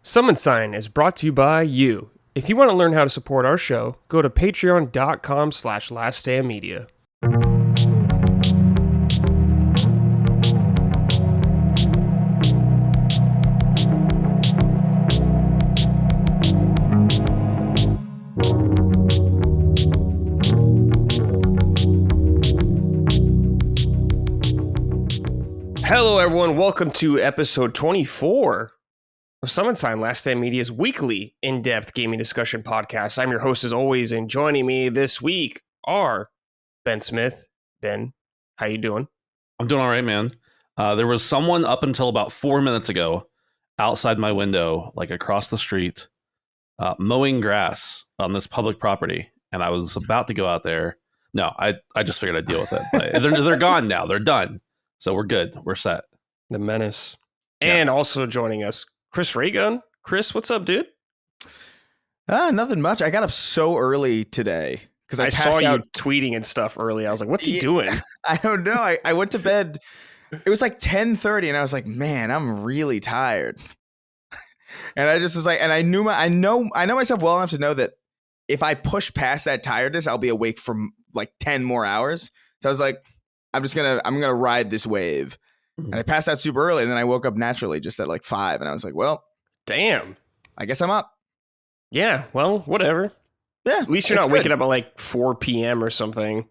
Summon Sign is brought to you by you. If you want to learn how to support our show, go to patreon.com/laststandmedia. Hello everyone, welcome to episode 24 of Summon Sign, Last Stand Media's weekly in-depth gaming discussion podcast. I'm your host as always, and joining me this week are Ben Smith. Ben, how you doing? I'm doing all right, man. There was someone up until about 4 minutes ago outside my window, like across the street, mowing grass on this public property, and I was about to go out there. No, I just figured I'd deal with it. But they're gone now. They're done. So we're good. We're set. The menace. And also joining us, Chris Raygun. Chris, what's up, dude? Nothing much. I got up so early today because I saw you tweeting and stuff early. I was like, what's he doing? I don't know. I went to bed. It was like 10:30 and I was like, man, I'm really tired. And I just was like, and I know myself well enough to know that if I push past that tiredness, I'll be awake for like 10 more hours. So I was like, I'm gonna ride this wave. And I passed out super early, and then I woke up naturally just at like 5, and I was like, well, damn, I guess I'm up. Yeah, well, whatever. Yeah, at least you're not waking up at like 4 p.m. or something.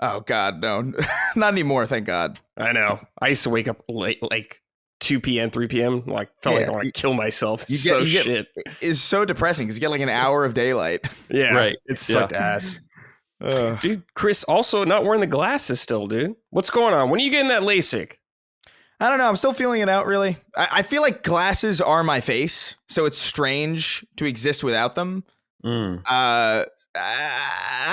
Oh God, no. Not anymore, thank God. I know. I used to wake up late, like 2 p.m., 3 p.m. Like felt like I want to kill myself. Shit. It's so depressing because you get like an hour of daylight. Yeah, right. It sucked ass. Dude, Chris also not wearing the glasses still, dude. What's going on? When are you getting that LASIK? I don't know. I'm still feeling it out, really. I feel like glasses are my face, so it's strange to exist without them. I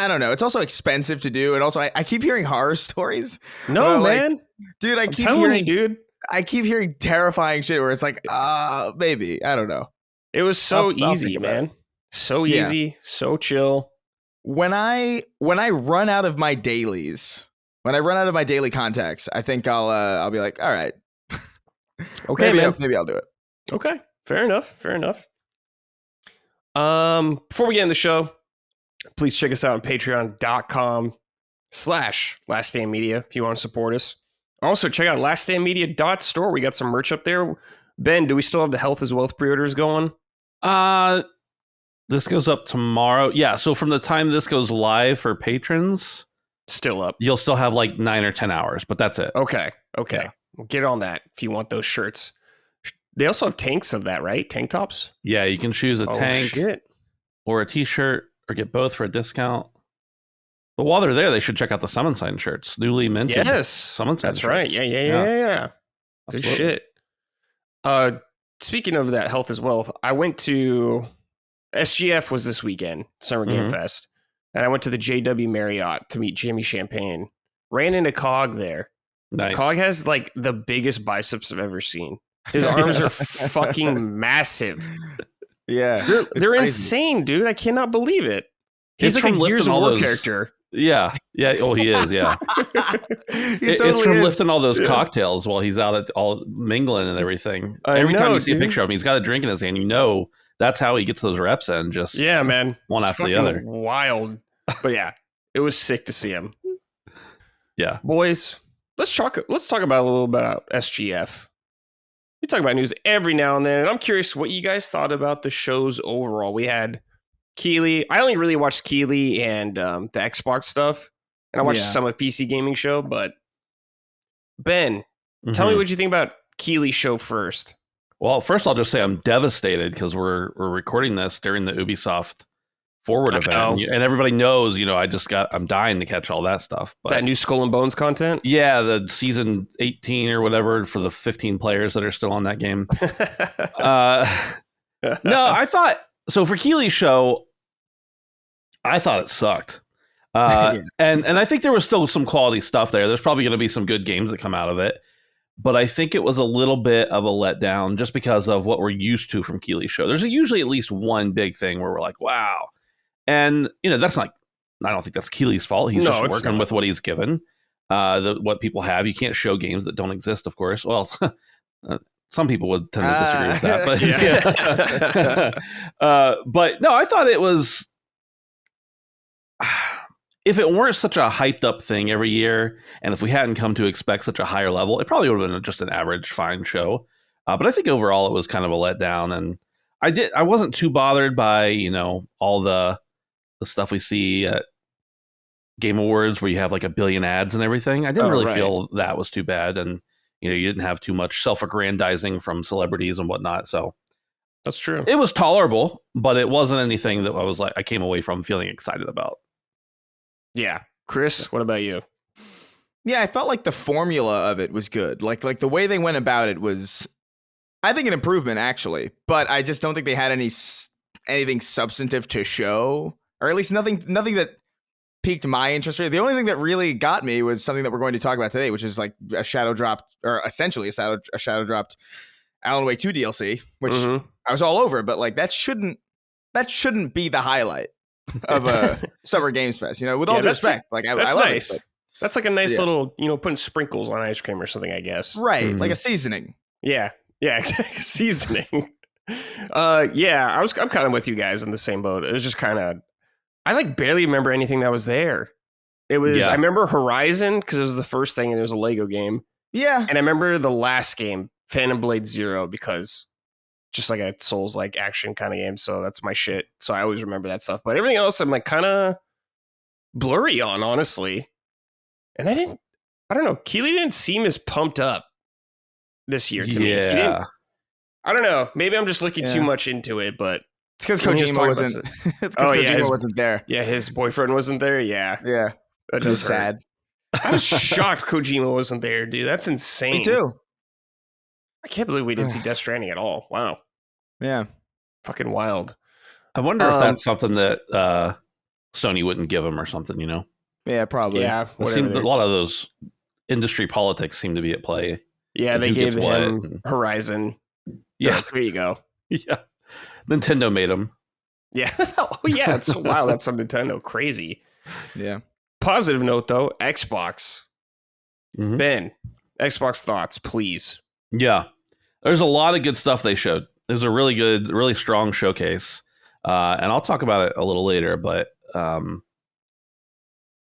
don't know. It's also expensive to do, and also I keep hearing horror stories. No, man. Like, dude, I'm telling you, dude. I keep hearing terrifying shit where it's like, maybe. I don't know. It was so easy, man. So easy, so chill. When I run out of my dailies, when I run out of my daily contacts, I think I'll be like, all right, okay, maybe I'll do it. Okay, fair enough. Before we get in the show, please check us out on patreon.com/laststandmedia if you want to support us. Also, check out laststandmedia.store. We got some merch up there. Ben, do we still have the Health is Wealth pre-orders going? This goes up tomorrow. Yeah, so from the time this goes live for patrons, still up. You'll still have like 9 or 10 hours, but that's it. Okay. Yeah. We'll get on that if you want those shirts. They also have tanks of that, right? Tank tops? Yeah, you can choose a tank or a t-shirt or get both for a discount. But while they're there, they should check out the Summon Sign shirts. Newly minted. Yes. Summon Sign That's shirts. right. Yeah. Good Absolutely. shit. Speaking of that Health is Wealth, I went to SGF was this weekend, Summer Game Fest, and I went to the JW Marriott to meet Jimmy Champagne. Ran into Cog there. Nice. Cog has like the biggest biceps I've ever seen. His arms are fucking massive. Yeah, they're insane, dude. I cannot believe it. He's It's like a from Gears of lifting War all those- character. Yeah. Oh, he is. Yeah. It's from lifting all those cocktails while he's out at all mingling and everything. Every time you see a picture of him, he's got a drink in his hand. You know that's how he gets those reps in. Just man, one after the other. Wild, but yeah, it was sick to see him. Yeah, boys, let's talk about a little about SGF. We talk about news every now and then, and I'm curious what you guys thought about the shows overall. We had Keeley. I only really watched Keeley and the Xbox stuff, and I watched some of the PC gaming show. But Ben, tell me what you think about Keeley's show first. Well, first I'll just say I'm devastated because we're recording this during the Ubisoft Forward event, and everybody knows, I'm dying to catch all that stuff. But that new Skull and Bones content? Yeah, the season 18 or whatever for the 15 players that are still on that game. No, I thought so for Keeley's show. I thought it sucked. And I think there was still some quality stuff there. There's probably going to be some good games that come out of it. But I think it was a little bit of a letdown just because of what we're used to from Keeley's show. There's usually at least one big thing where we're like, wow. And, that's not, I don't think that's Keeley's fault. He's just working with what he's given, what people have. You can't show games that don't exist, of course. Well, Some people would tend to disagree with that, but Yeah. but no, I thought it was. If it weren't such a hyped up thing every year, and if we hadn't come to expect such a higher level, it probably would have been just an average fine show. But I think overall it was kind of a letdown, and I wasn't too bothered by all the stuff we see at Game Awards where you have like a billion ads and everything. I didn't really feel that was too bad, and you didn't have too much self-aggrandizing from celebrities and whatnot. So That's true. it was tolerable, but it wasn't anything that I came away from feeling excited about. Yeah. Chris, what about you? Yeah, I felt like the formula of it was good. Like the way they went about it was, I think, an improvement actually. But I just don't think they had anything substantive to show, or at least nothing that piqued my interest. The only thing that really got me was something that we're going to talk about today, which is like a shadow dropped, or essentially a shadow dropped Alan Wake 2 DLC, which I was all over. But like that shouldn't be the highlight of a Summer Games Fest, with all due respect. I love nice. it. That's like a nice little, putting sprinkles on ice cream or something, I guess. Right, like a seasoning. Yeah, exactly. Seasoning. I'm kind of with you guys in the same boat. It was just kind of, I like barely remember anything that was there. It was, I remember Horizon because it was the first thing and it was a Lego game. Yeah, and I remember the last game, Phantom Blade Zero, because just like a Souls-like action kind of game. So that's my shit. So I always remember that stuff. But everything else I'm like kind of blurry on, honestly. And I don't know. Keeley didn't seem as pumped up this year to me. Yeah. I don't know. Maybe I'm just looking too much into it, but it's because Kojima wasn't. It's because Kojima wasn't there. Yeah, his boyfriend wasn't there. Yeah, that was sad. I was shocked Kojima wasn't there, dude. That's insane. Me too. I can't believe we didn't see Death Stranding at all. Wow. Yeah. Fucking wild. I wonder if that's something that Sony wouldn't give him or something, Yeah, probably. Yeah. It seems a lot of those industry politics seem to be at play. Yeah, they gave him Horizon. Yeah. There you go. Yeah. Nintendo made him. Yeah. Oh, yeah. It's so wild. That's some Nintendo. Crazy. Yeah. Positive note, though, Xbox. Ben, Xbox thoughts, please. Yeah. There's a lot of good stuff they showed. It was a really good, really strong showcase. And I'll talk about it a little later, but I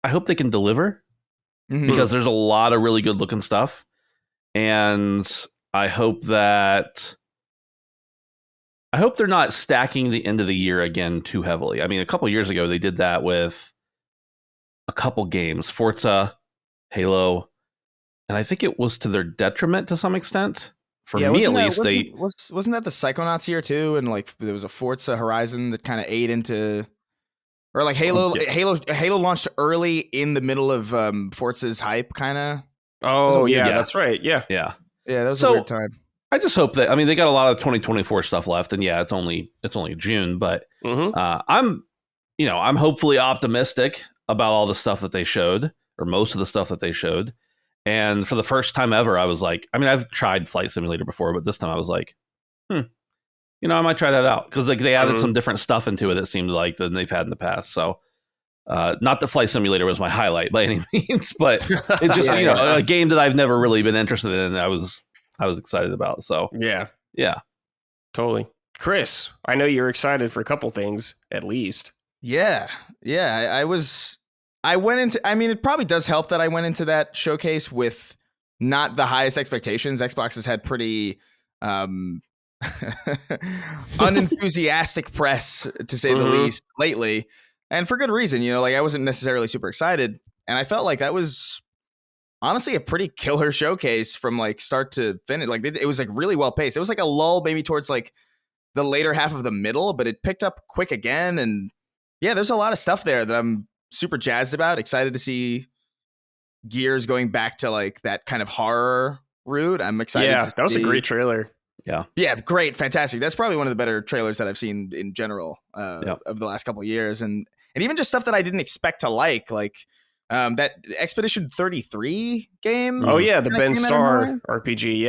hope they can deliver because there's a lot of really good looking stuff. And I hope they're not stacking the end of the year again too heavily. I mean, a couple years ago, they did that with a couple games, Forza, Halo, and I think it was to their detriment to some extent. For me, at least, wasn't that the Psychonauts year too? And like there was a Forza Horizon that kind of ate into, or like Halo launched early in the middle of Forza's hype, kind of. Oh yeah, that's right. Yeah. That was a weird time. I just hope that, I mean, they got a lot of 2024 stuff left, and it's only June, but I'm hopefully optimistic about all the stuff that they showed, or most of the stuff that they showed. And for the first time ever, I was like, I mean, I've tried Flight Simulator before, but this time I was like, I might try that out, because like they added some different stuff into it, it seemed like, than they've had in the past. So not that Flight Simulator was my highlight by any means, but it's just a game that I've never really been interested in. I was excited about. So yeah, totally. Chris, I know you're excited for a couple things at least. Yeah. I went into, I mean, it probably does help that I went into that showcase with not the highest expectations. Xbox has had pretty unenthusiastic press, to say the least, lately. And for good reason, I wasn't necessarily super excited. And I felt like that was honestly a pretty killer showcase from like start to finish. Like it was like really well paced. It was like a lull maybe towards like the later half of the middle, but it picked up quick again. And yeah, there's a lot of stuff there that I'm super jazzed about. Excited to see Gears going back to like that kind of horror route. I'm excited. Yeah, that was a great trailer. Yeah, great, fantastic. That's probably one of the better trailers that I've seen in general of the last couple of years, and even just stuff that I didn't expect to like that Expedition 33 game. Oh yeah, the Ben Starr RPG.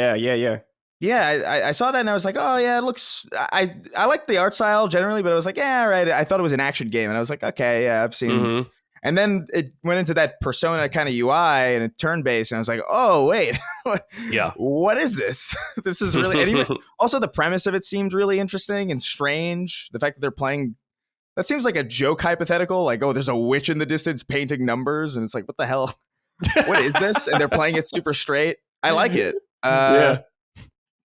Yeah. I saw that and I was like, oh yeah, it looks. I like the art style generally, but I was like, yeah, right. I thought it was an action game, and I was like, okay, yeah, I've seen. And then it went into that Persona kind of UI and a turn based, and I was like, oh wait, Yeah. what is this? This is really and even, also the premise of it seemed really interesting and strange. The fact that they're playing that seems like a joke hypothetical, like, oh, there's a witch in the distance painting numbers, and it's like, what the hell? What is this? And they're playing it super straight. I like it. Yeah.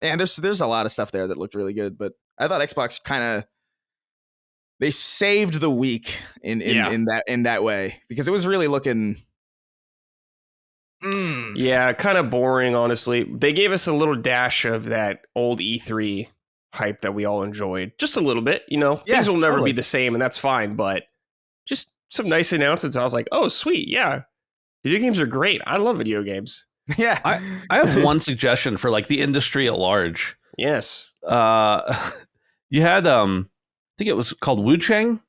And there's a lot of stuff there that looked really good, but I thought Xbox kind of they saved the week in that way, because it was really looking Yeah, kind of boring, honestly. They gave us a little dash of that old E3 hype that we all enjoyed. Just a little bit, you know. Yeah, things will never totally. be the same, and that's fine, but just some nice announcements. I was like, oh, sweet, yeah. Video games are great. I love video games. Yeah. I have one suggestion for like the industry at large. Yes. You had I think it was called Wu Chang.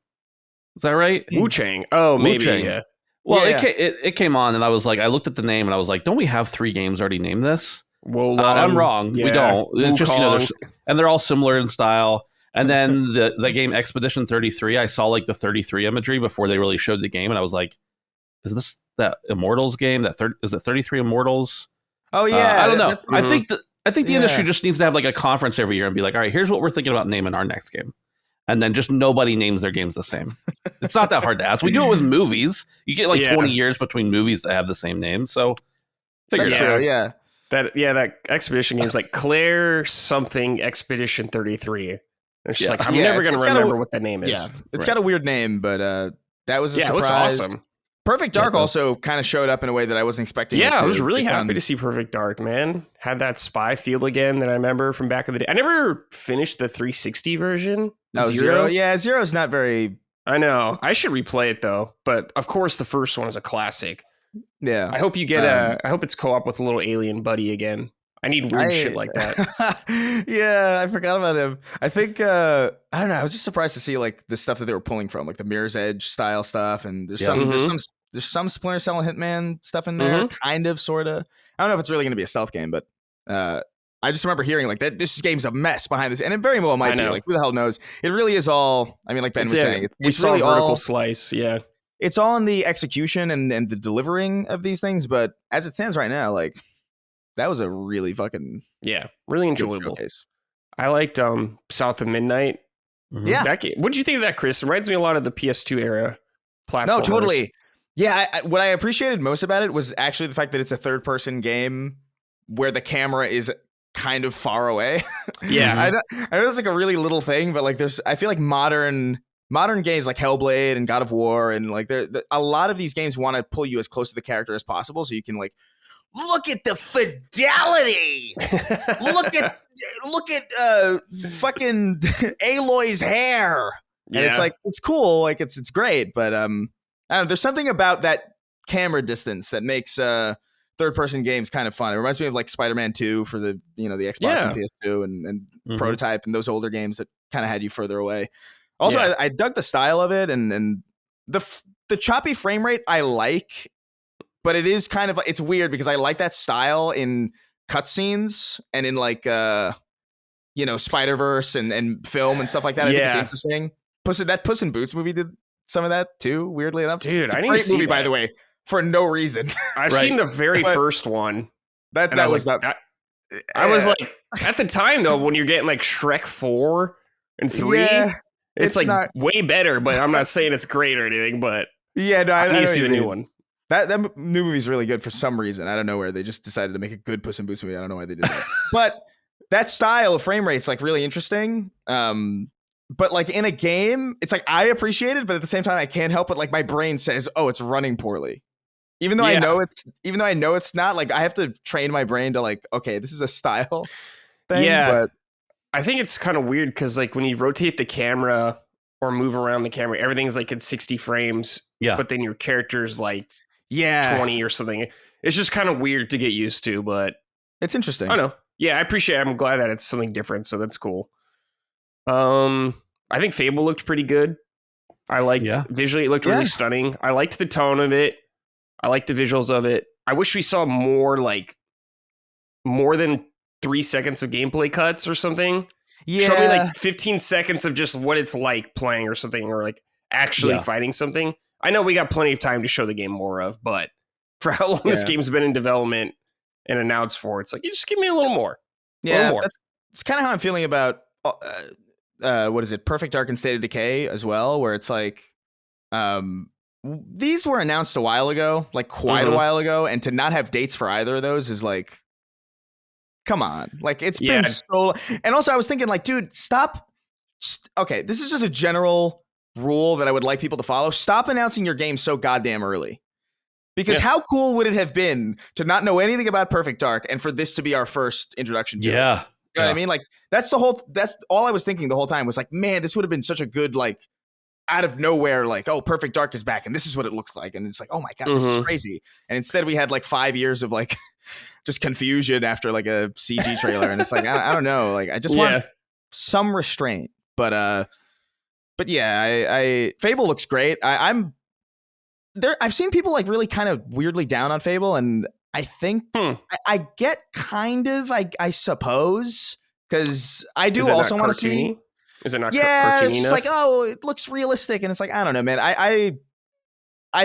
Is that right? Wu Chang. Oh, maybe. Wu-Chang. Yeah. Well, Yeah. it came on, and I was like, I looked at the name, and I was like, don't we have 3 games already named this? Wolong, I'm wrong. We don't. It's just, you know, Wukong. and they're all similar in style. And then the game Expedition 33, I saw like the 33 imagery before they really showed the game, and I was like, is this that Immortals game? Is it 33 Immortals? Oh yeah. I don't know. That- I think the Yeah. industry just needs to have like a conference every year and be like, all right, here's what we're thinking about naming our next game. And then just nobody names their games the same. It's not that hard to ask. We do it with movies. You get like 20 years between movies that have the same name. So figure That's it out. true. Yeah. That Expedition game's like Claire something Expedition 33. It's just Yeah. like, I'm Yeah, never it's- going to it's got a- remember what that name is. Yeah. It's Right. got a weird name, but that was a Yeah, it surprise. looks awesome. Perfect Dark also kind of showed up in a way that I wasn't expecting. Yeah, it to, I was really based happy on- to see Perfect Dark, man. Had that spy feel again that I remember from back in the day. I never finished the 360 version. Oh, Zero. Yeah, Zero's not very. I know. I should replay it though. But of course, the first one is a classic. Yeah. I hope you get I hope it's co-op with a little alien buddy again. I need weird shit like that. Yeah, I forgot about him. I think I don't know. I was just surprised to see like the stuff that they were pulling from, like the Mirror's Edge style stuff, and there's some Splinter Cell and Hitman stuff in there, kind of, sorta. I don't know if it's really going to be a stealth game, but I just remember hearing like that this game's a mess behind this, and it very well might be. Like, who the hell knows? It really is all. I mean, like Ben was saying, it's really all vertical all slice. Yeah, it's all in the execution and the delivering of these things. But as it stands right now, like that was a really fucking really enjoyable. showcase. I liked South of Midnight. Yeah, that game. What did you think of that, Chris? It reminds me a lot of the PS2 era platformers. No, totally. Yeah, what I appreciated most about it was actually the fact that it's a third-person game where the camera is kind of far away. Yeah, I know it's like a really little thing, but like I feel like modern games like Hellblade and God of War and like a lot of these games want to pull you as close to the character as possible, so you can like look at the fidelity. look at fucking Aloy's hair. And it's like it's cool, like it's great, but I don't know, there's something about that camera distance that makes third-person games kind of fun. It reminds me of like Spider-Man 2 for the the Xbox and PS2 and Prototype and those older games that kind of had you further away. Also, I dug the style of it and the choppy frame rate I like, but it is kind of it's weird because I like that style in cutscenes and in like Spider-Verse and film and stuff like that. I think it's interesting. That Puss in Boots movie did some of that too, weirdly enough. Dude, it's I a need great to see movie, that. by the way, for no reason. I've seen the very first one. That was like, not. I was like, at the time though, when you're getting like Shrek 4 and 3, it's like not way better. But I'm not saying it's great or anything. But I need to see the new one. That new movie is really good for some reason. I don't know where they just decided to make a good Puss in Boots movie. I don't know why they did that. But that style of frame rate's like really interesting. But like in a game, it's like I appreciate it, but at the same time, I can't help it. Like my brain says, "Oh, it's running poorly," even though I know it's not. Like I have to train my brain to like, okay, this is a style thing. Yeah, but I think it's kind of weird because like when you rotate the camera or move around the camera, everything's like at 60 frames. Yeah, but then your character's like 20 or something. It's just kind of weird to get used to, but it's interesting. I don't know. Yeah, I appreciate it. I'm glad that it's something different, so that's cool. I think Fable looked pretty good. I liked visually, it looked really stunning. I liked the tone of it. I liked the visuals of it. I wish we saw more than 3 seconds of gameplay cuts or something. Yeah. Show me like 15 seconds of just what it's like playing or something, or like actually fighting something. I know we got plenty of time to show the game more of, but for how long this game's been in development and announced for, it's like, you just give me a little more. Yeah, that's kind of how I'm feeling about what is it, Perfect Dark and State of Decay as well, where it's like these were announced a while ago, like quite a while ago, and to not have dates for either of those is like, come on. Like, it's been so... And also, I was thinking, like, dude, stop. Okay, this is just a general rule that I would like people to follow. Stop announcing your game so goddamn early. Because how cool would it have been to not know anything about Perfect Dark and for this to be our first introduction to it? You know what I mean? Like, that's all I was thinking the whole time was like, man, this would have been such a good, like, out of nowhere, like, oh, Perfect Dark is back and this is what it looks like. And it's like, oh my God, this is crazy. And instead we had like 5 years of like just confusion after like a CG trailer. And it's like, I don't know. Like, I just want some restraint. But yeah, I Fable looks great. I'm there. I've seen people like really kind of weirdly down on Fable, and I think I get kind of, I suppose, because I do also want to see. Is it not? Yeah, cartoony it's just enough? like, oh, it looks realistic, and it's like, I don't know, man. I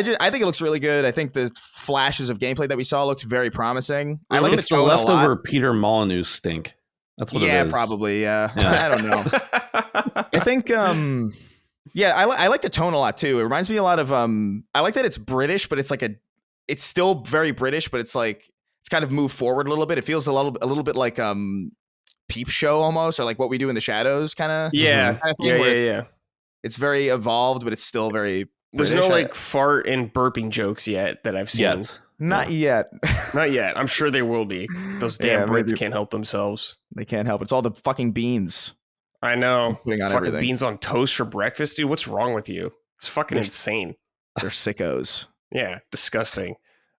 think it looks really good. I think the flashes of gameplay that we saw looked very promising. I like it's the leftover Peter Molyneux stink. That's what it is. Yeah, probably. Yeah. I don't know. I think, I like the tone a lot too. It reminds me a lot of, I like that it's British, but it's like it's still very British, but it's like, it's kind of moved forward a little bit. It feels a little bit like, Peep Show almost, or like What We Do in the Shadows kind of. Yeah. It's very evolved, but it's still very There's British. no like fart and burping jokes yet that I've seen. Not yet. Not yet. I'm sure there will be. Those damn Brits can't help themselves. They can't help it. It's all the fucking beans. I know. Putting on fucking everything. Beans on toast for breakfast, dude. What's wrong with you? It's fucking insane. They're sickos. Yeah, disgusting.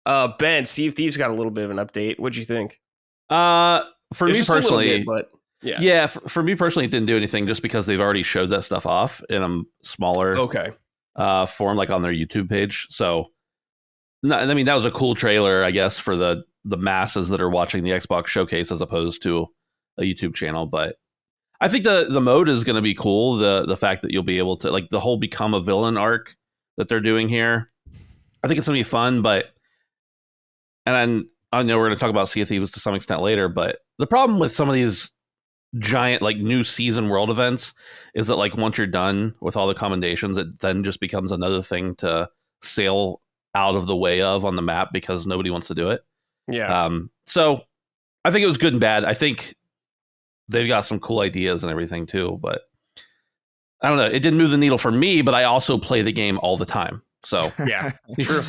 Ben, Sea of Thieves got a little bit of an update. What'd you think? For me personally, but for me personally, it didn't do anything just because they've already showed that stuff off in a smaller form, like on their YouTube page. So, I mean, that was a cool trailer, I guess, for the masses that are watching the Xbox showcase as opposed to a YouTube channel. But I think the mode is going to be cool. The fact that you'll be able to, like, the whole become a villain arc that they're doing here, I think it's going to be fun. But, and I know we're going to talk about Sea of Thieves to some extent later, but the problem with some of these giant, like, new season world events is that, like, once you're done with all the commendations, it then just becomes another thing to sail out of the way of on the map because nobody wants to do it. Yeah. So I think it was good and bad. I think they've got some cool ideas and everything too, but I don't know. It didn't move the needle for me, but I also play the game all the time. So yeah, true.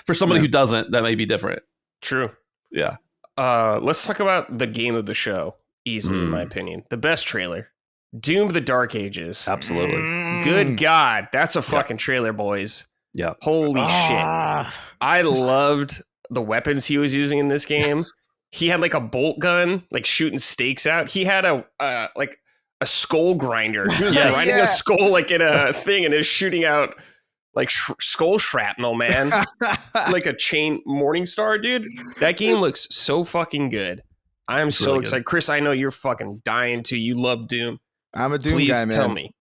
For somebody who doesn't, that may be different. True. Yeah. Let's talk about the game of the show. Easily, in my opinion, the best trailer, Doom: The Dark Ages. Absolutely. Good God, that's a fucking trailer, boys. Yeah. Holy shit. I loved the weapons he was using in this game. Yes. He had like a bolt gun, like shooting stakes out. He had a skull grinder. He was grinding a skull like in a thing and is shooting out like skull shrapnel, man. Like a chain Morningstar, dude. That game looks so fucking good. I'm so really excited. good. Chris, I know you're fucking dying to. You love Doom. I'm a Doom Please guy, man. tell me.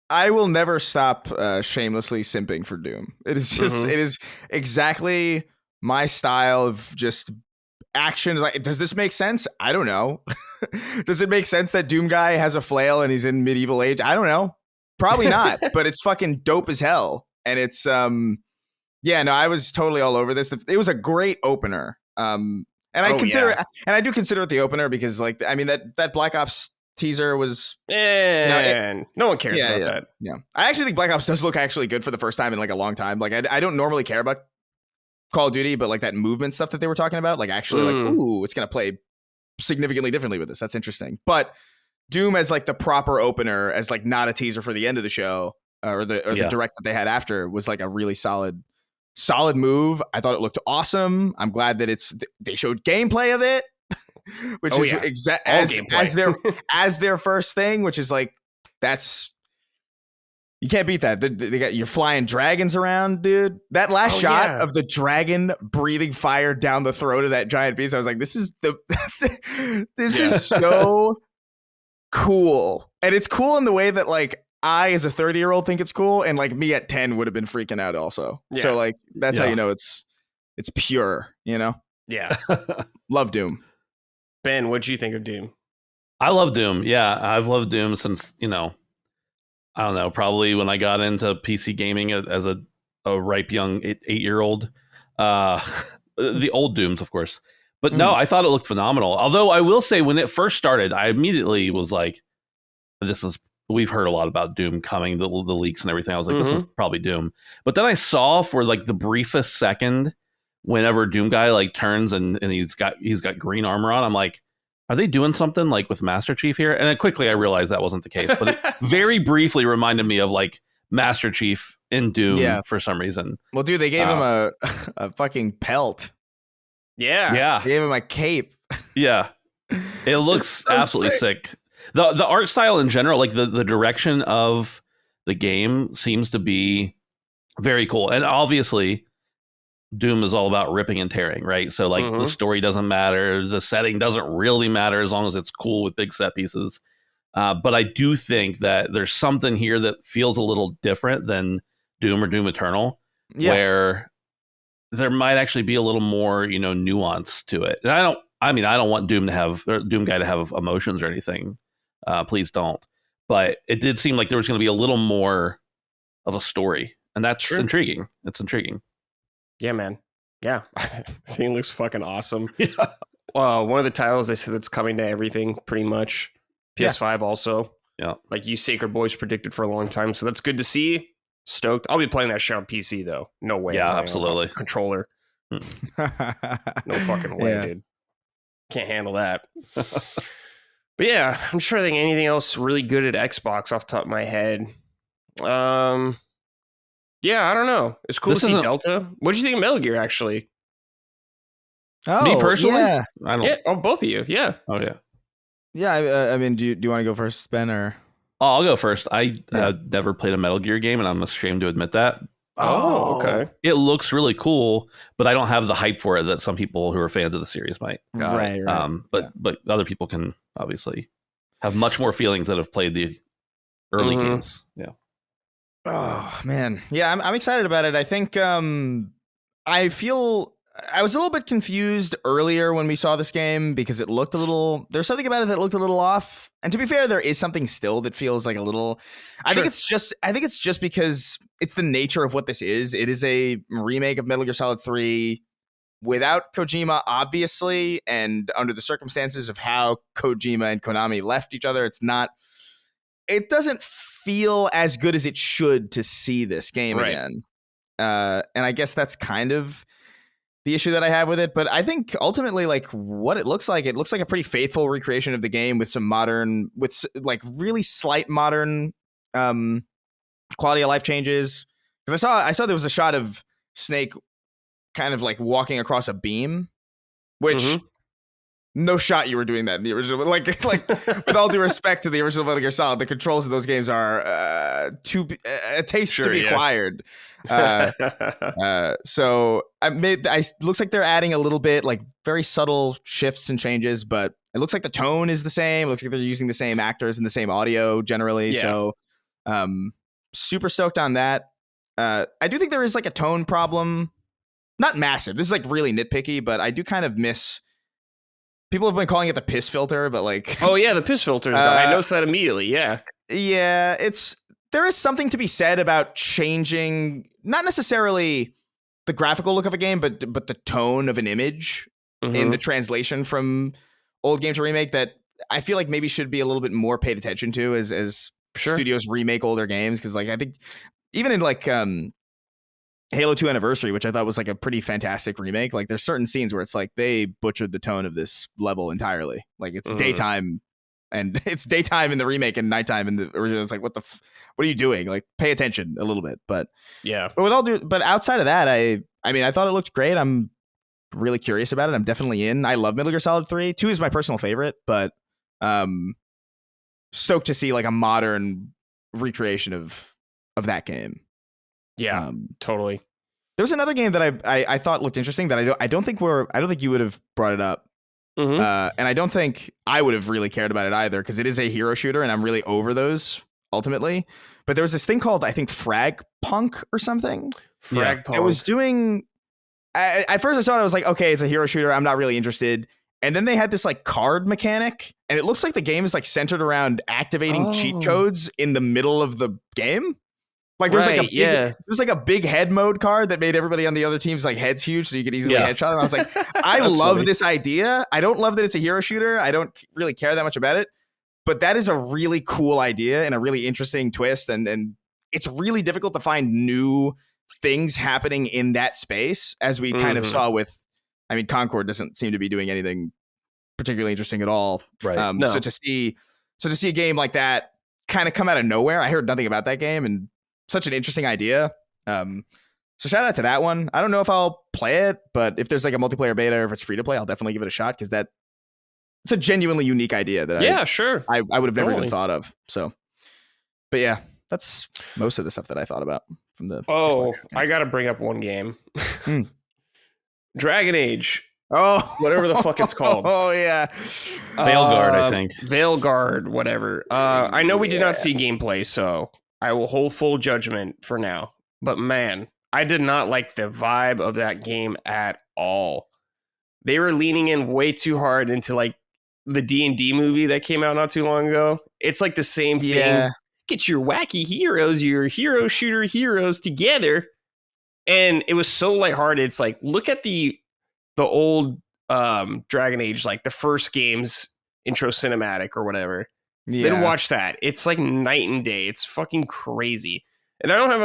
I will never stop shamelessly simping for Doom. It is just, it is exactly my style of just action. Like, does this make sense? I don't know. Does it make sense that Doom guy has a flail and he's in medieval age? I don't know. Probably not, but it's fucking dope as hell. And it's, I was totally all over this. It was a great opener. And I do consider it the opener because, like, I mean, that Black Ops teaser was, no one cares about that. Yeah, I actually think Black Ops does look actually good for the first time in like a long time. Like, I don't normally care about Call of Duty, but like that movement stuff that they were talking about, like actually like, ooh, it's gonna play significantly differently with this. That's interesting. But Doom as like the proper opener, as like not a teaser for the end of the show or the direct that they had after, was like a really solid move. I thought it looked awesome. I'm glad that they showed gameplay of it. Which is as their first thing, which is like, that's, you can't beat that. They got, you're flying dragons around, dude. That last shot of the dragon breathing fire down the throat of that giant beast, I was like, this is is so cool. And it's cool in the way that, like, I as a 30-year-old think it's cool, and like me at 10 would have been freaking out also. Yeah. So like that's how you know it's pure, you know? Yeah. Love Doom. Ben, what'd you think of Doom? I love Doom. Yeah, I've loved Doom since, I don't know, probably when I got into PC gaming as a ripe young 8-year-old. The old Dooms, of course. But no, I thought it looked phenomenal. Although I will say, when it first started, I immediately was like, we've heard a lot about Doom coming, the leaks and everything. I was like, this is probably Doom. But then I saw for like the briefest second, whenever Doom guy like turns and he's got green armor on, I'm like, are they doing something like with Master Chief here? And then quickly I realized that wasn't the case. But it very briefly reminded me of like Master Chief in Doom for some reason. Well, dude, they gave him a fucking pelt. Yeah. They gave him a cape. Yeah. It looks so absolutely sick. The art style in general, like the direction of the game seems to be very cool. And obviously Doom is all about ripping and tearing, right? So like the story doesn't matter. The setting doesn't really matter as long as it's cool with big set pieces. But I do think that there's something here that feels a little different than Doom or Doom Eternal, where there might actually be a little more, nuance to it. And I don't want Doom guy to have emotions or anything. Please don't. But it did seem like there was going to be a little more of a story, and that's intriguing. It's intriguing. Yeah, man. Yeah, I think it looks fucking awesome. Yeah. One of the titles they said that's coming to everything, pretty much. PS5 also. Yeah. Like You Sacred Boys predicted for a long time, so that's good to see. Stoked. I'll be playing that shit on PC though. No way. Yeah, absolutely. Controller. No fucking way, dude. Can't handle that. But yeah, I'm sure I think anything else really good at Xbox off the top of my head. Yeah, I don't know. It's cool to see Delta. What did you think of Metal Gear, actually? Oh, me personally? Yeah. I don't. Yeah, both of you. Yeah. Oh, yeah. Yeah, I mean, do you want to go first, Ben, or? Oh, I'll go first. I have never played a Metal Gear game, and I'm ashamed to admit that. Oh, okay. It looks really cool, but I don't have the hype for it that some people who are fans of the series might. Right. But other people can obviously have much more feelings that have played the early games. Yeah. Oh man, yeah, I'm excited about it. I think I feel I was a little bit confused earlier when we saw this game because it looked there's something about it that looked a little off. And to be fair, there is something still that feels like a little. I think it's just because it's the nature of what this is. It is a remake of Metal Gear Solid 3 without Kojima, obviously, and under the circumstances of how Kojima and Konami left each other. It doesn't feel as good as it should to see this game again. And I guess that's kind of the issue that I have with it. But I think ultimately, like, what it looks like a pretty faithful recreation of the game with some like really slight modern quality of life changes. Because I saw there was a shot of Snake kind of like walking across a beam, which no shot you were doing that in the original. Like with all due respect to the original Metal Gear Solid, the controls of those games are a taste to be acquired. So looks like they're adding a little bit, like very subtle shifts and changes, but it looks like the tone is the same. It looks like they're using the same actors and the same audio generally. Yeah. So super stoked on that. I do think there is like a tone problem. Not massive. This is like really nitpicky, but I do kind of miss. People have been calling it the piss filter, but like, oh yeah, the piss filter is gone. I noticed that immediately. Yeah, there is something to be said about changing, not necessarily the graphical look of a game, but the tone of an image in the translation from old game to remake. That I feel like maybe should be a little bit more paid attention to as studios remake older games, because like I think even in like Halo 2 Anniversary, which I thought was like a pretty fantastic remake, like there's certain scenes where it's like they butchered the tone of this level entirely. Like it's daytime, and it's daytime in the remake and nighttime in the original. It's like, what are you doing? Like, pay attention a little bit. But yeah, but outside of that, I mean, I thought it looked great. I'm really curious about it. I'm definitely in. I love Metal Gear Solid 3. 2 is my personal favorite, but stoked to see like a modern recreation of that game. Yeah, totally. There was another game that I thought looked interesting that I don't think you would have brought it up, and I don't think I would have really cared about it either, because it is a hero shooter, and I'm really over those ultimately. But there was this thing called, I think, Frag Punk or something. Frag Punk. It was doing. At first, I saw it. I was like, okay, it's a hero shooter. I'm not really interested. And then they had this like card mechanic, and it looks like the game is like centered around activating cheat codes in the middle of the game. Like there's like a big, there's like a big head mode card that made everybody on the other team's like heads huge, so you could easily headshot them. I was like, I love this idea. I don't love that it's a hero shooter. I don't really care that much about it, but that is a really cool idea and a really interesting twist. And it's really difficult to find new things happening in that space, as we kind of saw with. I mean, Concord doesn't seem to be doing anything particularly interesting at all. Right. No. So to see a game like that kind of come out of nowhere, I heard nothing about that game and. Such an interesting idea. So shout out to that one. I don't know if I'll play it, but if there's like a multiplayer beta or if it's free to play, I'll definitely give it a shot because it's a genuinely unique idea that I would have never even thought of. So, but yeah, that's most of the stuff that I thought about from the. I got to bring up one game. Dragon Age. Oh, whatever the fuck it's called. Oh yeah, Veilguard, I think. Veilguard, whatever. I know we did not see gameplay, so. I will hold full judgment for now. But man, I did not like the vibe of that game at all. They were leaning in way too hard into like the D&D movie that came out not too long ago. It's like the same thing. Get your wacky heroes, your hero shooter heroes together. And it was so lighthearted. It's like, look at the old Dragon Age, like the first game's intro cinematic or whatever. Then watch that. It's like night and day. It's fucking crazy. And I don't have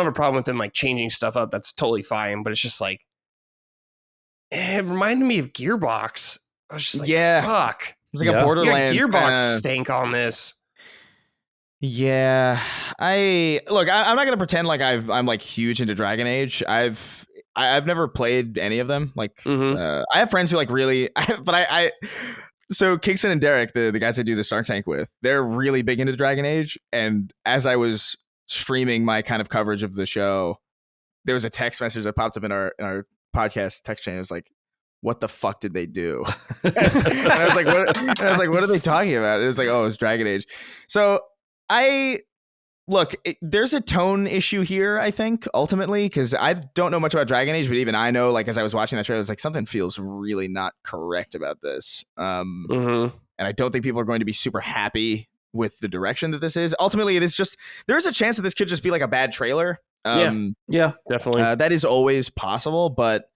a problem with them like changing stuff up. That's totally fine. But it's just like, it reminded me of Gearbox. I was just like, fuck. It was like a Borderlands. Gearbox stank on this. Yeah, I'm not gonna pretend like I'm like huge into Dragon Age. I've never played any of them. Like, I have friends who like really, but So Kingston and Derek, the guys I do the Shark Tank with, they're really big into Dragon Age. And as I was streaming my kind of coverage of the show, there was a text message that popped up in our podcast text chain. It was like, "What the fuck did they do?" and I was like, "What are they talking about?" It was like, "Oh, it's Dragon Age." So there's a tone issue here, I think, ultimately, because I don't know much about Dragon Age, but even I know, like, as I was watching that trailer, I was like, something feels really not correct about this. And I don't think people are going to be super happy with the direction that this is. Ultimately, it is just, there's a chance that this could just be like a bad trailer. Yeah, definitely. That is always possible, but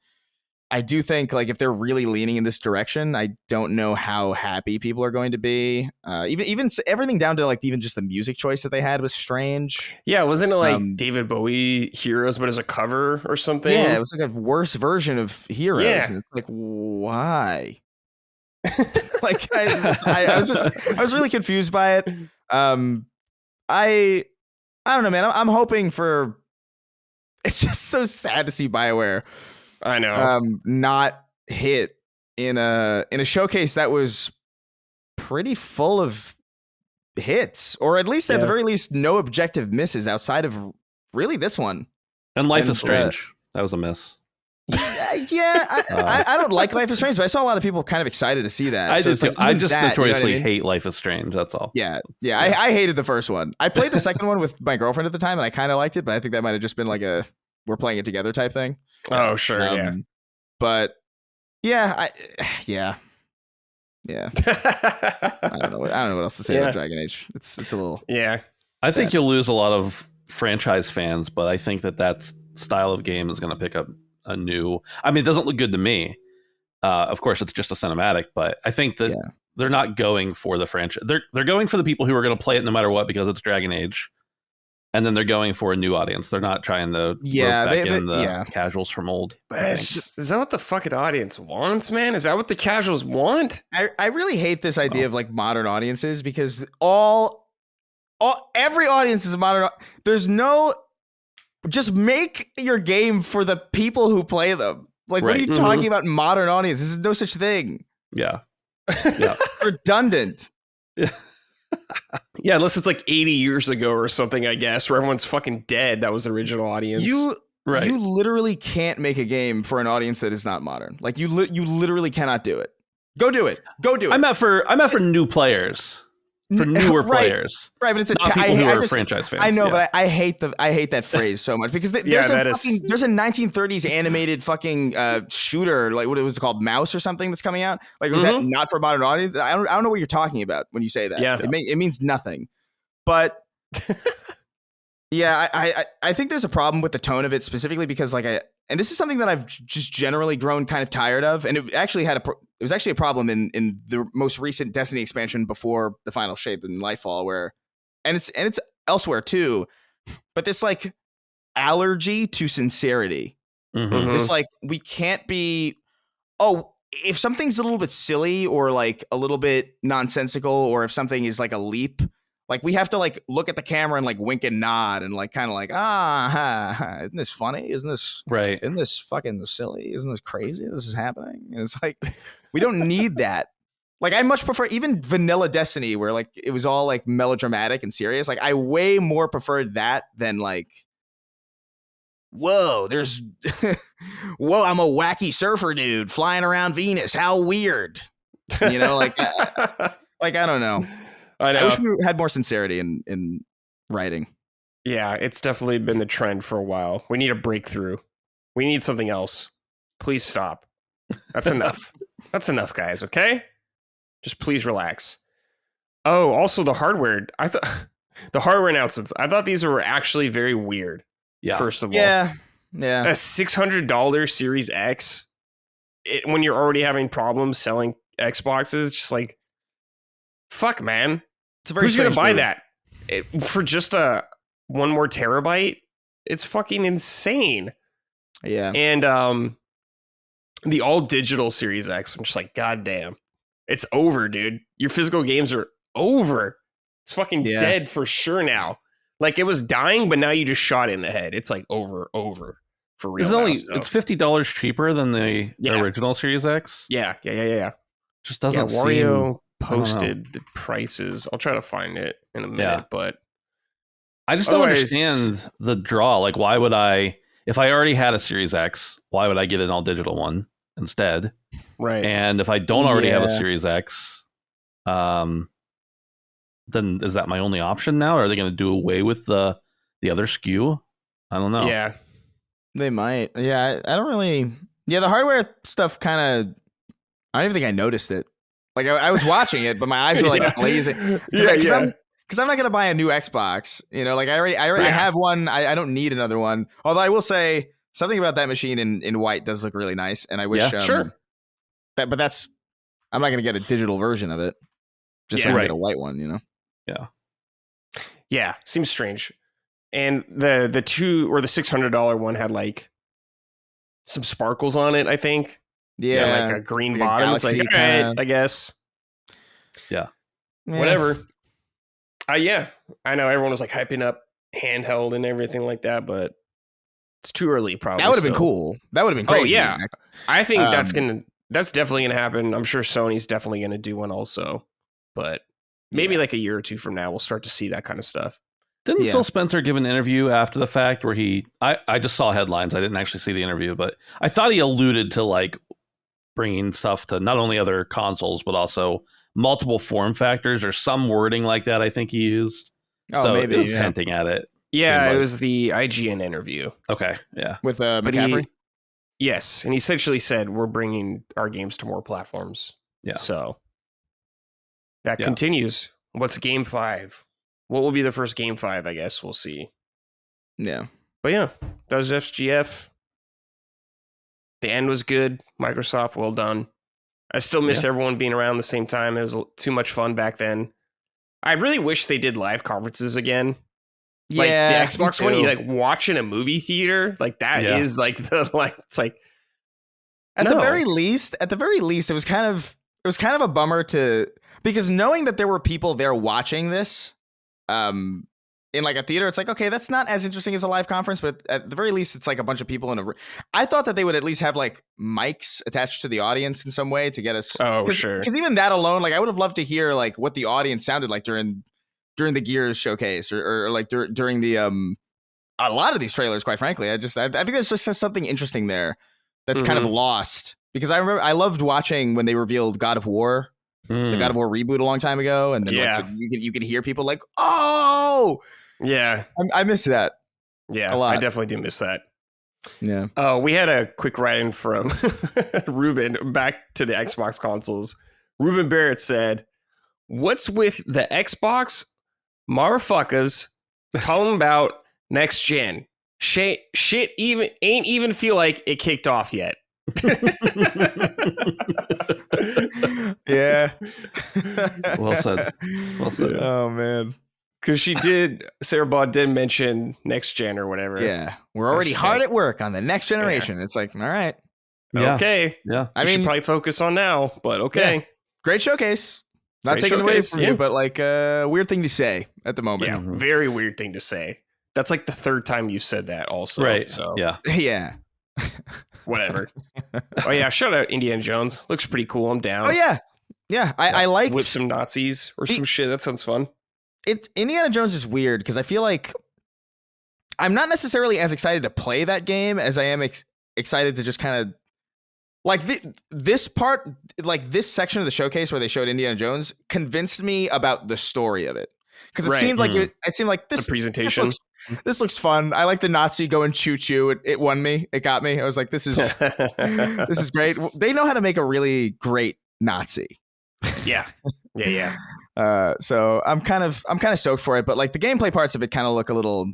I do think like if they're really leaning in this direction, I don't know how happy people are going to be. Even everything down to like even just the music choice that they had was strange. Yeah, wasn't it like David Bowie Heroes, but as a cover or something? Yeah, it was like a worse version of Heroes. Yeah. And it's like, why? Like I was really confused by it. I don't know, man. I'm hoping for. It's just so sad to see BioWare. I know. Not hit in a showcase that was pretty full of hits, or at least at the very least, no objective misses outside of really this one. And Life is Strange. That was a miss. I don't like Life is Strange, but I saw a lot of people kind of excited to see that. I so did too. Like, I just notoriously you know what I mean? hate Life is Strange. That's all. Yeah. I hated the first one. I played the second one with my girlfriend at the time, and I kind of liked it, but I think that might have just been like a we're playing it together type thing. Oh, sure, yeah. But yeah. I don't know what else to say about Dragon Age. It's a little I think you'll lose a lot of franchise fans, but I think that style of game is going to pick up a new. I mean, it doesn't look good to me. Of course, it's just a cinematic, but I think that they're not going for the franchise. They're going for the people who are going to play it no matter what because it's Dragon Age. And then they're going for a new audience. They're not trying to back in the casuals from old. Is that what the fucking audience wants, man? Is that what the casuals want? I really hate this idea of like modern audiences because every audience is a modern. There's no. Just make your game for the people who play them. Like, what are you talking about? Modern audience? This is no such thing. Yeah. Redundant. Yeah, unless it's like 80 years ago or something, I guess, where everyone's fucking dead. That was the original audience. You literally can't make a game for an audience that is not modern. Like you literally cannot do it. Go do it. I'm out for new players. for newer Right. players, Right, but it's not people who are franchise fans. I know, yeah. but I hate that phrase so much because there's a 1930s animated fucking shooter, like what it was called, Mouse or something, that's coming out. Like, was that not for modern audience? I don't know what you're talking about when you say that. Yeah, it means nothing. But yeah, I think there's a problem with the tone of it, specifically because and this is something that I've just generally grown kind of tired of, and it was actually a problem in the most recent Destiny expansion before the final shape in Lightfall, and it's elsewhere too, but this like allergy to sincerity. This like, we can't be, if something's a little bit silly or like a little bit nonsensical, or if something is like a leap, like we have to like look at the camera and like wink and nod and like kind of like, isn't this funny? Isn't this right? Isn't this fucking silly? Isn't this crazy? This is happening. And it's like, we don't need that. Like, I much prefer even vanilla Destiny, where like it was all like melodramatic and serious. Like, I way more preferred that than like, whoa, I'm a wacky surfer dude flying around Venus. How weird. You know, like, like, I don't know. I know. I wish we had more sincerity in writing. Yeah, it's definitely been the trend for a while. We need a breakthrough. We need something else. Please stop. That's enough. That's enough, guys, okay? Just please relax. Oh, also the hardware. I thought the hardware announcements, I thought these were actually very weird. Yeah. First of all. Yeah. A $600 Series X, when you're already having problems selling Xboxes, just like, fuck, man. It's a very Who's going to buy move. that? For just one more terabyte? It's fucking insane. Yeah. And the all digital Series X, I'm just like, God damn. It's over, dude. Your physical games are over. It's fucking dead for sure now. Like, it was dying, but now you just shot it in the head. It's like over for real. It's $50 cheaper than the original Series X. Yeah. Just doesn't Wario posted the prices. I'll try to find it in a minute, but I just don't understand the draw. Like, why would if I already had a Series X, why would I get an all digital one instead? Right. And if I don't already have a Series X, then is that my only option now? Or are they going to do away with the other SKU? I don't know. Yeah. They might. Yeah, I don't really. Yeah, the hardware stuff kind of. I don't even think I noticed it. Like, I was watching it, but my eyes were like glazing. Because I'm not gonna buy a new Xbox. You know, like I have one. I don't need another one. Although I will say something about that machine in white does look really nice, and I wish. Sure. But that's. I'm not gonna get a digital version of it. Just so I can get a white one. You know. Yeah. Yeah. Seems strange. And the $600 one had like some sparkles on it, I think. Yeah, like a green bottom. It's like, all right, I guess. Yeah. Whatever. Yeah. I know everyone was like hyping up handheld and everything like that, but it's too early, probably. That would have been cool. That would have been crazy. Oh, yeah. I think that's definitely gonna happen. I'm sure Sony's definitely gonna do one also. But maybe like a year or two from now, we'll start to see that kind of stuff. Didn't Phil Spencer give an interview after the fact where I just saw headlines. I didn't actually see the interview, but I thought he alluded to like bringing stuff to not only other consoles, but also multiple form factors or some wording like that. I think he used. Oh, so maybe. It was hinting at it. Yeah, it was the IGN interview. Okay, yeah. With McCaffrey? Yes, and he essentially said, we're bringing our games to more platforms. Yeah. So that continues. What's Game 5? What will be the first Game 5, I guess? We'll see. Yeah. But yeah, that was FGF. The end was good. Microsoft, well done. I still miss everyone being around the same time. It was too much fun back then. I really wish they did live conferences again. Like the Xbox One, you like watch in a movie theater. Like that is like it's like at the very least, it was kind of a bummer because knowing that there were people there watching this, in like a theater, it's like, okay, that's not as interesting as a live conference, but at the very least, it's like a bunch of people in a room. I thought that they would at least have like mics attached to the audience in some way to get us. Oh, sure. Because even that alone, like I would have loved to hear like what the audience sounded like during the Gears showcase or like during the a lot of these trailers. Quite frankly, I think there's just something interesting there that's kind of lost because I remember I loved watching when they revealed God of War the God of War reboot a long time ago, and then like you could hear people like, oh yeah, I missed that. Yeah, a lot. I definitely do miss that. Yeah. Oh, we had a quick write-in from Ruben back to the Xbox consoles. Ruben Barrett said, "What's with the Xbox motherfuckers talking about next gen? Shit even ain't even feel like it kicked off yet." Yeah. Well said. Well said. Oh man. Because Sarah Baugh did mention next gen or whatever. Yeah, we're already hard at work on the next generation. It's like, all right, okay, yeah. I mean, should probably focus on now, but okay. Yeah. Great showcase. Not taking away from you, but like a weird thing to say at the moment. Yeah, very weird thing to say. That's like the third time you said that also. Right. So yeah. Yeah. Whatever. Oh yeah, shout out Indiana Jones. Looks pretty cool. I'm down. Oh yeah. Yeah. I like whip some Nazis or some shit. That sounds fun. Indiana Jones is weird because I feel like I'm not necessarily as excited to play that game as I am excited to just kind of like this part, like this section of the showcase where they showed Indiana Jones convinced me about the story of it. Because it seemed like it seemed like this the presentation. This looks fun. I like the Nazi going choo choo. It won me. It got me. I was like, this is great. They know how to make a really great Nazi. Yeah. So I'm kind of stoked for it, but like the gameplay parts of it kind of look a little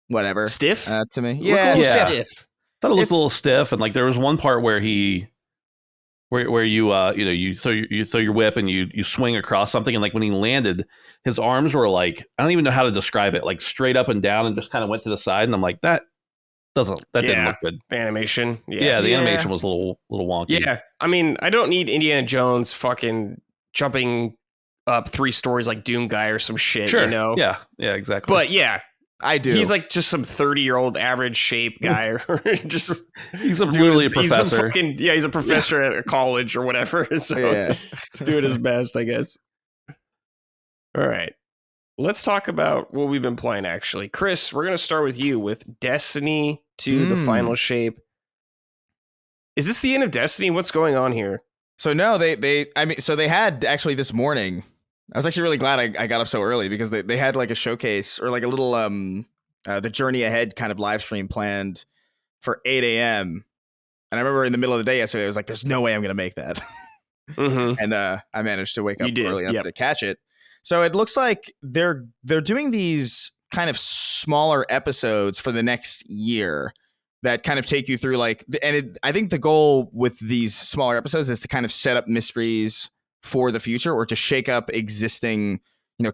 whatever stiff to me. Yeah. Stiff. Thought it looked a little stiff, and like there was one part where you throw your whip and you swing across something, and like when he landed, his arms were like, I don't even know how to describe it, like straight up and down, and just kind of went to the side, and I'm like, that didn't look good. The animation, the animation was a little wonky. Yeah, I mean, I don't need Indiana Jones fucking jumping up 3 stories like Doom guy or some shit. Sure. You know? Yeah, exactly. But yeah. I do. He's like just some 30-year-old average shape guy, or just he's literally a professor. He's a professor at a college or whatever. So he's doing his best, I guess. All right, let's talk about what we've been playing. Actually, Chris, we're gonna start with you with Destiny 2: The Final Shape. Is this the end of Destiny? What's going on here? So no, they had actually this morning. I was actually really glad I got up so early because they had like a showcase or like a little the Journey Ahead kind of live stream planned for 8 a.m. And I remember in the middle of the day yesterday, I was like, there's no way I'm going to make that. And I managed to wake up early enough to catch it. So it looks like they're doing these kind of smaller episodes for the next year that kind of take you through like, I think the goal with these smaller episodes is to kind of set up mysteries for the future, or to shake up existing,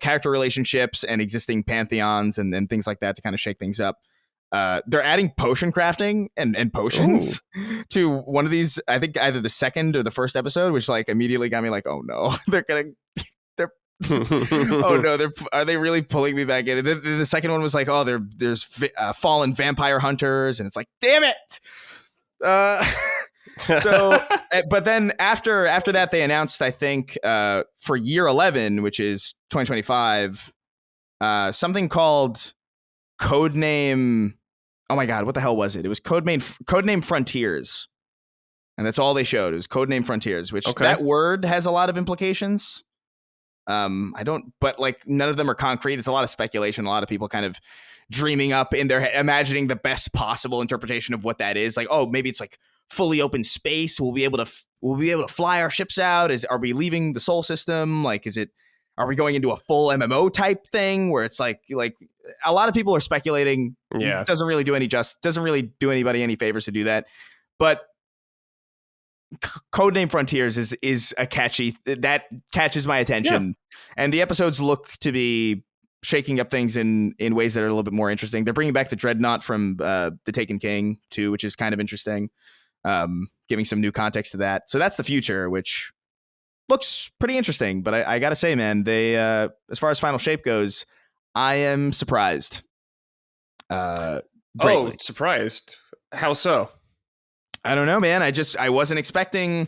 character relationships and existing pantheons and things like that to kind of shake things up. They're adding potion crafting and potions to one of these, I think either the second or the first episode, which like immediately got me like, oh no, are they really pulling me back in? The second one was like, oh, there's fallen vampire hunters, and it's like, damn it. So, but then after that, they announced, I think, for year 11, which is 2025, something called Codename. Oh my God, what the hell was it? It was Codename Frontiers, and that's all they showed. It was Codename Frontiers, which that word has a lot of implications. But like none of them are concrete. It's a lot of speculation. A lot of people kind of dreaming up in their head, imagining the best possible interpretation of what that is. Like, oh, maybe it's like fully open space. We'll be able to fly our ships out. Are we leaving the Sol system? Like, are we going into a full MMO type thing where it's like a lot of people are speculating. Yeah. Doesn't really do anybody any favors to do that. But Codename Frontiers is a that catches my attention. And the episodes look to be shaking up things in ways that are a little bit more interesting. They're bringing back the Dreadnought from the Taken King too, which is kind of interesting. Giving some new context to that. So that's the future, which looks pretty interesting. But I gotta say, man, they as far as Final Shape goes, I am surprised. Greatly. Surprised? How so? I don't know, man. I wasn't expecting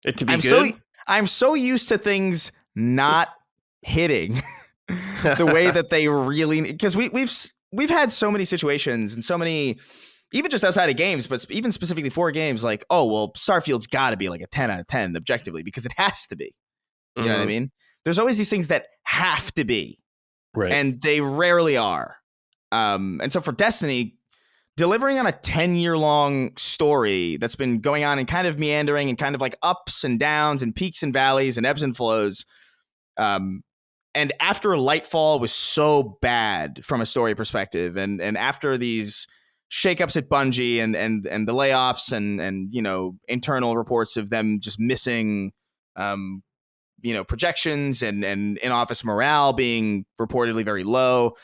it to be good. I'm so used to things not hitting the way that they really, because we've had so many situations and so many even just outside of games, but even specifically for games, like, oh, well, Starfield's got to be like a 10 out of 10 objectively because it has to be. You know what I mean? There's always these things that have to be, Right. and they rarely are. And so for Destiny, delivering on a 10-year-long story that's been going on and kind of meandering and kind of like ups and downs and peaks and valleys and ebbs and flows. And after Lightfall was so bad from a story perspective, and after these shakeups at Bungie and the layoffs and you know, internal reports of them just missing you know, projections and in-office morale being reportedly very low.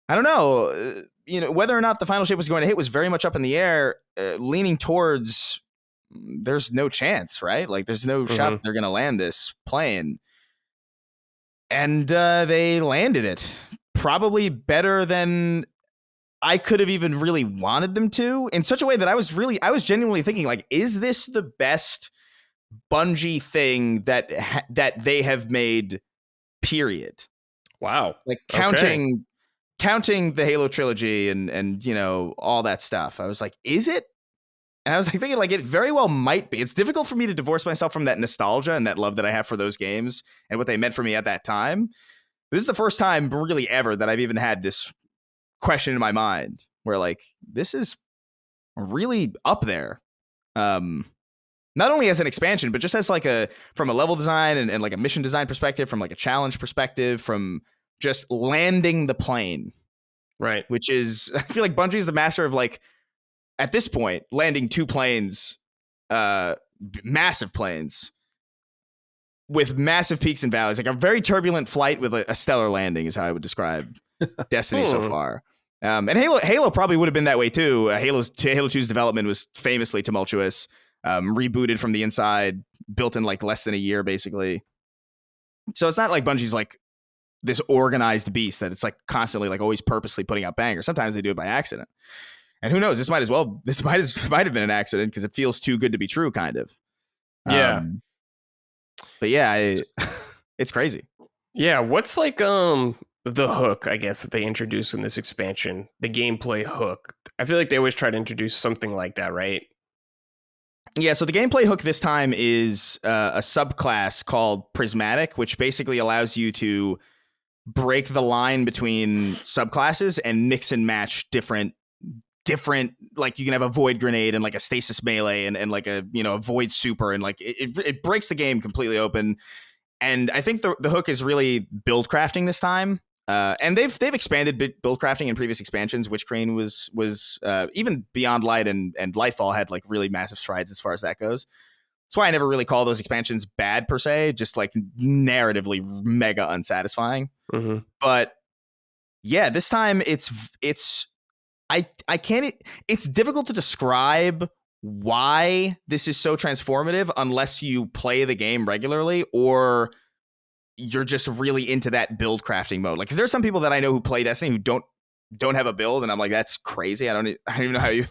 I don't know, you know, whether or not the final shape was going to hit was very much up in the air, leaning towards there's no chance, right? Like there's no shot that they're going to land this plane. And they landed it probably better than I could have even really wanted them to, in such a way that I was genuinely thinking, like, is this the best Bungie thing that they have made, period? Wow. Like counting the Halo trilogy and you know, all that stuff. I was like, is it? And I was like thinking, like, it very well might be. It's difficult for me to divorce myself from that nostalgia and that love that I have for those games and what they meant for me at that time. This is the first time really ever that I've even had this question in my mind where, like, this is really up there. Not only as an expansion, but just as like from a level design and like a mission design perspective, from like a challenge perspective, from just landing the plane. Right. Which is, I feel like Bungie is the master of, like, at this point, landing two planes, massive planes with massive peaks and valleys, like a very turbulent flight with a stellar landing is how I would describe Destiny so far. And Halo probably would have been that way too. Halo 2's development was famously tumultuous, rebooted from the inside, built in like less than a year, basically. So it's not like Bungie's like this organized beast that it's like constantly like always purposely putting out bangers. Sometimes they do it by accident. And who knows? This might have been an accident because it feels too good to be true, kind of. Yeah. But yeah, it's crazy. Yeah. What's like the hook, I guess, that they introduced in this expansion? The gameplay hook. I feel like they always try to introduce something like that, right? Yeah. So the gameplay hook this time is a subclass called Prismatic, which basically allows you to break the line between subclasses and mix and match different, like you can have a void grenade and like a stasis melee and like a, you know, a void super, and like it breaks the game completely open. And I think the hook is really build crafting this time. And they've expanded build crafting in previous expansions. Witchcrane was even Beyond Light and Lightfall had like really massive strides as far as that goes. That's why I never really call those expansions bad per se, just like narratively mega unsatisfying. But yeah, this time it's difficult to describe why this is so transformative unless you play the game regularly or you're just really into that build crafting mode. Like, 'cause there's some people that I know who play Destiny who don't have a build, and I'm like, that's crazy. I don't even know how you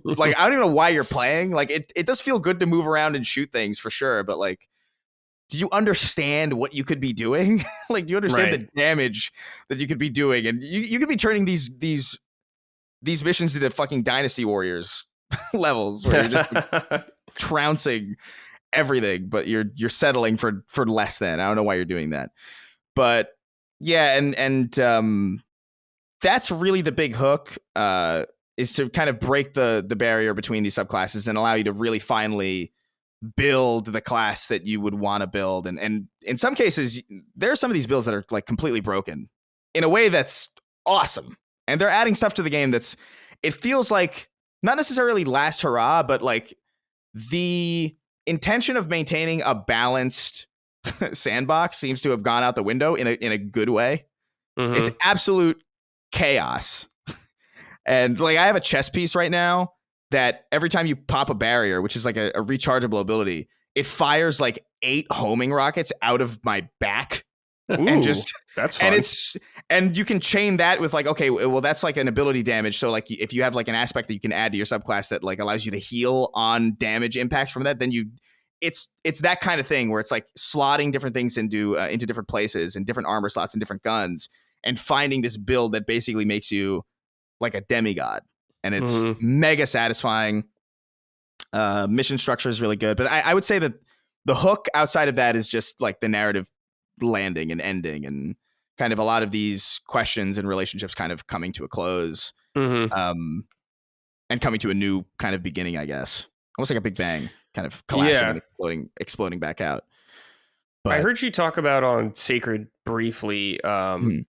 like, I don't even know why you're playing. Like, it does feel good to move around and shoot things for sure, but like, do you understand what you could be doing? Like, do you understand the damage that you could be doing? And you could be turning these missions into fucking Dynasty Warriors levels where you're just like, trouncing everything, but you're settling for less than. I don't know why you're doing that. But yeah, and that's really the big hook, is to kind of break the barrier between these subclasses and allow you to really finally build the class that you would want to build. And in some cases, there are some of these builds that are like completely broken in a way that's awesome. And they're adding stuff to the game it feels like not necessarily last hurrah, but like the intention of maintaining a balanced sandbox seems to have gone out the window in a good way. It's absolute chaos. And like, I have a chess piece right now that every time you pop a barrier, which is like a rechargeable ability, it fires like 8 homing rockets out of my back. Ooh, and just that's fun. And you can chain that with like, okay, well, that's like an ability damage. So like, if you have like an aspect that you can add to your subclass that like allows you to heal on damage impacts from that, then it's that kind of thing where it's like slotting different things into different places and different armor slots and different guns and finding this build that basically makes you like a demigod. and it's mega satisfying. Mission structure is really good, but I would say that the hook outside of that is just like the narrative landing and ending, and kind of a lot of these questions and relationships kind of coming to a close, and coming to a new kind of beginning, I guess. Almost like a Big Bang, kind of collapsing and exploding back out. But I heard you talk about on Sacred briefly, the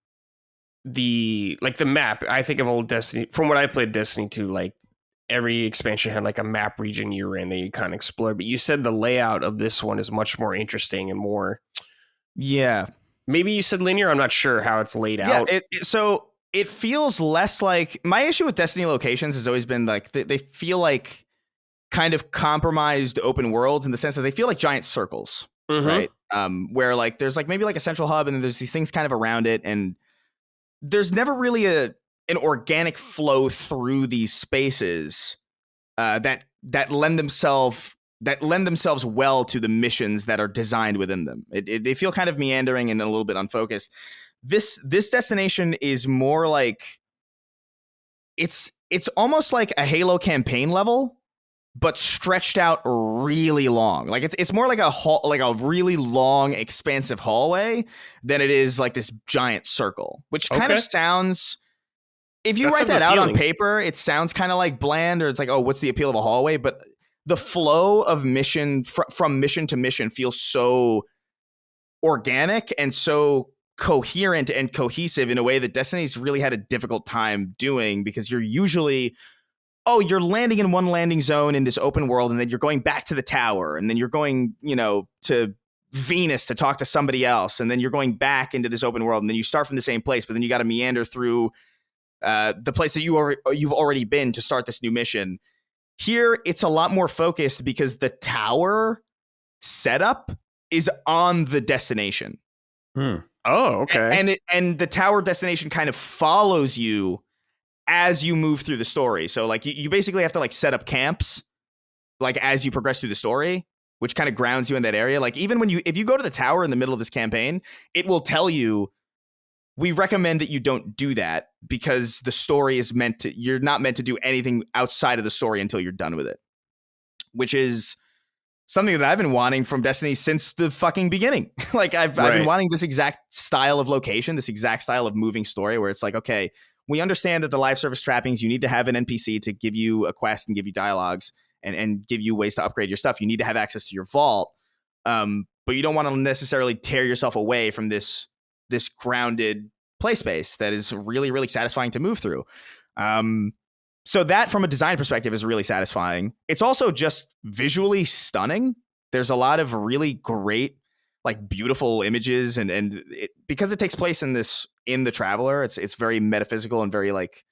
map. I think of old Destiny, from what I played Destiny 2, like every expansion had like a map region you're in that you kind of explore. But you said the layout of this one is much more interesting and more. Yeah. Maybe you said linear. I'm not sure how it's laid out. So it feels less like, my issue with Destiny locations has always been like they feel like kind of compromised open worlds, in the sense that they feel like giant circles, right? Where like there's like maybe like a central hub, and then there's these things kind of around it, and there's never really an organic flow through these spaces that lend themselves well to the missions that are designed within them. They feel kind of meandering and a little bit unfocused. This destination is more like, it's almost like a Halo campaign level, but stretched out really long. Like it's more like a really long, expansive hallway than it is like this giant circle, which kind of sounds, if you write that out on paper, it sounds kind of like bland, or it's like, oh, what's the appeal of a hallway? But the flow of mission from mission to mission feels so organic and so coherent and cohesive in a way that Destiny's really had a difficult time doing, because you're usually, you're landing in one landing zone in this open world, and then you're going back to the tower, and then you're going, to Venus to talk to somebody else, and then you're going back into this open world, and then you start from the same place, but then you got to meander through the place that you've already been to start this new mission. Here, it's a lot more focused because the tower setup is on the destination. Oh, okay. And the tower destination kind of follows you as you move through the story. So like you basically have to like set up camps like as you progress through the story, which kind of grounds you in that area. Like even if you go to the tower in the middle of this campaign, it will tell you, we recommend that you don't do that, because the story is you're not meant to do anything outside of the story until you're done with it, which is something that I've been wanting from Destiny since the fucking beginning. Like I've been wanting this exact style of location, this exact style of moving story, where it's like, okay, we understand that the live service trappings, you need to have an NPC to give you a quest and give you dialogues and give you ways to upgrade your stuff. You need to have access to your vault. But you don't want to necessarily tear yourself away from this grounded play space that is really, really satisfying to move through. So that, from a design perspective, is really satisfying. It's also just visually stunning. There's a lot of really great, like, beautiful images, and because it takes place in the Traveler, it's very metaphysical and very like,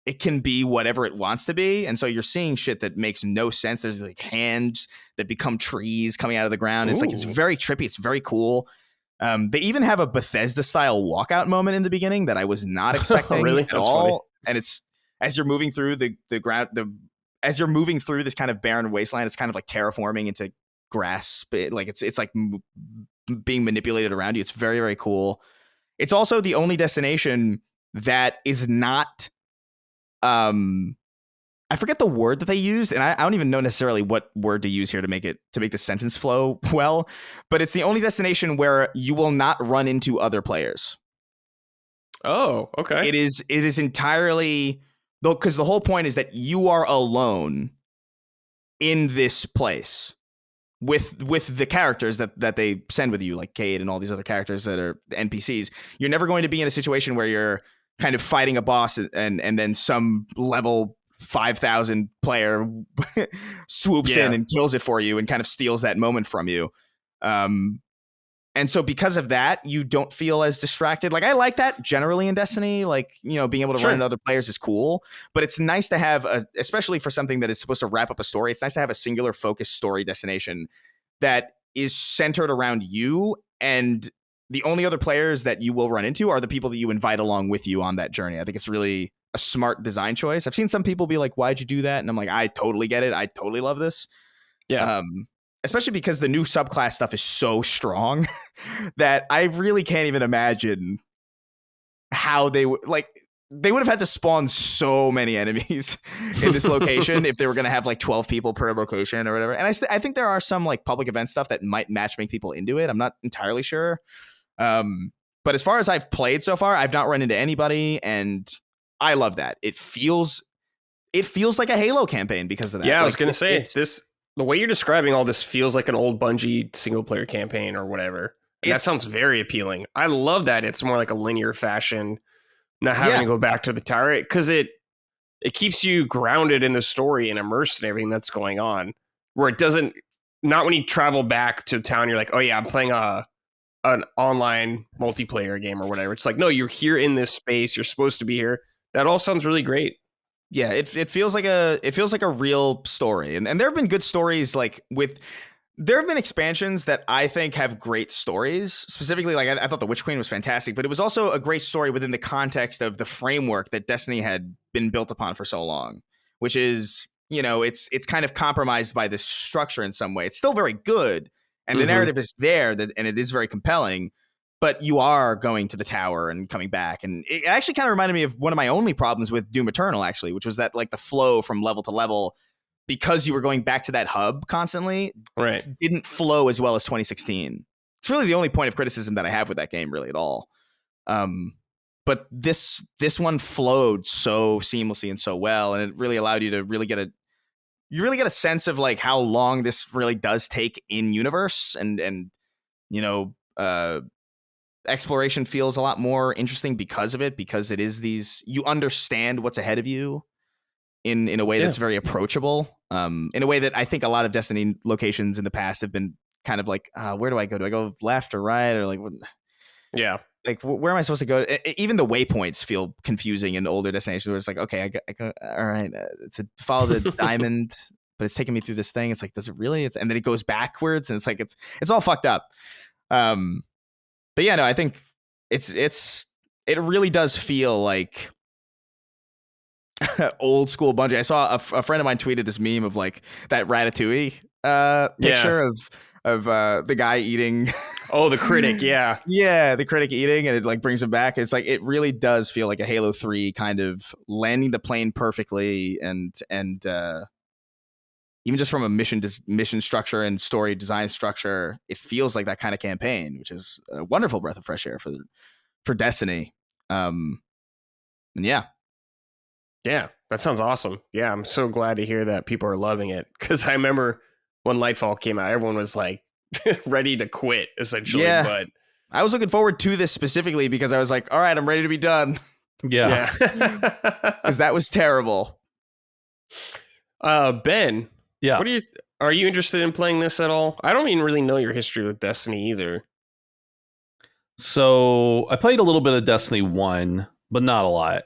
it can be whatever it wants to be. And so you're seeing shit that makes no sense. There's like hands that become trees coming out of the ground. It's like, it's very trippy. It's very cool. They even have a Bethesda style walkout moment in the beginning that I was not expecting really? at That's all. funny. And it's, as you're moving through the ground, as you're moving through this kind of barren wasteland, it's kind of like terraforming into grass. Like it's like being manipulated around you. It's very, very cool. It's also the only destination that is not, I forget the word that they used, and I don't even know necessarily what word to use here to make the sentence flow well, but it's the only destination where you will not run into other players. Oh, okay. It is entirely, though, because the whole point is that you are alone in this place with the characters that they send with you, like Cade and all these other characters that are NPCs. You're never going to be in a situation where you're kind of fighting a boss and then some level 5,000 player swoops in and kills it for you and kind of steals that moment from you. And so because of that, you don't feel as distracted. Like, I like that generally in Destiny, like, being able to run into other players is cool, but it's nice to have especially for something that is supposed to wrap up a story, it's nice to have a singular focused story destination that is centered around you, and the only other players that you will run into are the people that you invite along with you on that journey. I think it's really a smart design choice. I've seen some people be like, why'd you do that? And I'm like, I totally get it. I totally love this. Yeah. Especially because the new subclass stuff is so strong that I really can't even imagine how they would, like, they would have had to spawn so many enemies in this location if they were going to have like 12 people per location or whatever. And I think there are some like public event stuff that might matchmake people into it. I'm not entirely sure. But as far as I've played so far, I've not run into anybody, and I love that. It feels like a Halo campaign because of that. Yeah, like, I was gonna say this. The way you're describing all this feels like an old Bungie single player campaign or whatever. And that sounds very appealing. I love that it's more like a linear fashion, not having to go back to the tower, because it keeps you grounded in the story and immersed in everything that's going on. Where it doesn't, not when you travel back to town, you're like, oh yeah, I'm playing an online multiplayer game or whatever. It's like, no, you're here in this space. You're supposed to be here. That all sounds really great. Yeah, it feels like a real story, and there have been good stories there have been expansions that I think have great stories. Specifically, like I thought the Witch Queen was fantastic, but it was also a great story within the context of the framework that Destiny had been built upon for so long, which is, it's kind of compromised by this structure in some way. It's still very good, and the narrative is there, and it is very compelling. But you are going to the tower and coming back. And it actually kind of reminded me of one of my only problems with Doom Eternal, actually, which was that like the flow from level to level, because you were going back to that hub constantly, right, didn't flow as well as 2016. It's really the only point of criticism that I have with that game, really, at all. But this one flowed so seamlessly and so well, and it really allowed you to really get a sense of like how long this really does take in universe, and exploration feels a lot more interesting because of it, because it is you understand what's ahead of you in a way that's very approachable, in a way that I think a lot of Destiny locations in the past have been kind of like, where do I go? Do I go left or right? Or like, like where am I supposed to go? Even the waypoints feel confusing in older destinations where it's like, okay, I go, all right, it's follow the diamond, but it's taking me through this thing. It's like, does it really? And then it goes backwards, and it's like, it's all fucked up. But yeah, no, I think it really does feel like old school Bungie. I saw a friend of mine tweeted this meme of like that Ratatouille picture of the guy eating. Oh, the critic, yeah. Yeah, the critic eating, and it like brings him back. It's like, it really does feel like a Halo 3 kind of landing the plane perfectly, and even just from a mission structure and story design structure, it feels like that kind of campaign, which is a wonderful breath of fresh air for Destiny. And yeah, that sounds awesome. Yeah, I'm so glad to hear that people are loving it, because I remember when Lightfall came out, everyone was like ready to quit, essentially. Yeah. But I was looking forward to this specifically because I was like, all right, I'm ready to be done. Yeah. Because that was terrible. Ben, yeah, are you interested in playing this at all? I don't even really know your history with Destiny either. So I played a little bit of Destiny 1, but not a lot.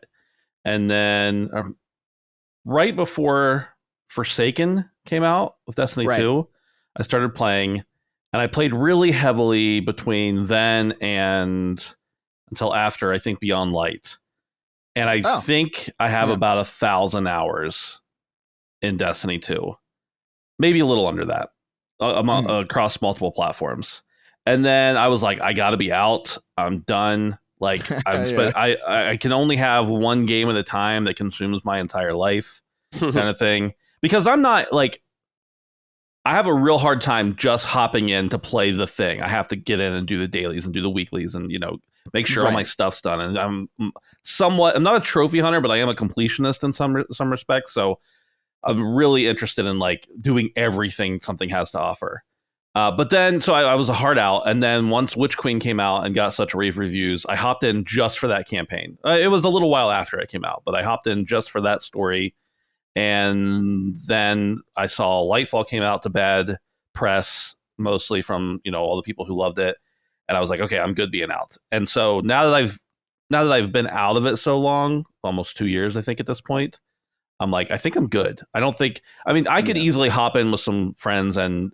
And then right before Forsaken came out with Destiny 2, I started playing, and I played really heavily between then and until after, I think, Beyond Light. And I think I have about 1,000 hours in Destiny 2. Maybe a little under that, across multiple platforms. And then I was like, I got to be out. I'm done. Like, I can only have one game at a time that consumes my entire life, kind of thing. Because I'm not like, I have a real hard time just hopping in to play the thing. I have to get in and do the dailies and do the weeklies and, make sure all my stuff's done. And I'm not a trophy hunter, but I am a completionist in some respects. So I'm really interested in like doing everything something has to offer. But then, so I was a hard out. And then once Witch Queen came out and got such rave reviews, I hopped in just for that campaign. It was a little while after it came out, but I hopped in just for that story. And then I saw Lightfall came out to bad press, mostly from, all the people who loved it. And I was like, okay, I'm good being out. And so now that I've been out of it so long, almost 2 years, I think at this point, I'm like, I think I'm good. I could easily hop in with some friends and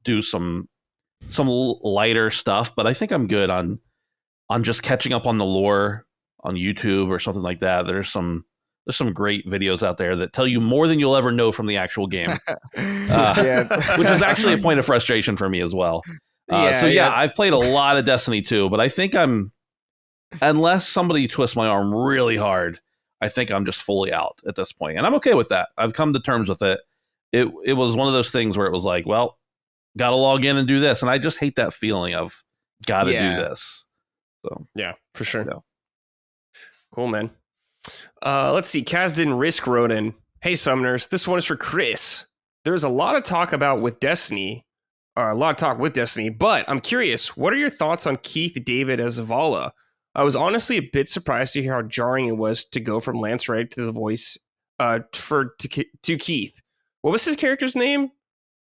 do some lighter stuff, but I think I'm good on just catching up on the lore on YouTube or something like that. There's some great videos out there that tell you more than you'll ever know from the actual game, which is actually a point of frustration for me as well. I've played a lot of Destiny 2, but I think I'm unless somebody twists my arm really hard, I think I'm just fully out at this point. And I'm okay with that. I've come to terms with it. It was one of those things where it was like, well, got to log in and do this. And I just hate that feeling of got to do this. So yeah, for sure. Yeah. Cool, man. Let's see. Kaz didn't risk wrote in. Hey, Summoners, this one is for Chris. There's a lot of talk with Destiny, but I'm curious, what are your thoughts on Keith David as Zavala? I was honestly a bit surprised to hear how jarring it was to go from Lance Reddick to the voice to Keith. What was his character's name?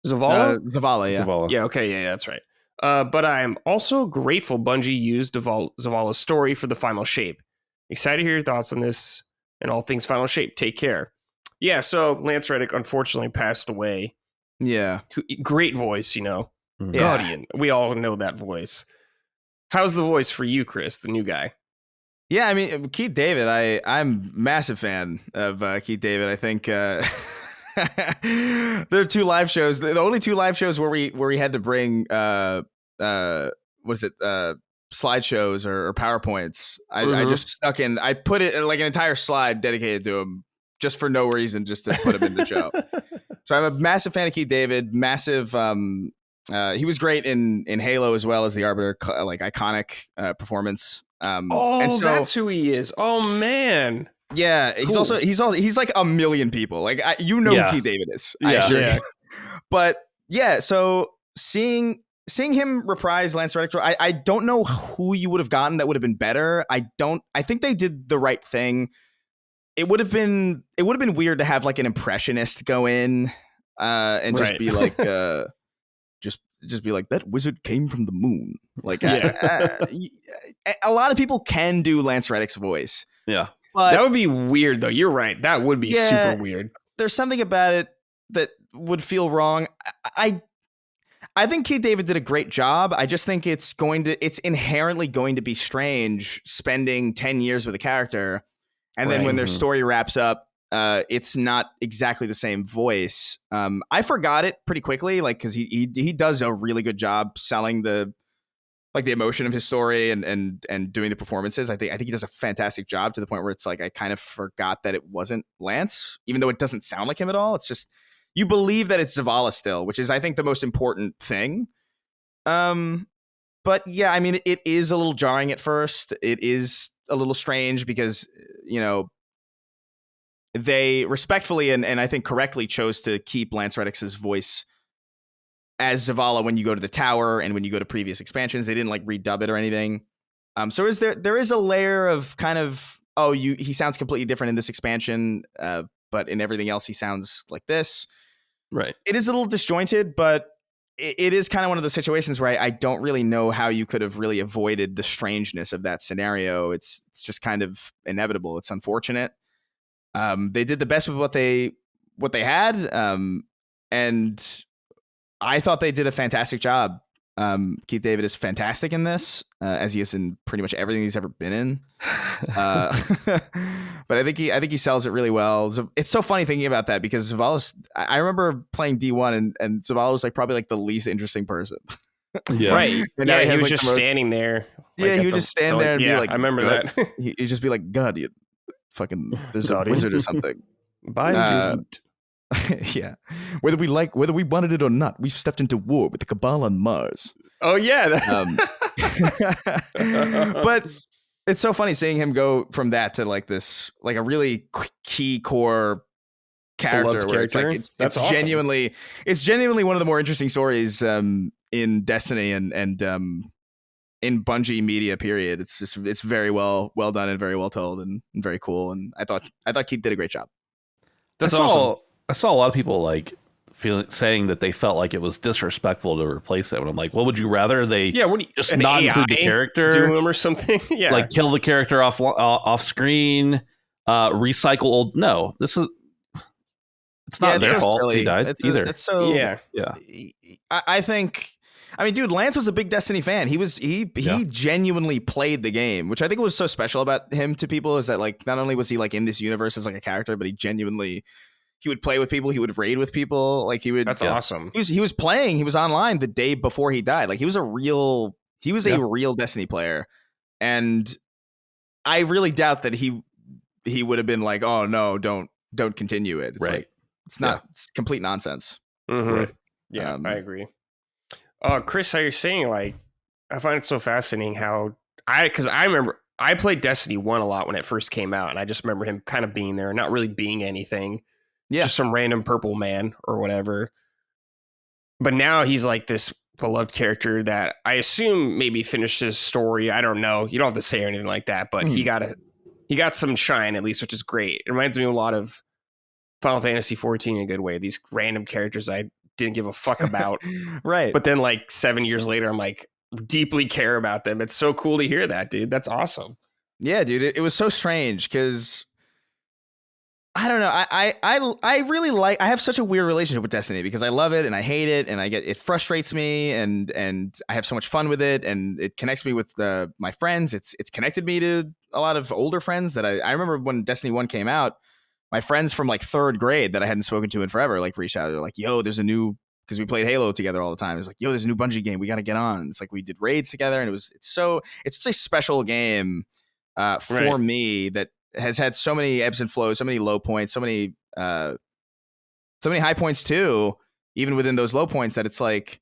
Zavala? Zavala, yeah. Zavala. Yeah, okay, yeah, that's right. But I'm also grateful Bungie used Zavala's story for the final shape. Excited to hear your thoughts on this and all things final shape. Take care. Yeah, so Lance Reddick unfortunately passed away. Yeah. Great voice, Yeah. Guardian. We all know that voice. How's the voice for you, Chris, the new guy? Yeah, I mean, Keith David, I'm a massive fan of Keith David. I think there are 2 live shows. The only 2 live shows where we had to bring slideshows or PowerPoints. I just stuck in. I put it like an entire slide dedicated to him just for no reason, just to put him in the show. So I'm a massive fan of Keith David. Massive. He was great in Halo as well as the Arbiter, like iconic performance. And so, that's who he is. Oh man. Yeah, cool. He's like a million people. Like who Keith David is. Yeah. But yeah, so seeing him reprise Lance Reddick, I don't know who you would have gotten that would have been better. I think they did the right thing. It would have been weird to have like an impressionist go in and just be like just be like, that wizard came from the moon. Like a lot of people can do Lance Reddick's voice. Yeah. But that would be weird though. You're right. That would be super weird. There's something about it that would feel wrong. I think Keith David did a great job. I just think it's inherently going to be strange spending 10 years with a character. And then when their story wraps up, it's not exactly the same voice. I forgot it pretty quickly, like, because he does a really good job selling the emotion of his story and doing the performances. I think he does a fantastic job, to the point where it's like I kind of forgot that it wasn't Lance, even though it doesn't sound like him at all. It's just you believe that it's Zavala still, which is I think the most important thing. But yeah, I mean, it is a little jarring at first. It is a little strange because, they respectfully and I think correctly chose to keep Lance Reddick's voice as Zavala when you go to the tower and when you go to previous expansions. They didn't like redub it or anything. So there is a layer of kind of, he sounds completely different in this expansion, but in everything else he sounds like this. Right. It is a little disjointed, but it is kind of one of those situations where I don't really know how you could have really avoided the strangeness of that scenario. It's just kind of inevitable. It's unfortunate. They did the best with what they had, and I thought they did a fantastic job. Keith David is fantastic in this, as he is in pretty much everything he's ever been in. But I think he sells it really well. It's so funny thinking about that, because Zavala's, I remember playing D1 and Zavala was like probably like the least interesting person. Yeah. Right. And yeah, he was like just standing there. Yeah, he would just stand there and be like, I remember that. He'd just be like, God, you fucking, there's a wizard or something. Bye. Yeah. Whether we wanted it or not, we've stepped into war with the Cabal on Mars. Oh yeah. But it's so funny seeing him go from that to like this, like a really key core character where it's like it's awesome. genuinely one of the more interesting stories in Destiny and in Bungie media period. It's very well done and very well told and very cool. And I thought Keith did a great job. That's awesome. I saw a lot of people like saying that they felt like it was disrespectful to replace it. And I'm like, what would you rather they just not include the character, do him or something? Yeah, like kill the character off screen, recycle old. No, it's not their fault. Silly. He died either. It's so yeah. I think. I mean, dude, Lance was a big Destiny fan. He genuinely played the game, which I think was so special about him to people, is that like not only was he like in this universe as like a character, but he would play with people, he would raid with people, like he would. That's awesome. He was playing, he was online the day before he died. Like he was a real Destiny player, and I really doubt that he would have been like, oh no, don't continue it. It's Right. like it's not it's complete nonsense. Mm-hmm. Right. Yeah, I agree. Chris, how you're saying, like, I find it so fascinating how because I remember I played Destiny 1 a lot when it first came out, and I just remember him kind of being there, not really being anything. Yeah. Just some random purple man or whatever. But now he's like this beloved character that I assume maybe finished his story. I don't know. You don't have to say anything like that, but he got some shine at least, which is great. It reminds me a lot of Final Fantasy 14 in a good way. These random characters I didn't give a fuck about. Right. But then like 7 years later, I'm like deeply care about them. It's so cool to hear that, dude. That's awesome. Yeah, dude. It was so strange because I don't know. I really like. I have such a weird relationship with Destiny because I love it and I hate it and it frustrates me and I have so much fun with it and it connects me with my friends. It's connected me to a lot of older friends that I remember when Destiny 1 came out. My friends from like third grade that I hadn't spoken to in forever like reached out. They're like, "Yo, there's a new," because we played Halo together all the time. It's like, "Yo, there's a new Bungie game. We got to get on." And it's like we did raids together and it's such a special game for me that has had so many ebbs and flows, so many low points, so many high points too, even within those low points that it's like,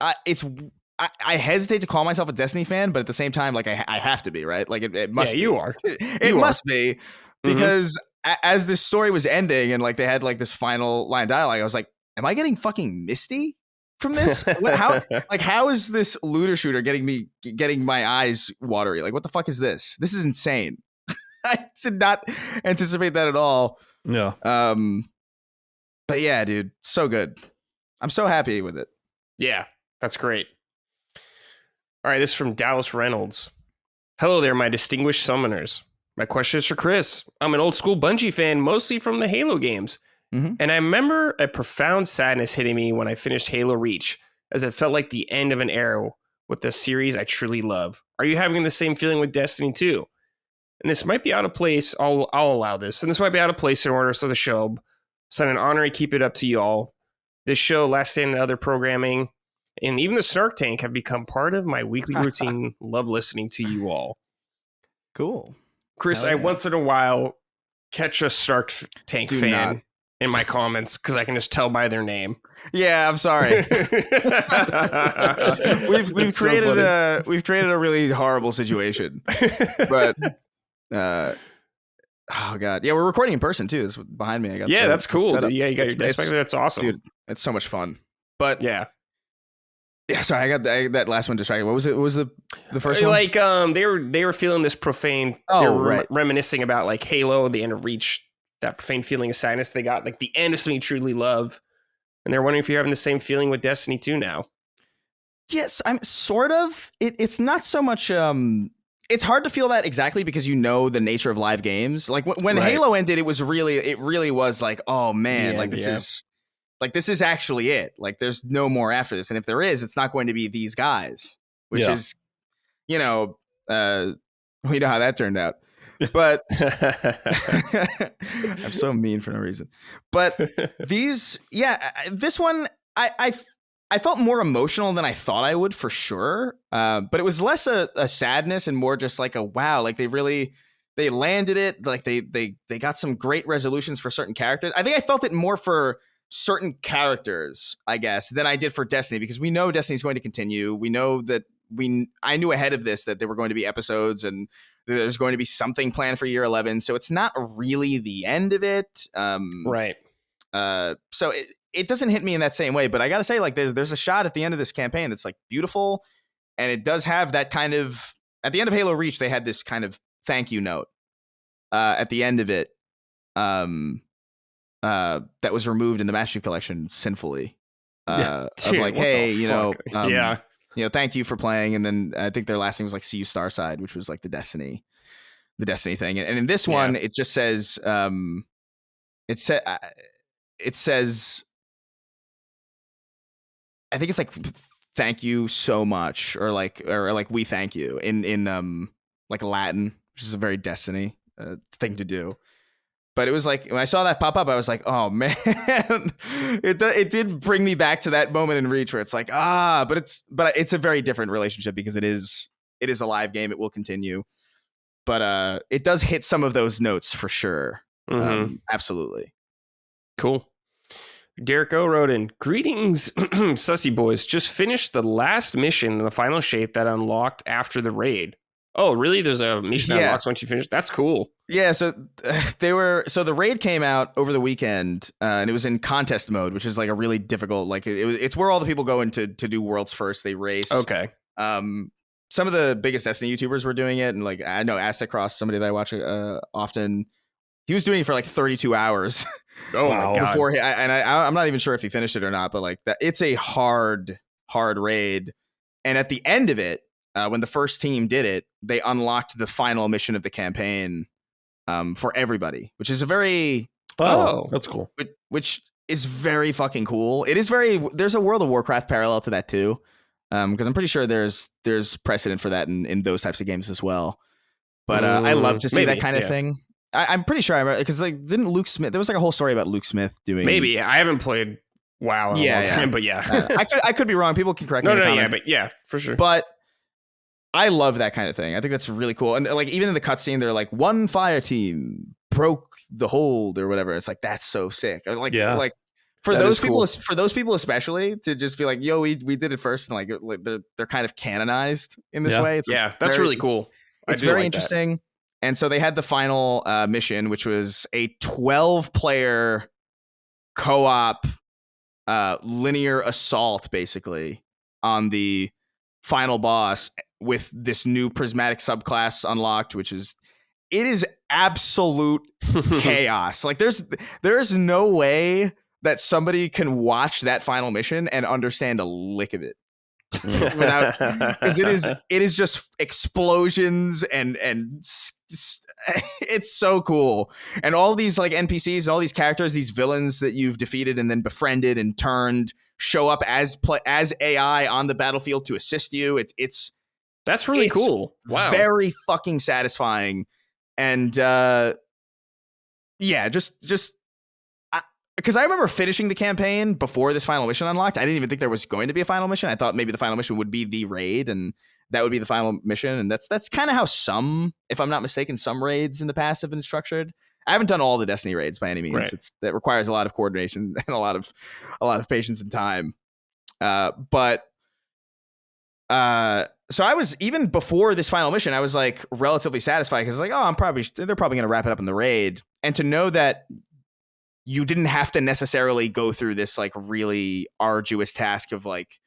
I hesitate to call myself a Destiny fan, but at the same time, like I have to be, right? Like it must be. You are. It must be because as this story was ending and like they had like this final line of dialogue, I was like, am I getting fucking misty from this? How is this looter shooter getting my eyes watery? Like, what the fuck is this? This is insane. I did not anticipate that at all. Yeah. But yeah, dude, so good. I'm so happy with it. Yeah, that's great. All right, this is from Dallas Reynolds. Hello there, my distinguished summoners. My question is for Chris. I'm an old school Bungie fan, mostly from the Halo games. And I remember a profound sadness hitting me when I finished Halo Reach, as it felt like the end of an era with the series I truly love. Are you having the same feeling with Destiny 2? And this might be out of place. I'll allow this. And this might be out of place in order so the show. So an honor and keep it up to y'all. This show, Last Stand and other programming, and even the Snark Tank have become part of my weekly routine. Love listening to you all. Cool. Chris, I once in a while catch a Snark Tank fan in my comments because I can just tell by their name. Yeah, I'm sorry. we've created a really horrible situation. But oh god, yeah, we're recording in person too. It's behind me. I got that's cool. Dude. Yeah, you got your desk back there. That's awesome, dude. It's so much fun. But yeah. Sorry, I got that last one distracted. What was it? What was the first one? Like they were feeling this profane. They were reminiscing about like Halo, the end of Reach. That profane feeling of sadness they got, like the end of something you truly love, and they're wondering if you're having the same feeling with Destiny 2 now. Yes, I'm sort of. It's not so much. It's hard to feel that exactly because you know the nature of live games. Like when Halo ended, it really was like, oh man, like this is actually it. Like there's no more after this, and if there is, it's not going to be these guys, which is, we know how that turned out. But I'm so mean for no reason. But this one, I felt more emotional than I thought I would for sure. But it was less a sadness and more just like a wow, like they landed it. Like they got some great resolutions for certain characters. I think I felt it more for certain characters, I guess, than I did for Destiny, because we know Destiny's going to continue. We know that I knew ahead of this that there were going to be episodes and there's going to be something planned for year 11. So it's not really the end of it. Right. So it doesn't hit me in that same way, but I got to say, like, there's a shot at the end of this campaign that's like beautiful. And it does have that kind of, at the end of Halo Reach, they had this kind of thank you note at the end of it that was removed in the Master Chief Collection sinfully. Of like, hey, thank you for playing. And then I think their last thing was like, see you Starside, which was like the Destiny thing. And in this one, it just says, it says, I think it's like, thank you so much, or like we thank you in like Latin, which is a very Destiny thing to do. But it was like, when I saw that pop up, I was like, oh man, it did bring me back to that moment in Reach where it's like, but it's a very different relationship because it is a live game. It will continue. it does hit some of those notes for sure. Absolutely. Cool. Derek O wrote in, greetings, Sussy Boys. Just finished the last mission in the final shape that unlocked after the raid. Oh, really? There's a mission that unlocks once you finish? That's cool. Yeah, so the raid came out over the weekend, and it was in contest mode, which is like a really difficult, like it's where all the people go in to do worlds first. They race. Okay. Some of the biggest Destiny YouTubers were doing it, and like I know Aztec Cross, somebody that I watch often, he was doing it for like 32 hours. Oh my god! Before I'm not even sure if he finished it or not, but like that, it's a hard raid. And at the end of it, when the first team did it, they unlocked the final mission of the campaign for everybody, which is a very that's cool. Which is very fucking cool. It is there's a World of Warcraft parallel to that too, because I'm pretty sure there's precedent for that in those types of games as well. But I love to see that kind of thing. I'm pretty sure because like didn't Luke Smith? There was like a whole story about Luke Smith doing. Maybe I haven't played WoW in a long time, but yeah, I could be wrong. People can correct me. Yeah, for sure. But I love that kind of thing. I think that's really cool. And like even in the cutscene, they're like one fire team broke the hold or whatever. It's like that's so sick. Like for that those people, for those people especially to just be like, yo, we did it first, and like they're kind of canonized in this way. It's that's really cool. It's very interesting. That. And so they had the final mission, which was a 12-player co-op linear assault, basically, on the final boss with this new prismatic subclass unlocked, it is absolute chaos. Like there's no way that somebody can watch that final mission and understand a lick of it. Because it is just explosions and it's so cool, and all these like NPCs and all these characters, these villains that you've defeated and then befriended and turned, show up as AI on the battlefield to assist you. That's really cool. Wow, very fucking satisfying, and just. Because I remember finishing the campaign before this final mission unlocked. I didn't even think there was going to be a final mission. I thought maybe the final mission would be the raid, and that would be the final mission. And that's kind of how some, if I'm not mistaken, some raids in the past have been structured. I haven't done all the Destiny raids by any means. Right. That requires a lot of coordination and a lot of patience and time. So I was, even before this final mission, I was like relatively satisfied because like, oh, they're probably going to wrap it up in the raid, and to know that you didn't have to necessarily go through this like really arduous task of like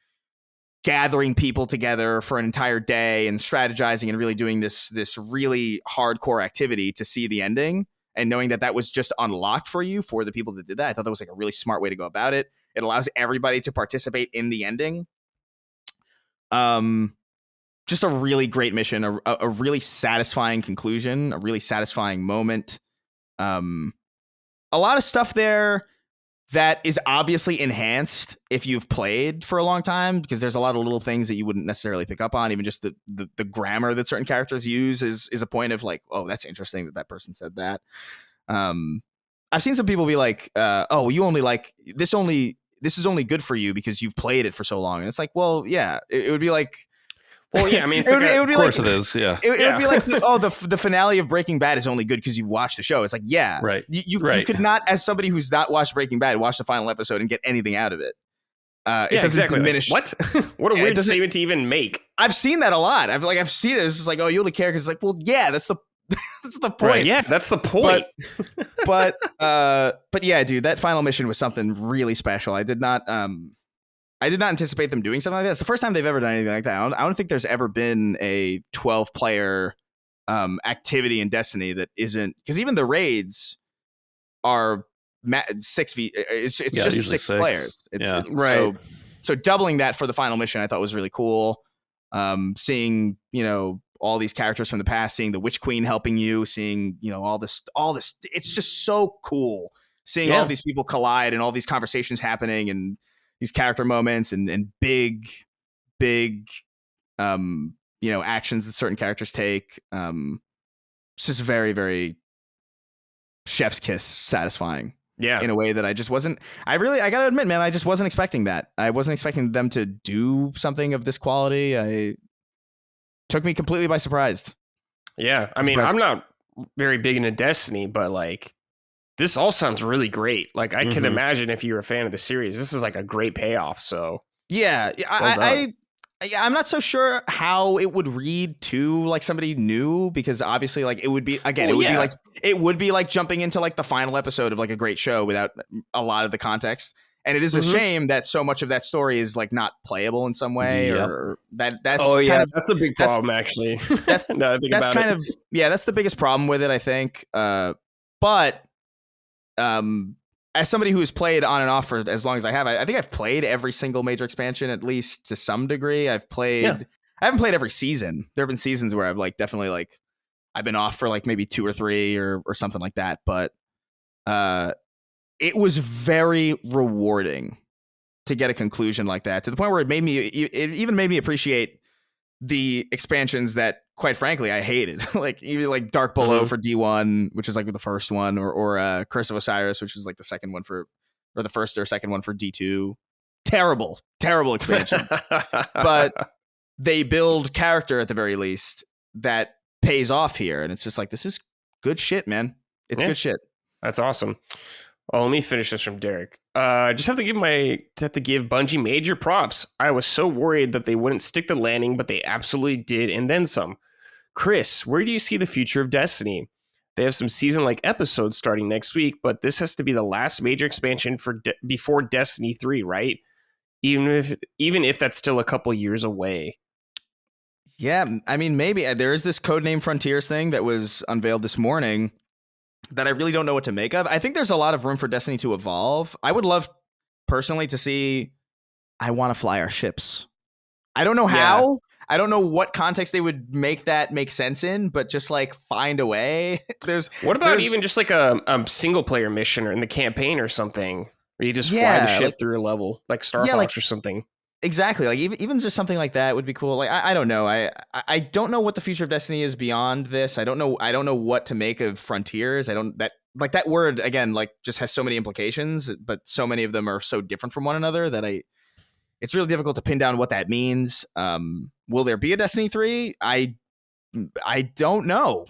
gathering people together for an entire day and strategizing and really doing this really hardcore activity to see the ending, and knowing that was just unlocked for you for the people that did that. I thought that was like a really smart way to go about it. It allows everybody to participate in the ending. Just a really great mission, a really satisfying conclusion, a really satisfying moment. A lot of stuff there that is obviously enhanced if you've played for a long time, because there's a lot of little things that you wouldn't necessarily pick up on. Even just the grammar that certain characters use is a point of like, oh, that's interesting that person said that. I've seen some people be like, oh, you only like this is only good for you because you've played it for so long. And it's like, well, yeah, it would be like, well, yeah, I mean, it would be like, of course it is. Yeah. It would be like, oh, the finale of Breaking Bad is only good because you've watched the show. It's like, yeah, right. You could not, as somebody who's not watched Breaking Bad, watch the final episode and get anything out of it. It doesn't exactly. diminish. Like, what? What a weird statement to even make. I've seen that a lot. I've seen it. It's just like, oh, you only care because it's like, well, yeah, that's the point. Right, yeah, that's the point. But yeah, dude, that final mission was something really special. I did not anticipate them doing something like that. It's the first time they've ever done anything like that. I don't think there's ever been a 12-player activity in Destiny that isn't, because even the raids are 6v. It's just six players. Right. So doubling that for the final mission, I thought was really cool. Seeing all these characters from the past, seeing the Witch Queen helping you, seeing all this. It's just so cool seeing all of these people collide and all these conversations happening and these character moments and big actions that certain characters take. It's just very, very chef's kiss satisfying. Yeah. In a way that I just wasn't. I gotta admit, man, I just wasn't expecting that. I wasn't expecting them to do something of this quality. Took me completely by surprise. Yeah, I mean, I'm not very big into Destiny, but like this all sounds really great. Like I can imagine if you're a fan of the series, this is like a great payoff. So yeah, well done. I'm not so sure how it would read to like somebody new, because obviously like it would be, again, Well, it would be like jumping into like the final episode of like a great show without a lot of the context. And it is a shame that so much of that story is like not playable in some way, or that's kind of, that's a big problem actually. that's now I think that's about kind it. of, yeah, that's the biggest problem with it, I think. But as somebody who has played on and off for as long as I have, I think I've played every single major expansion, at least to some degree. I haven't played every season. There have been seasons where I've like definitely like I've been off for like maybe 2 or 3 or something like that. But it was very rewarding to get a conclusion like that, to the point where it even made me appreciate the expansions that, quite frankly, I hated. Like even like Dark Below for D1, which is like the first one, or Curse of Osiris, which was like the second one or the first or second one for D2. Terrible expansion. But they build character at the very least that pays off here, and it's just like, this is good shit, man. It's good shit. That's awesome. Oh, let me finish this from Derek. Just have to give Bungie major props. I was so worried that they wouldn't stick the landing, but they absolutely did, and then some. Chris, where do you see the future of Destiny? They have some season-like episodes starting next week, but this has to be the last major expansion before Destiny 3, right? Even if that's still a couple years away. Yeah, I mean, maybe there is this Codename Frontiers thing that was unveiled this morning that I really don't know what to make of. I think there's a lot of room for Destiny to evolve. I would love personally to see, I want to fly our ships. I don't know how. I don't know what context they would make that make sense in, but just like find a way. What about even just like a single player mission or in the campaign or something where you just fly the ship like, through a level, like Star Fox or something? Exactly. Like even just something like that would be cool. Like I don't know. I don't know what the future of Destiny is beyond this. I don't know what to make of Frontiers. That word again, like, just has so many implications, but so many of them are so different from one another that it's really difficult to pin down what that means. Will there be a Destiny 3? I don't know.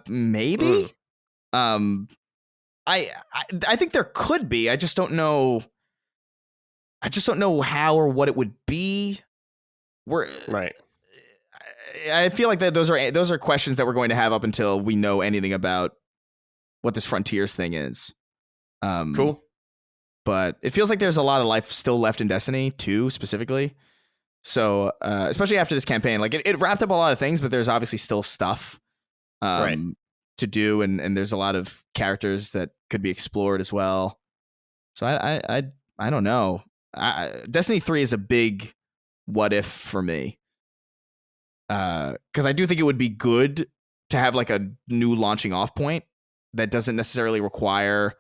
Maybe. I think there could be. I just don't know how or what it would be. Right. I feel like that those are questions that we're going to have up until we know anything about what this Frontiers thing is. Cool. But it feels like there's a lot of life still left in Destiny 2 specifically. So especially after this campaign, like it wrapped up a lot of things, but there's obviously still stuff to do, and there's a lot of characters that could be explored as well. So I don't know. Destiny 3 is a big what if for me, because I do think it would be good to have like a new launching off point that doesn't necessarily require,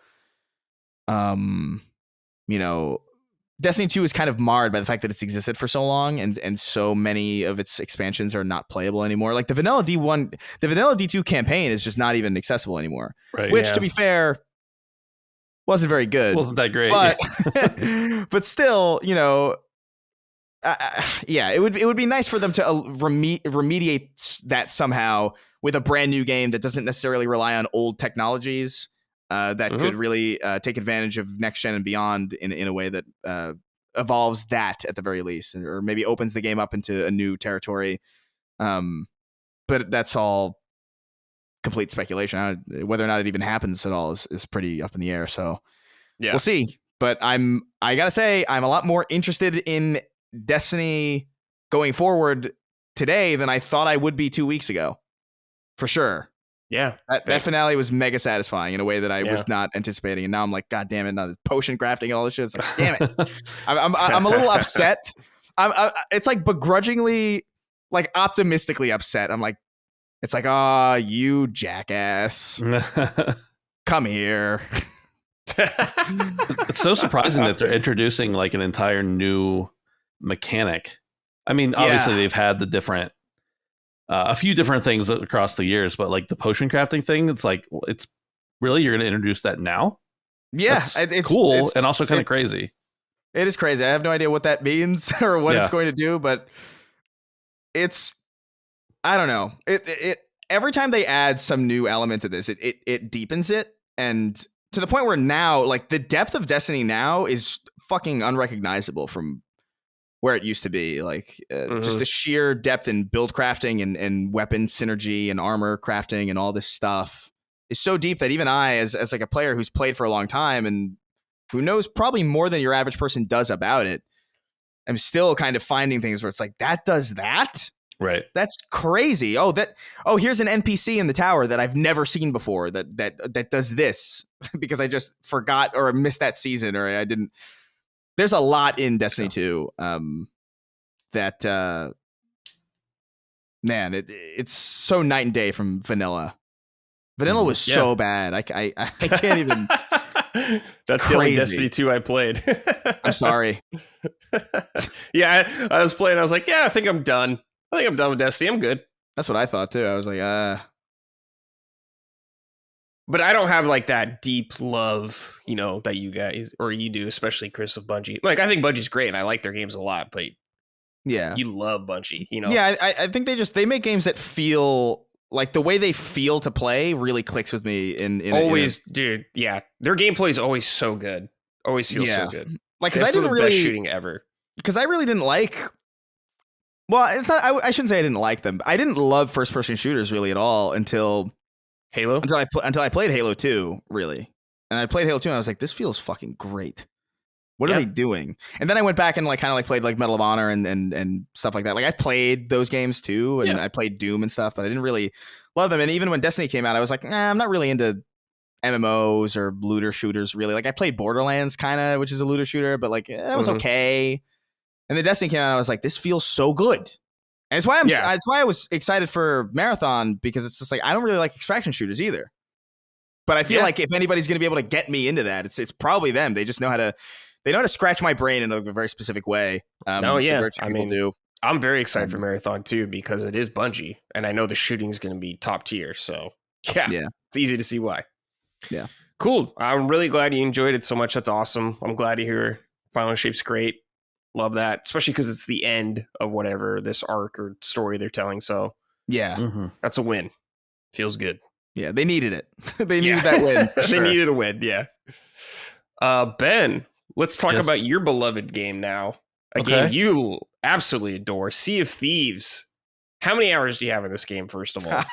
Destiny 2 is kind of marred by the fact that it's existed for so long, and so many of its expansions are not playable anymore. Like the vanilla D2 campaign is just not even accessible anymore, right, which to be fair wasn't very good. Wasn't that great? But but still, it would be nice for them to remediate that somehow with a brand new game that doesn't necessarily rely on old technologies, that could really take advantage of next gen and beyond in a way that evolves that at the very least, or maybe opens the game up into a new territory. But that's all complete speculation. Whether or not it even happens at all is pretty up in the air. So we'll see. But I gotta say, I'm a lot more interested in Destiny going forward today than I thought I would be 2 weeks ago, for sure. Yeah, that finale was mega satisfying in a way that I was not anticipating, and now I'm like, God damn it! Now the potion crafting and all this shit. It's like, damn it! I'm a little upset. It's like begrudgingly, like optimistically upset. I'm like, it's like, you jackass, come here. It's so surprising that they're introducing like an entire new mechanic. I mean, obviously they've had the different. A few different things across the years, but like the potion crafting thing, it's like, it's really, you're going to introduce that now? Yeah, it's cool and also kind of crazy. It is crazy. I have no idea what that means or what it's going to do, but I don't know. every time they add some new element to this, it deepens it, and to the point where now, like, the depth of Destiny now is fucking unrecognizable from where it used to be. Like, just the sheer depth in build crafting and weapon synergy and armor crafting and all this stuff is so deep that even I, as like a player who's played for a long time and who knows probably more than your average person does about it, I'm still kind of finding things where it's like, that does that? Right. That's crazy. Oh, here's an NPC in the tower that I've never seen before that does this because I just forgot or missed that season, or I didn't. There's a lot in Destiny 2 that man, it's so night and day from vanilla. Vanilla was so bad. I can't even. That's the only Destiny 2 I played. I'm sorry. Yeah, I was playing. I was like, yeah, I think I'm done. I think I'm done with Destiny. I'm good. That's what I thought too. I was like, But I don't have like that deep love, that you guys or you do, especially Chris of Bungie. Like, I think Bungie's great and I like their games a lot, but yeah, you love Bungie, Yeah, I think they make games that feel like the way they feel to play really clicks with me. Dude, yeah, their gameplay is always so good. Always feels so good. Like, because I didn't really best shooting ever. Because I really didn't like. Well, it's not. I shouldn't say I didn't like them. I didn't love first-person shooters really at all until Halo. Until I played Halo 2, really, and I played Halo 2, and I was like, this feels fucking great. What are they doing? And then I went back and played like Medal of Honor and stuff like that. Like, I played those games too, and I played Doom and stuff, but I didn't really love them. And even when Destiny came out, I was like, I'm not really into MMOs or looter shooters really. Like, I played Borderlands kind of, which is a looter shooter, but like that was okay. And then Destiny came out, and I was like, this feels so good. And it's why it's why I was excited for Marathon, because it's just like, I don't really like extraction shooters either. But I feel like if anybody's going to be able to get me into that, it's probably them. They just know how to scratch my brain in a very specific way. I mean, I'm very excited for Marathon too, because it is Bungie, and I know the shooting is going to be top tier. So yeah, it's easy to see why. Yeah, cool. I'm really glad you enjoyed it so much. That's awesome. I'm glad to hear Final Shape's great. Love that, especially because it's the end of whatever this arc or story they're telling. So yeah, that's a win. Feels good. Yeah, they needed it. They needed that win. They needed a win. Yeah. Ben, let's talk about your beloved game now. A game you absolutely adore, Sea of Thieves. How many hours do you have in this game, first of all?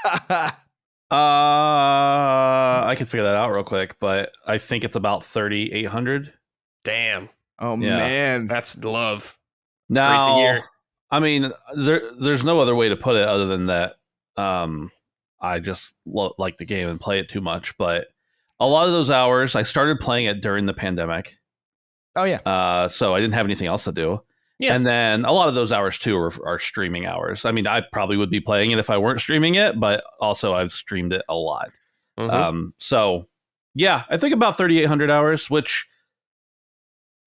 I can figure that out real quick, but I think it's about 3,800. Damn. Oh, man. That's love. It's great to hear. I mean, there's no other way to put it other than that I just like the game and play it too much. But a lot of those hours, I started playing it during the pandemic. Oh, yeah. So I didn't have anything else to do. Yeah. And then a lot of those hours, too, are streaming hours. I mean, I probably would be playing it if I weren't streaming it, but also I've streamed it a lot. So, yeah, I think about 3,800 hours, which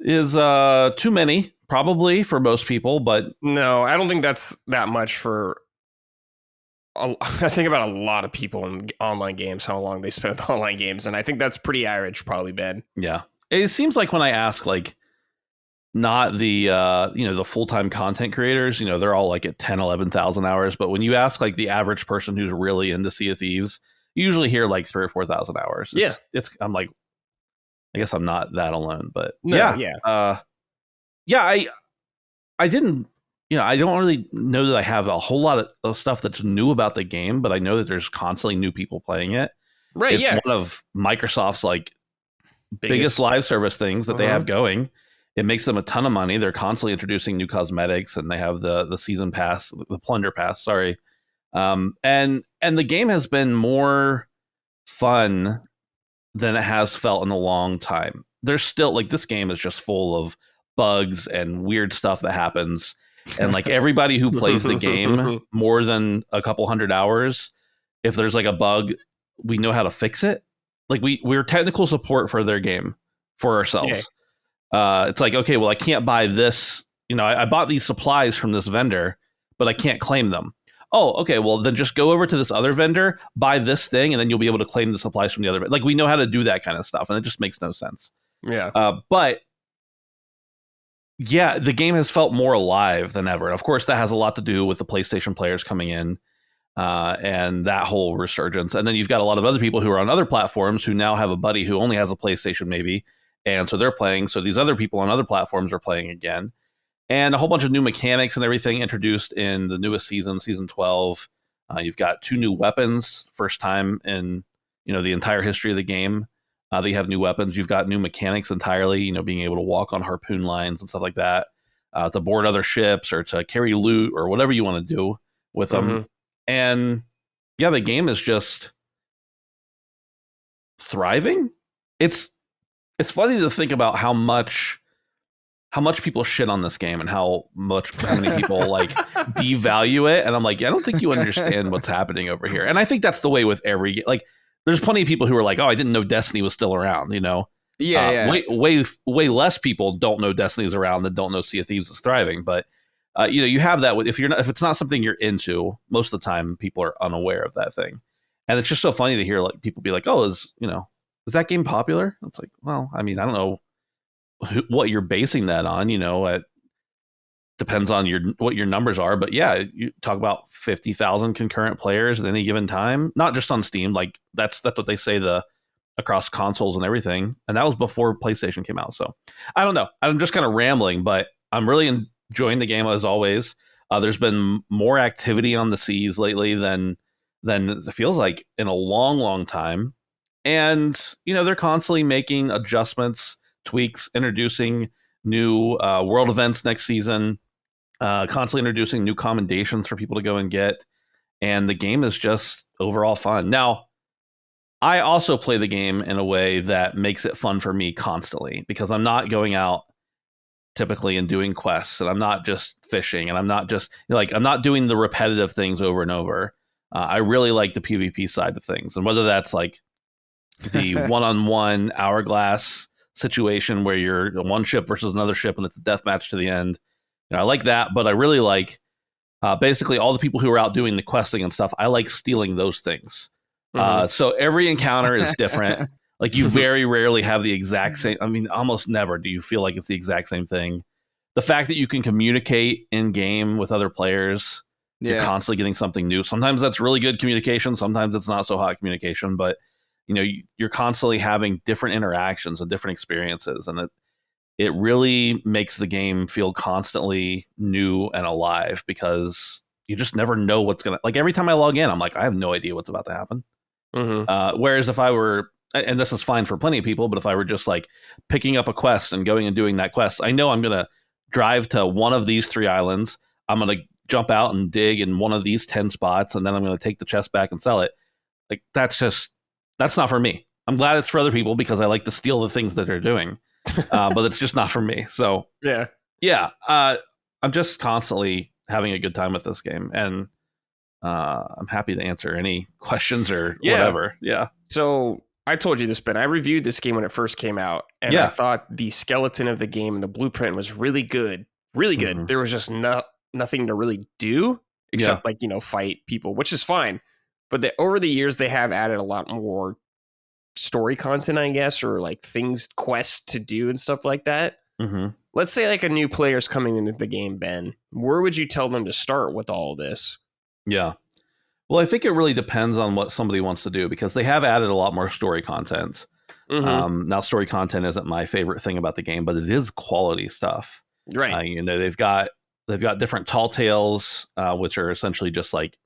is too many, probably, for most people. But no, I don't think that's that much for... I think about a lot of people in online games, how long they spend with online games, and I think that's pretty average, probably, Ben. Yeah. It seems like when I ask, like, not the the full-time content creators, they're all like at 10, 11,000 hours. But when you ask like the average person who's really into Sea of Thieves, you usually hear like 3,000 or 4,000 hours. I'm like, I guess I'm not that alone, but I didn't, I don't really know that I have a whole lot of stuff that's new about the game, but I know that there's constantly new people playing it. Right. It's one of Microsoft's like biggest live service things that they have going. It makes them a ton of money. They're constantly introducing new cosmetics, and they have the season pass, the plunder pass. Sorry, and the game has been more fun than it has felt in a long time. There's still like this game is just full of bugs and weird stuff that happens, and like everybody who plays the game more than a couple hundred hours, if there's like a bug, we know how to fix it. Like we're technical support for their game for ourselves. Yeah. It's like, okay, well, I can't buy this. I bought these supplies from this vendor, but I can't claim them. Oh, okay, well, then just go over to this other vendor, buy this thing, and then you'll be able to claim the supplies from the other. Like, we know how to do that kind of stuff, and it just makes no sense. Yeah. But, yeah, the game has felt more alive than ever. And, of course, that has a lot to do with the PlayStation players coming in. and that whole resurgence. And then you've got a lot of other people who are on other platforms who now have a buddy who only has a PlayStation, maybe, and so they're playing. So these other people on other platforms are playing again, and a whole bunch of new mechanics and everything introduced in the newest season, season 12. You've got 2 new weapons, first time in the entire history of the game. They have new weapons. You've got new mechanics entirely. Being able to walk on harpoon lines and stuff like that, to board other ships or to carry loot or whatever you want to do with them. Mm-hmm. And yeah, the game is just thriving. It's funny to think about how much people shit on this game and how many people like devalue it. And I'm like, I don't think you understand what's happening over here. And I think that's the way with every game. Like, there's plenty of people who are like, oh, I didn't know Destiny was still around, Yeah. Way less people don't know Destiny's around than don't know Sea of Thieves is thriving. But you have that if it's not something you're into, most of the time people are unaware of that thing. And it's just so funny to hear like people be like, oh, is that game popular? It's like, well, I mean, I don't know what you're basing that on. It depends on what your numbers are, but yeah, you talk about 50,000 concurrent players at any given time, not just on Steam. Like that's what they say across consoles and everything, and that was before PlayStation came out. So I don't know. I'm just kind of rambling, but I'm really enjoying the game as always. There's been more activity on the seas lately than it feels like in a long time, and they're constantly making adjustments, tweaks, introducing new world events next season, constantly introducing new commendations for people to go and get, and the game is just overall fun. Now, I also play the game in a way that makes it fun for me constantly, because I'm not going out typically and doing quests, and I'm not just fishing, and I'm not just I'm not doing the repetitive things over and over. I really like the PvP side of things, and whether that's like the one-on-one hourglass situation where you're one ship versus another ship and it's a death match to the end. I like that, but I really like basically all the people who are out doing the questing and stuff. I like stealing those things. So every encounter is different. Like you very rarely have the exact same. I mean, almost never do you feel like it's the exact same thing. The fact that you can communicate in game with other players, you're constantly getting something new. Sometimes that's really good communication. Sometimes it's not so hot communication, but you're constantly having different interactions and different experiences, and it really makes the game feel constantly new and alive, because you just never know what's gonna, like, every time I log in, I'm like, I have no idea what's about to happen. Whereas if I were, and this is fine for plenty of people, but if I were just like picking up a quest and going and doing that quest, I know I'm gonna drive to one of these 3 islands, I'm gonna jump out and dig in one of these 10 spots, and then I'm gonna take the chest back and sell it. Like that's not for me. I'm glad it's for other people because I like to steal the things that they're doing, but it's just not for me. So yeah. I'm just constantly having a good time with this game, and I'm happy to answer any questions or whatever. Yeah. So I told you this, Ben. I reviewed this game when it first came out, and I thought the skeleton of the game and the blueprint was really good. Really good. Mm-hmm. There was just nothing to really do except fight people, which is fine. But over the years, they have added a lot more story content, I guess, or like quests to do and stuff like that. Mm-hmm. Let's say like a new player's coming into the game, Ben. Where would you tell them to start with all of this? Yeah. Well, I think it really depends on what somebody wants to do, because they have added a lot more story content. Mm-hmm. Now, story content isn't my favorite thing about the game, but it is quality stuff. Right. They've got different tall tales, which are essentially just like,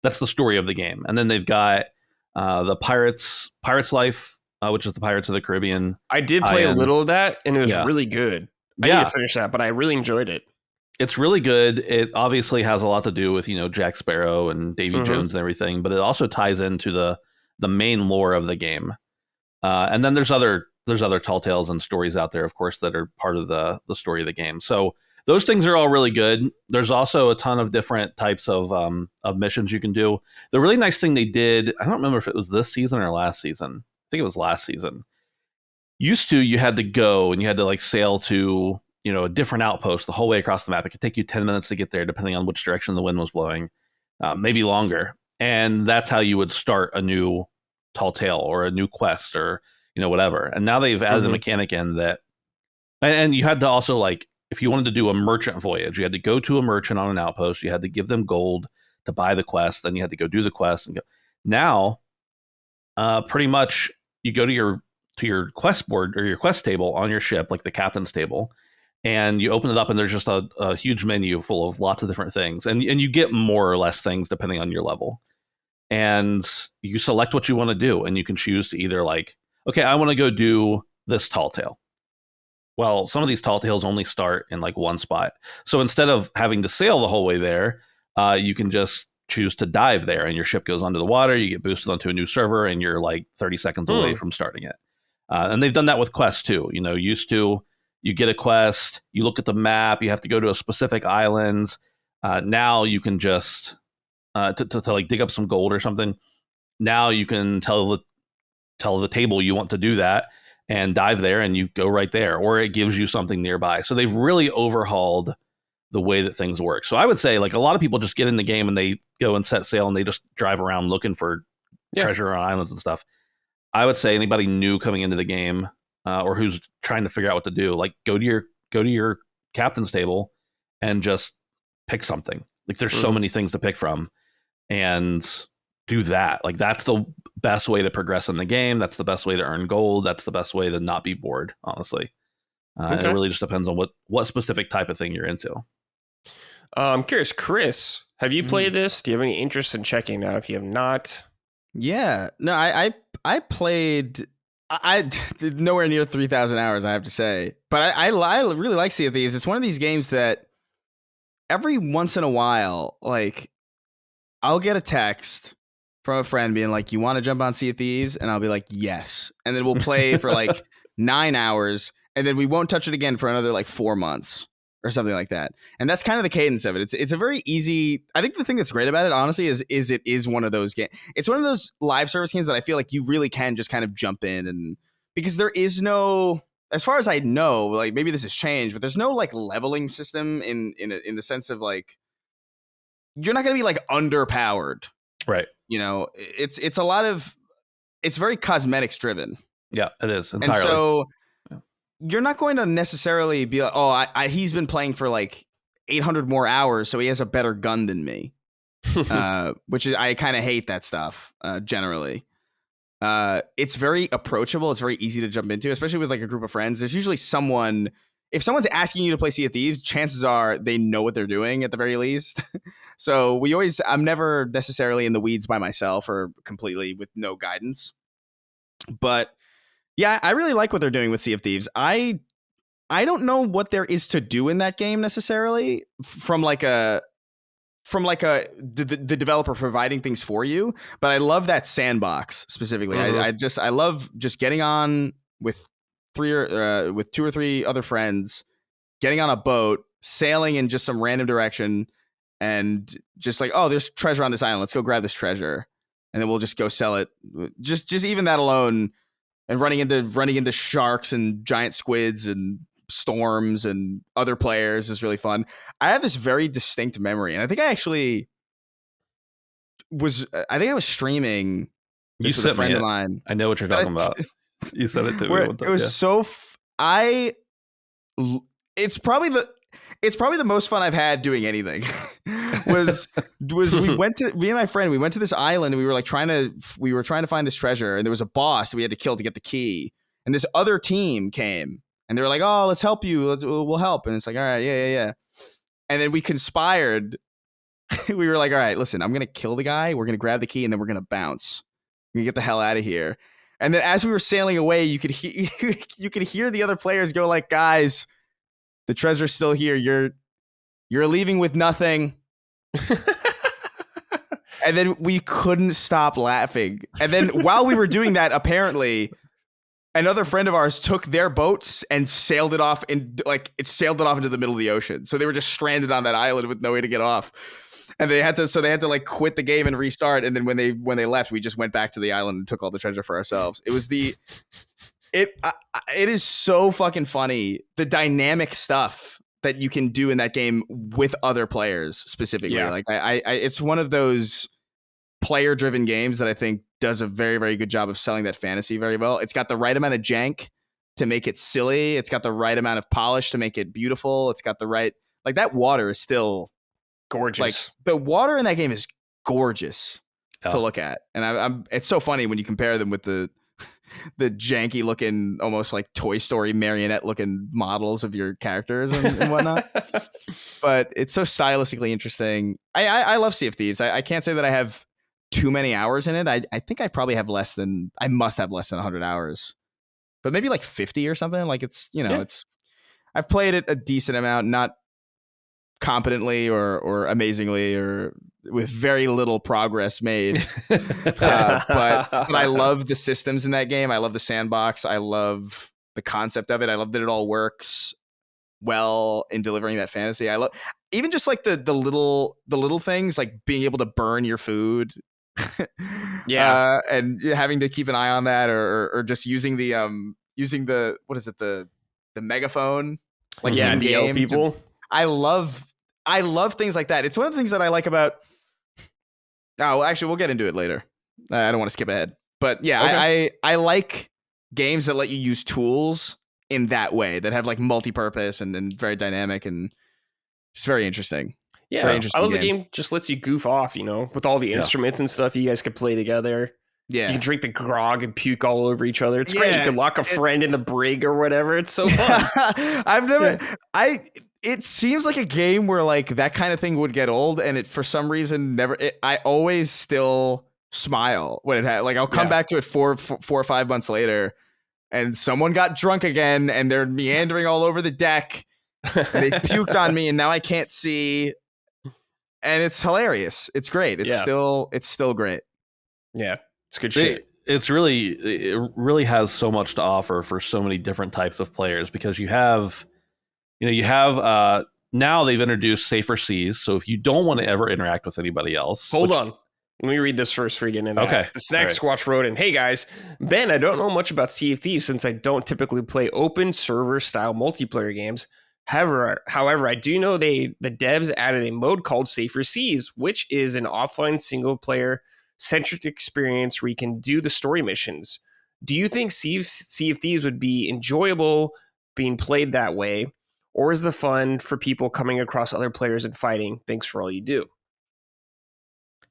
that's the story of the game. And then they've got the Pirate's Life, which is the Pirates of the Caribbean. I did play a little of that, and it was really good. I need to finish that, but I really enjoyed it. It's really good. It obviously has a lot to do with, Jack Sparrow and Davy Jones and everything, but it also ties into the main lore of the game. And then there's other tall tales and stories out there, of course, that are part of the story of the game. So those things are all really good. There's also a ton of different types of missions you can do. The really nice thing they did, I don't remember if it was this season or last season. I think it was last season. Used to, you had to go and you had to like sail to, a different outpost the whole way across the map. It could take you 10 minutes to get there, depending on which direction the wind was blowing, maybe longer. And that's how you would start a new tall tale or a new quest or, whatever. And now they've added the mechanic in that, and you had to also, like, if you wanted to do a merchant voyage, you had to go to a merchant on an outpost. You had to give them gold to buy the quest. Then you had to go do the quest and go. Now, pretty much you go to your quest board or your quest table on your ship, like the captain's table, and you open it up, and there's just a huge menu full of lots of different things, and you get more or less things depending on your level. And you select what you want to do, and you can choose to either like, okay, I want to go do this tall tale. Well, some of these tall tales only start in like one spot. So instead of having to sail the whole way there, you can just choose to dive there, and your ship goes under the water. You get boosted onto a new server, and you're like 30 seconds away from starting it. And they've done that with quests too. Used to, you get a quest, you look at the map, you have to go to a specific island. Now you can just to like dig up some gold or something. Now you can tell the table you want to do that and dive there, and you go right there, or it gives you something nearby. So they've really overhauled the way that things work. So I would say, like, a lot of people just get in the game and they go and set sail and they just drive around looking for treasure on islands and stuff. I would say anybody new coming into the game or who's trying to figure out what to do, like, go to your captain's table and just pick something. Like, there's so many things to pick from, and do that. Like, that's the best way to progress in the game. That's the best way to earn gold. That's the best way to not be bored, honestly. It really just depends on what specific type of thing you're into. I'm curious, Chris, have you played this? Do you have any interest in checking it out if you have not? Yeah. No, I played. I did nowhere near 3,000 hours, I have to say. But I really like Sea of Thieves. It's one of these games that every once in a while, like, I'll get a text from a friend being like, you want to jump on Sea of Thieves? And I'll be like, yes. And then we'll play for like 9 hours, and then we won't touch it again for another like 4 months or something like that. And that's kind of the cadence of it. It's a very easy. I think the thing that's great about it, honestly, is it is one of those games. It's one of those live service games that I feel like you really can just kind of jump in, and because there is no, as far as I know, like, maybe this has changed, but there's no like leveling system in the sense of like, you're not going to be like underpowered. Right. It's a lot of, it's very cosmetics driven. Yeah, it is entirely. And so you're not going to necessarily be like, oh, he's been playing for like 800 more hours, so he has a better gun than me. Which is, I kind of hate that stuff generally. It's very approachable. It's very easy to jump into, especially with like a group of friends. There's usually someone, if someone's asking you to play Sea of Thieves, chances are they know what they're doing at the very least. So I'm never necessarily in the weeds by myself or completely with no guidance. But yeah, I really like what they're doing with Sea of Thieves. I don't know what there is to do in that game necessarily from the developer providing things for you, but I love that sandbox specifically. I love just getting on with with 2 or 3 other friends, getting on a boat, sailing in just some random direction, and just like, oh, there's treasure on this island. Let's go grab this treasure, and then we'll just go sell it. Just even that alone, and running into sharks and giant squids and storms and other players is really fun. I have this very distinct memory, and I think I was streaming this with a friend of mine. I know what you're talking about. You said it to me. It was so it's probably the most fun I've had doing anything. was me and my friend, we went to this island, and we were trying to find this treasure, and there was a boss that we had to kill to get the key. And this other team came, and they were like, "Oh, let's help you. We'll help." And it's like, "All right, yeah." And then we conspired. We were like, "All right, listen, I'm gonna kill the guy. We're gonna grab the key, and then we're gonna bounce. We're gonna get the hell out of here." And then as we were sailing away, you could hear the other players go like, "Guys, the treasure's still here. You're leaving with nothing." And then we couldn't stop laughing. And then while we were doing that, apparently another friend of ours took their boats and sailed it off into the middle of the ocean. So they were just stranded on that island with no way to get off. And they had to like quit the game and restart. And then when they left, we just went back to the island and took all the treasure for ourselves. It is so fucking funny, the dynamic stuff that you can do in that game with other players specifically. Yeah. Like it's one of those player driven games that I think does a very, very good job of selling that fantasy very well. It's got the right amount of jank to make it silly. It's got the right amount of polish to make it beautiful. It's got the right, like, that water is still Gorgeous. Like the water in that game is gorgeous to Yeah. look at, and I'm it's so funny when you compare them with the janky looking, almost like Toy Story marionette looking models of your characters and whatnot. But it's so stylistically interesting. I love Sea of Thieves. I can't say that I have too many hours in it. I think I probably have I must have less than 100 hours, but maybe like 50 or something. Like it's, it's, I've played it a decent amount, not competently or amazingly or with very little progress made. But I love the systems in that game. I love the sandbox. I love the concept of it. I love that it all works well in delivering that fantasy. I love even just like the little things, like being able to burn your food. And having to keep an eye on that, or just using the what is it, the megaphone, like to yell people. I love things like that. It's one of the things that I like about. Oh, actually, we'll get into it later. I don't want to skip ahead, but yeah, okay. I like games that let you use tools in that way, that have like multi-purpose and very dynamic and just very interesting. Yeah, very interesting. I love the game just lets you goof off, with all the instruments and stuff. You guys could play together. Yeah, you can drink the grog and puke all over each other. It's great. You can lock a friend in the brig or whatever. It's so fun. It seems like a game where like that kind of thing would get old, and it for some reason never. I always still smile when it had. Like I'll come back to it 4 or 5 months later, and someone got drunk again, and they're meandering all over the deck. And they puked on me, and now I can't see. And it's hilarious. It's great. It's still great. Yeah, it's good shit. It really has so much to offer for so many different types of players, because you have now they've introduced safer seas. So if you don't want to ever interact with anybody else, hold on. Let me read this first for you. Okay. The Snack Squatch wrote in, "Hey guys, Ben, I don't know much about Sea of Thieves since I don't typically play open server style multiplayer games. However, I do know the devs added a mode called Safer Seas, which is an offline single player centric experience where you can do the story missions. Do you think Sea of Thieves would be enjoyable being played that way, or is the fun for people coming across other players and fighting? Thanks for all you do."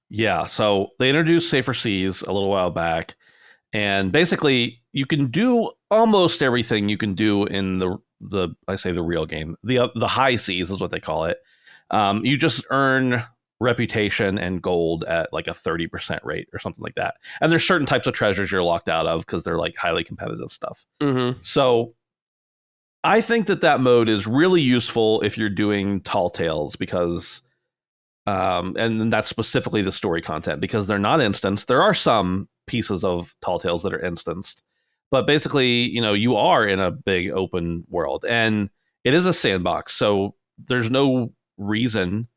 Yeah, so they introduced Safer Seas a little while back, and basically you can do almost everything you can do in the real game. The high seas is what they call it. You just earn reputation and gold at like a 30% rate or something like that. And there's certain types of treasures you're locked out of because they're like highly competitive stuff. Mm-hmm. So I think that mode is really useful if you're doing tall tales, because and that's specifically the story content, because they're not instanced. There are some pieces of tall tales that are instanced, but basically, you are in a big open world, and it is a sandbox. So there's no reason.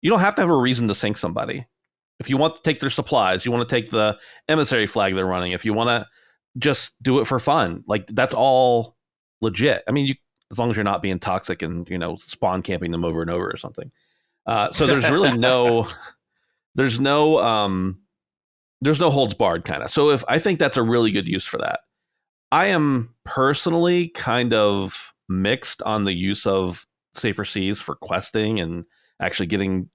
You don't have to have a reason to sink somebody. If you want to take their supplies, you want to take the emissary flag they're running, if you want to just do it for fun, like that's all legit. I mean, as long as you're not being toxic and, spawn camping them over and over or something. So there's really there's no holds barred kind of. So I think that's a really good use for that. I am personally kind of mixed on the use of Safer Seas for questing and actually getting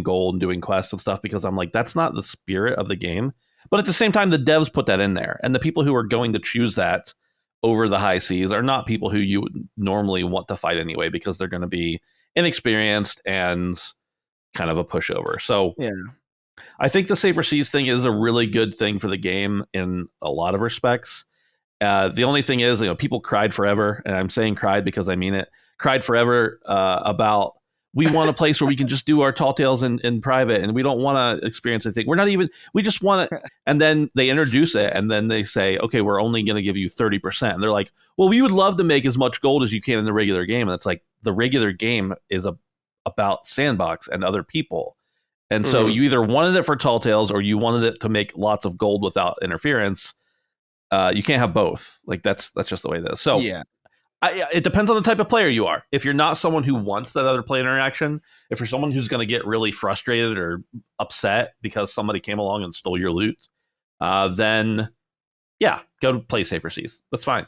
gold and doing quests and stuff, because I'm like, that's not the spirit of the game. But at the same time, the devs put that in there, and the people who are going to choose that over the high seas are not people who you would normally want to fight anyway, because they're going to be inexperienced and kind of a pushover. So yeah, I think the Safer Seas thing is a really good thing for the game in a lot of respects. The only thing is, people cried forever, and I'm saying cried because I mean it, cried forever about, we want a place where we can just do our tall tales in private, and we don't want to experience anything. We just want it. And then they introduce it, and then they say, okay, we're only going to give you 30%. And they're like, well, we would love to make as much gold as you can in the regular game. And it's like, the regular game is about sandbox and other people. And so you either wanted it for tall tales or you wanted it to make lots of gold without interference. You can't have both. Like that's just the way it is. So yeah. It depends on the type of player you are. If you're not someone who wants that other player interaction, if you're someone who's going to get really frustrated or upset because somebody came along and stole your loot, then yeah, go to play Safer Seas. That's fine.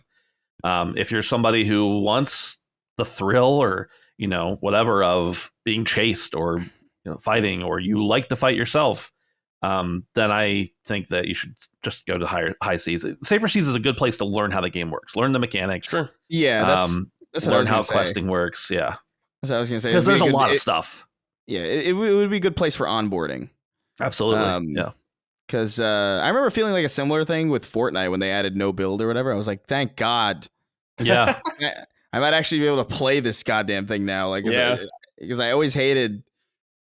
If you're somebody who wants the thrill or whatever of being chased or fighting, or you like to fight yourself, then I think that you should just go to high seas. Safer seas is a good place to learn how the game works, learn the mechanics. Sure. Yeah, that's what I learn was how gonna say. questing works. Yeah, That's what I was gonna say. because there's a lot of stuff. Yeah, it would be a good place for onboarding. Absolutely. Yeah. Because I remember feeling like a similar thing with Fortnite when they added no build or whatever. I was like, thank God. Yeah. I might actually be able to play this goddamn thing now. Like, because I always hated.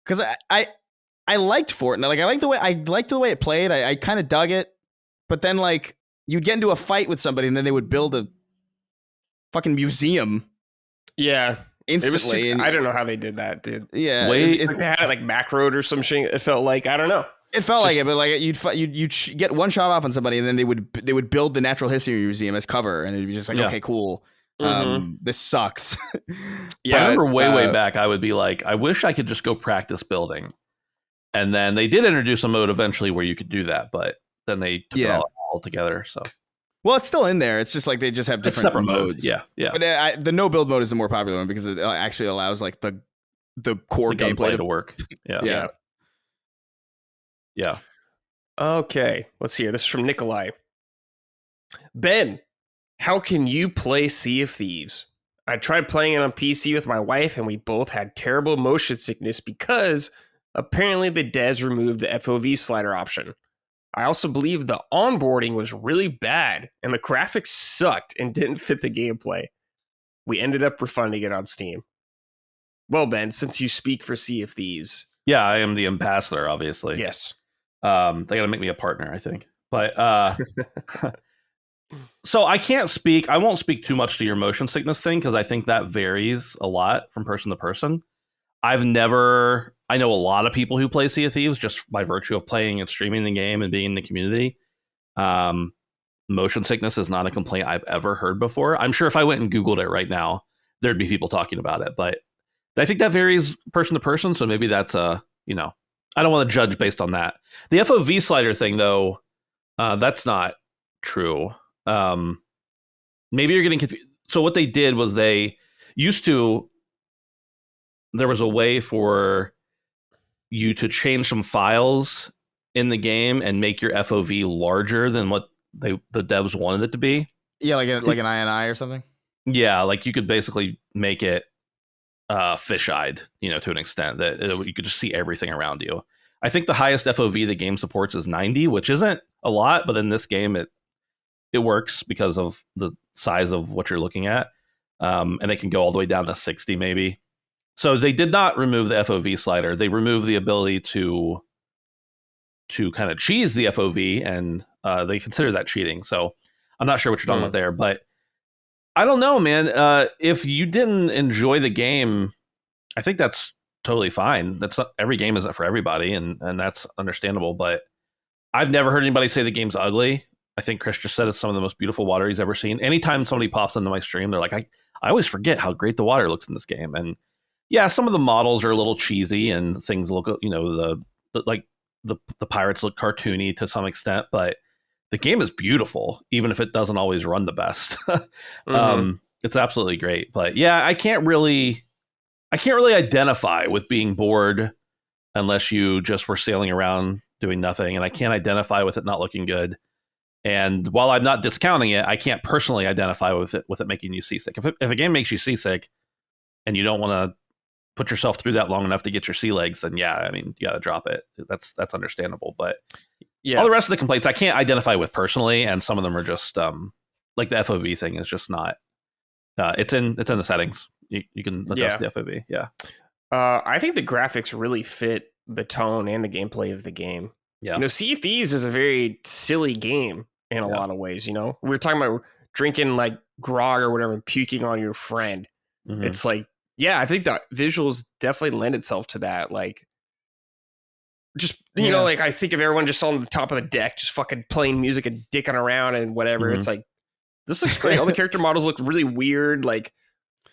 Because I liked Fortnite. Like, I liked the way it played. I kind of dug it. But then, like, you'd get into a fight with somebody, and then they would build a fucking museum. Yeah. Instantly. I don't know how they did that, dude. Yeah. It's like they had it like macroed or some shit. It felt like, I don't know. It felt like it, but like you'd get one shot off on somebody, and then they would build the natural history museum as cover, and it'd be just like, okay, cool. This sucks. Yeah, I remember way back, I would be like, I wish I could just go practice building, and then they did introduce a mode eventually where you could do that, but then they took it all together. So, well, it's still in there. It's just like they just have different separate modes. Yeah. But the no build mode is the more popular one because it actually allows like the core gameplay to work. Yeah. Okay, let's see here. This is from Nikolai. Ben, how can you play Sea of Thieves? I tried playing it on PC with my wife, and we both had terrible motion sickness because apparently the devs removed the FOV slider option. I also believe the onboarding was really bad, and the graphics sucked and didn't fit the gameplay. We ended up refunding it on Steam. Well, Ben, since you speak for Sea of Thieves. Yeah, I am the ambassador, obviously. Yes. They got to make me a partner, I think. But so I won't speak too much to your motion sickness thing because I think that varies a lot from person to person. I know a lot of people who play Sea of Thieves just by virtue of playing and streaming the game and being in the community. Motion sickness is not a complaint I've ever heard before. I'm sure if I went and Googled it right now, there'd be people talking about it, but I think that varies person to person. So maybe that's I don't want to judge based on that. The FOV slider thing, though, that's not true. Maybe you're getting confused. So what they did was there was a way for you to change some files in the game and make your FOV larger than what the devs wanted it to be. Yeah, like an INI or something. Yeah, like you could basically make it fisheyed, to an extent that you could just see everything around you. I think the highest FOV the game supports is 90, which isn't a lot, but in this game it works because of the size of what you're looking at, and it can go all the way down to 60 maybe. So they did not remove the FOV slider. They removed the ability to kind of cheese the FOV, and they consider that cheating. So I'm not sure what you're talking about there, but I don't know, man. If you didn't enjoy the game, I think that's totally fine. That's not every game isn't for everybody, and that's understandable. But I've never heard anybody say the game's ugly. I think Chris just said it's some of the most beautiful water he's ever seen. Anytime somebody pops into my stream, they're like, I always forget how great the water looks in this game. And yeah, some of the models are a little cheesy and things look, the pirates look cartoony to some extent, but the game is beautiful, even if it doesn't always run the best. It's absolutely great. But yeah, I can't really identify with being bored unless you just were sailing around doing nothing. And I can't identify with it not looking good. And while I'm not discounting it, I can't personally identify with it making you seasick. If a game makes you seasick and you don't want to put yourself through that long enough to get your sea legs, then yeah, I mean, you got to drop it. That's understandable. But yeah, all the rest of the complaints I can't identify with personally, and some of them are just like the FOV thing is just not. It's in the settings. You can adjust the FOV. Yeah. I think the graphics really fit the tone and the gameplay of the game. Yeah. Sea of Thieves is a very silly game in a lot of ways. We were talking about drinking like grog or whatever and puking on your friend. Mm-hmm. It's like, yeah, I think the visuals definitely lend itself to that. Like, just, like I think of everyone just on the top of the deck, just fucking playing music and dicking around and whatever. Mm-hmm. It's like, this looks great. All the character models look really weird, like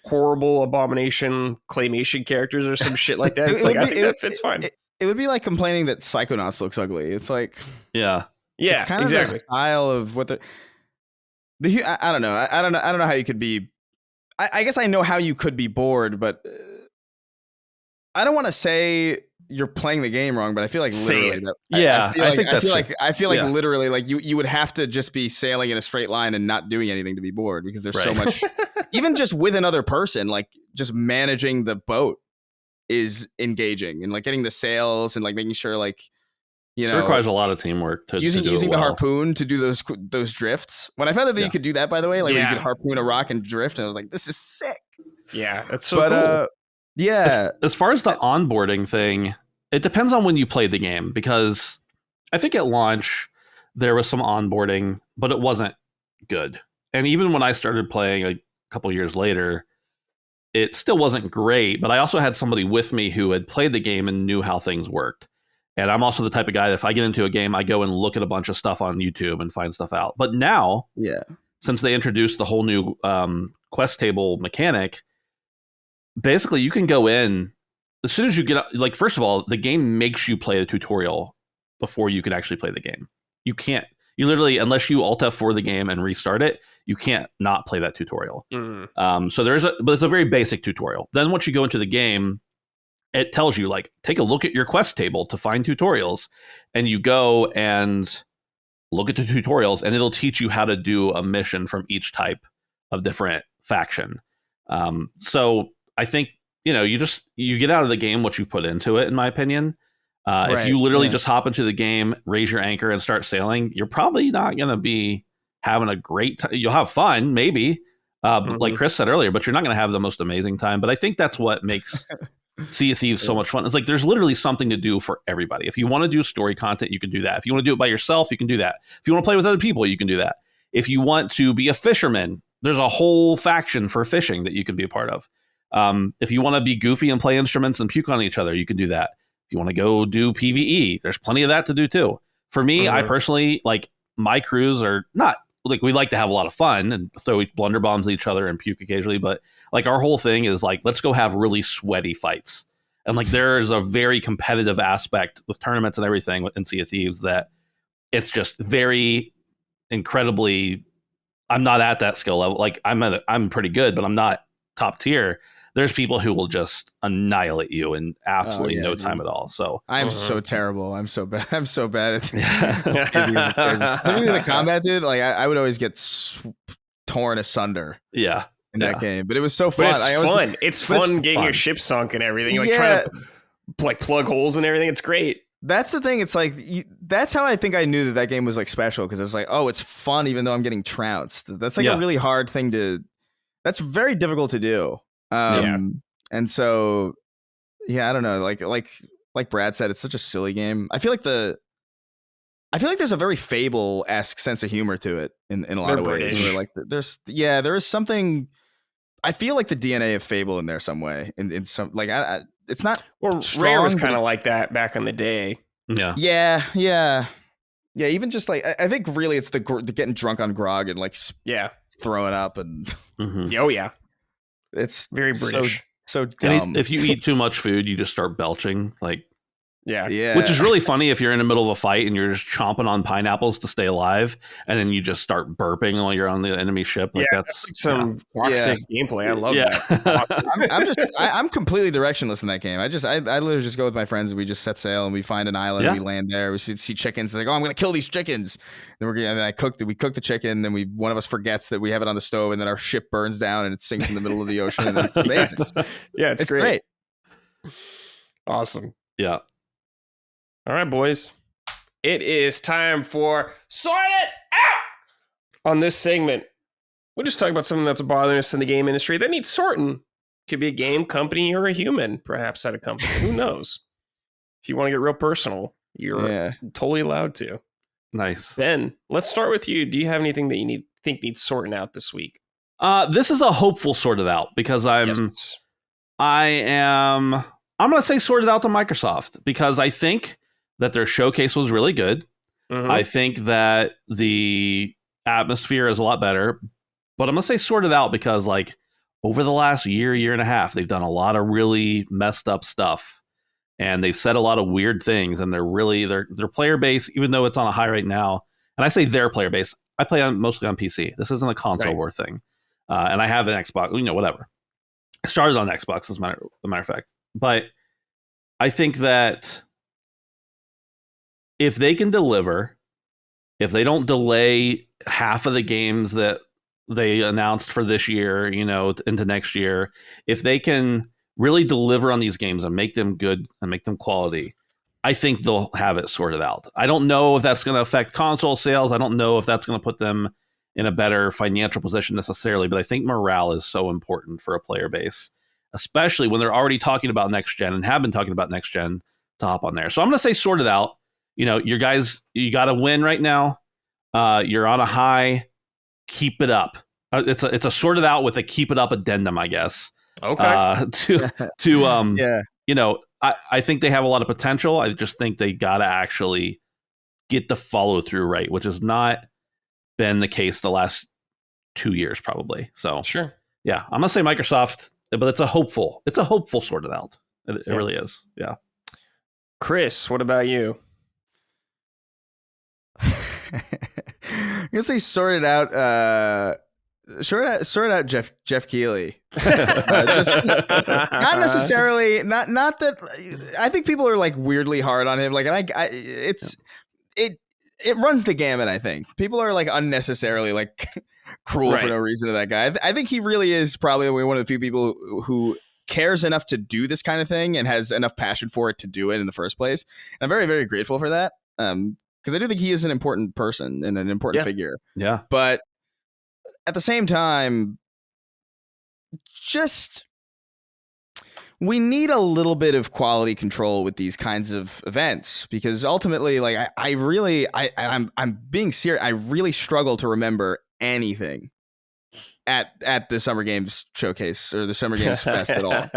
horrible abomination claymation characters or some shit like that. It's I think that fits fine. It would be like complaining that Psychonauts looks ugly. It's like, yeah, it's kind of the style of what I don't know. I don't know how you could be. I guess I know how you could be bored, but I don't want to say you're playing the game wrong, but I feel like Say literally it. that. Yeah, I think that's I feel like yeah. literally like you would have to just be sailing in a straight line and not doing anything to be bored because there's so Right. much. Even just with another person, like just managing the boat is engaging and like getting the sails and like making sure like you It know requires a lot of teamwork to using do it using the well. harpoon to do those drifts. When I found out that Yeah. you could do that, by the way, like where you Yeah. could harpoon a rock and drift, and I was like, this is sick. Yeah, that's so But cool. yeah, As far as the onboarding thing, it depends on when you played the game because I think at launch there was some onboarding, but it wasn't good. And even when I started playing a couple years later, it still wasn't great. But I also had somebody with me who had played the game and knew how things worked. And I'm also the type of guy that if I get into a game, I go and look at a bunch of stuff on YouTube and find stuff out. But now, yeah, since they introduced the whole new quest table mechanic, basically you can go in as soon as you get like first of all the game makes you play the tutorial before you can actually play the game. You literally, unless you alt F4 the game and restart it, you can't not play that tutorial. So but it's a very basic tutorial. Then once you go into the game, it tells you like take a look at your quest table to find tutorials, and you go and look at the tutorials and it'll teach you how to do a mission from each type of different faction. So I think, you get out of the game what you put into it, in my opinion. If you literally just hop into the game, raise your anchor and start sailing, you're probably not going to be having a great time. You'll have fun, maybe, like Chris said earlier, but you're not going to have the most amazing time. But I think that's what makes Sea of Thieves so much fun. It's like there's literally something to do for everybody. If you want to do story content, you can do that. If you want to do it by yourself, you can do that. If you want to play with other people, you can do that. If you want to be a fisherman, there's a whole faction for fishing that you can be a part of. If you want to be goofy and play instruments and puke on each other, you can do that. If you want to go do PvE, there's plenty of that to do too. For me, I personally, like, my crews are not like, we like to have a lot of fun and throw blunder bombs at each other and puke occasionally, but like our whole thing is like, let's go have really sweaty fights. And like there is a very competitive aspect with tournaments and everything in Sea of Thieves that it's just very incredibly. I'm not at that skill level. Like I'm pretty good, but I'm not top tier. There's people who will just annihilate you in absolutely no time at all. So I'm so terrible. I'm so bad. I'm so bad at something that the combat did. Like I would always get torn asunder. Yeah. In that game, but it was so fun. But it's fun getting your ship sunk and everything. Like trying to like plug holes and everything. It's great. That's the thing. It's like that's how I think I knew that game was like special, because it's like, oh, it's fun even though I'm getting trounced. That's like a really hard thing to. That's very difficult to do. And so, I don't know. Like Brad said, it's such a silly game. I feel like there's a very Fable-esque sense of humor to it in a lot of ways. Where like there is something. I feel like the DNA of Fable in there some way. In some like it's not. Well, strong, Rare was kind of like that back in the day. Yeah. Even just like I think really it's the getting drunk on grog and like throwing up and oh yeah, it's very British. So dumb. If you eat too much food, you just start belching. Like yeah, which is really funny if you're in the middle of a fight and you're just chomping on pineapples to stay alive, and then you just start burping while you're on the enemy ship. Like that's like some toxic gameplay. I love that. I'm completely directionless in that game. I literally just go with my friends and we just set sail and we find an island. And we land there. We see chickens. Like, oh, I'm gonna kill these chickens. Then we cook the chicken. Then one of us forgets that we have it on the stove, and then our ship burns down and it sinks in the middle of the ocean. And then it's amazing. It's great. Awesome. Yeah. All right, boys. It is time for Sort It Out! On this segment, we'll just talk about something that's bothering us in the game industry that needs sorting. Could be a game company or a human, perhaps at a company. Who knows? If you want to get real personal, you're totally allowed to. Nice. Ben, let's start with you. Do you have anything that you think needs sorting out this week? This is a hopeful sorted out because I'm going to say sorted out to Microsoft because I think that their showcase was really good. I think that the atmosphere is a lot better, but I'm going to say sorted out because like over the last year and a half, they've done a lot of really messed up stuff and they've said a lot of weird things, and their player base, even though it's on a high right now, and I say their player base, I play mostly on PC. This isn't a console war thing. And I have an Xbox, whatever. I started on Xbox as a matter of fact, but I think that if they can deliver, if they don't delay half of the games that they announced for this year, into next year, if they can really deliver on these games and make them good and make them quality, I think they'll have it sorted out. I don't know if that's going to affect console sales. I don't know if that's going to put them in a better financial position necessarily, but I think morale is so important for a player base, especially when they're already talking about next gen and have been talking about next gen to hop on there. So I'm going to say sort it out. Your guys, you got to win right now. You're on a high. Keep it up. It's a sort it out with a keep it up addendum, I guess. Okay. Yeah. I think they have a lot of potential. I just think they got to actually get the follow through right, which has not been the case the last 2 years, probably. So Sure. Yeah, I'm gonna say Microsoft, but it's a hopeful sort it out. It really is. Yeah. Chris, what about you? I'm gonna say sort it out. Sort out Jeff Keighley. Just not necessarily. Not that. I think people are like weirdly hard on him. Like, and it runs the gamut. I think people are like unnecessarily like cruel for no reason to that guy. I think he really is probably one of the few people who cares enough to do this kind of thing and has enough passion for it to do it in the first place. And I'm very, very grateful for that. Because I do think he is an important person and an important figure. Yeah. But at the same time, we need a little bit of quality control with these kinds of events, because ultimately, like, I'm being serious. I really struggle to remember anything at the Summer Games Showcase or the Summer Games Fest at all.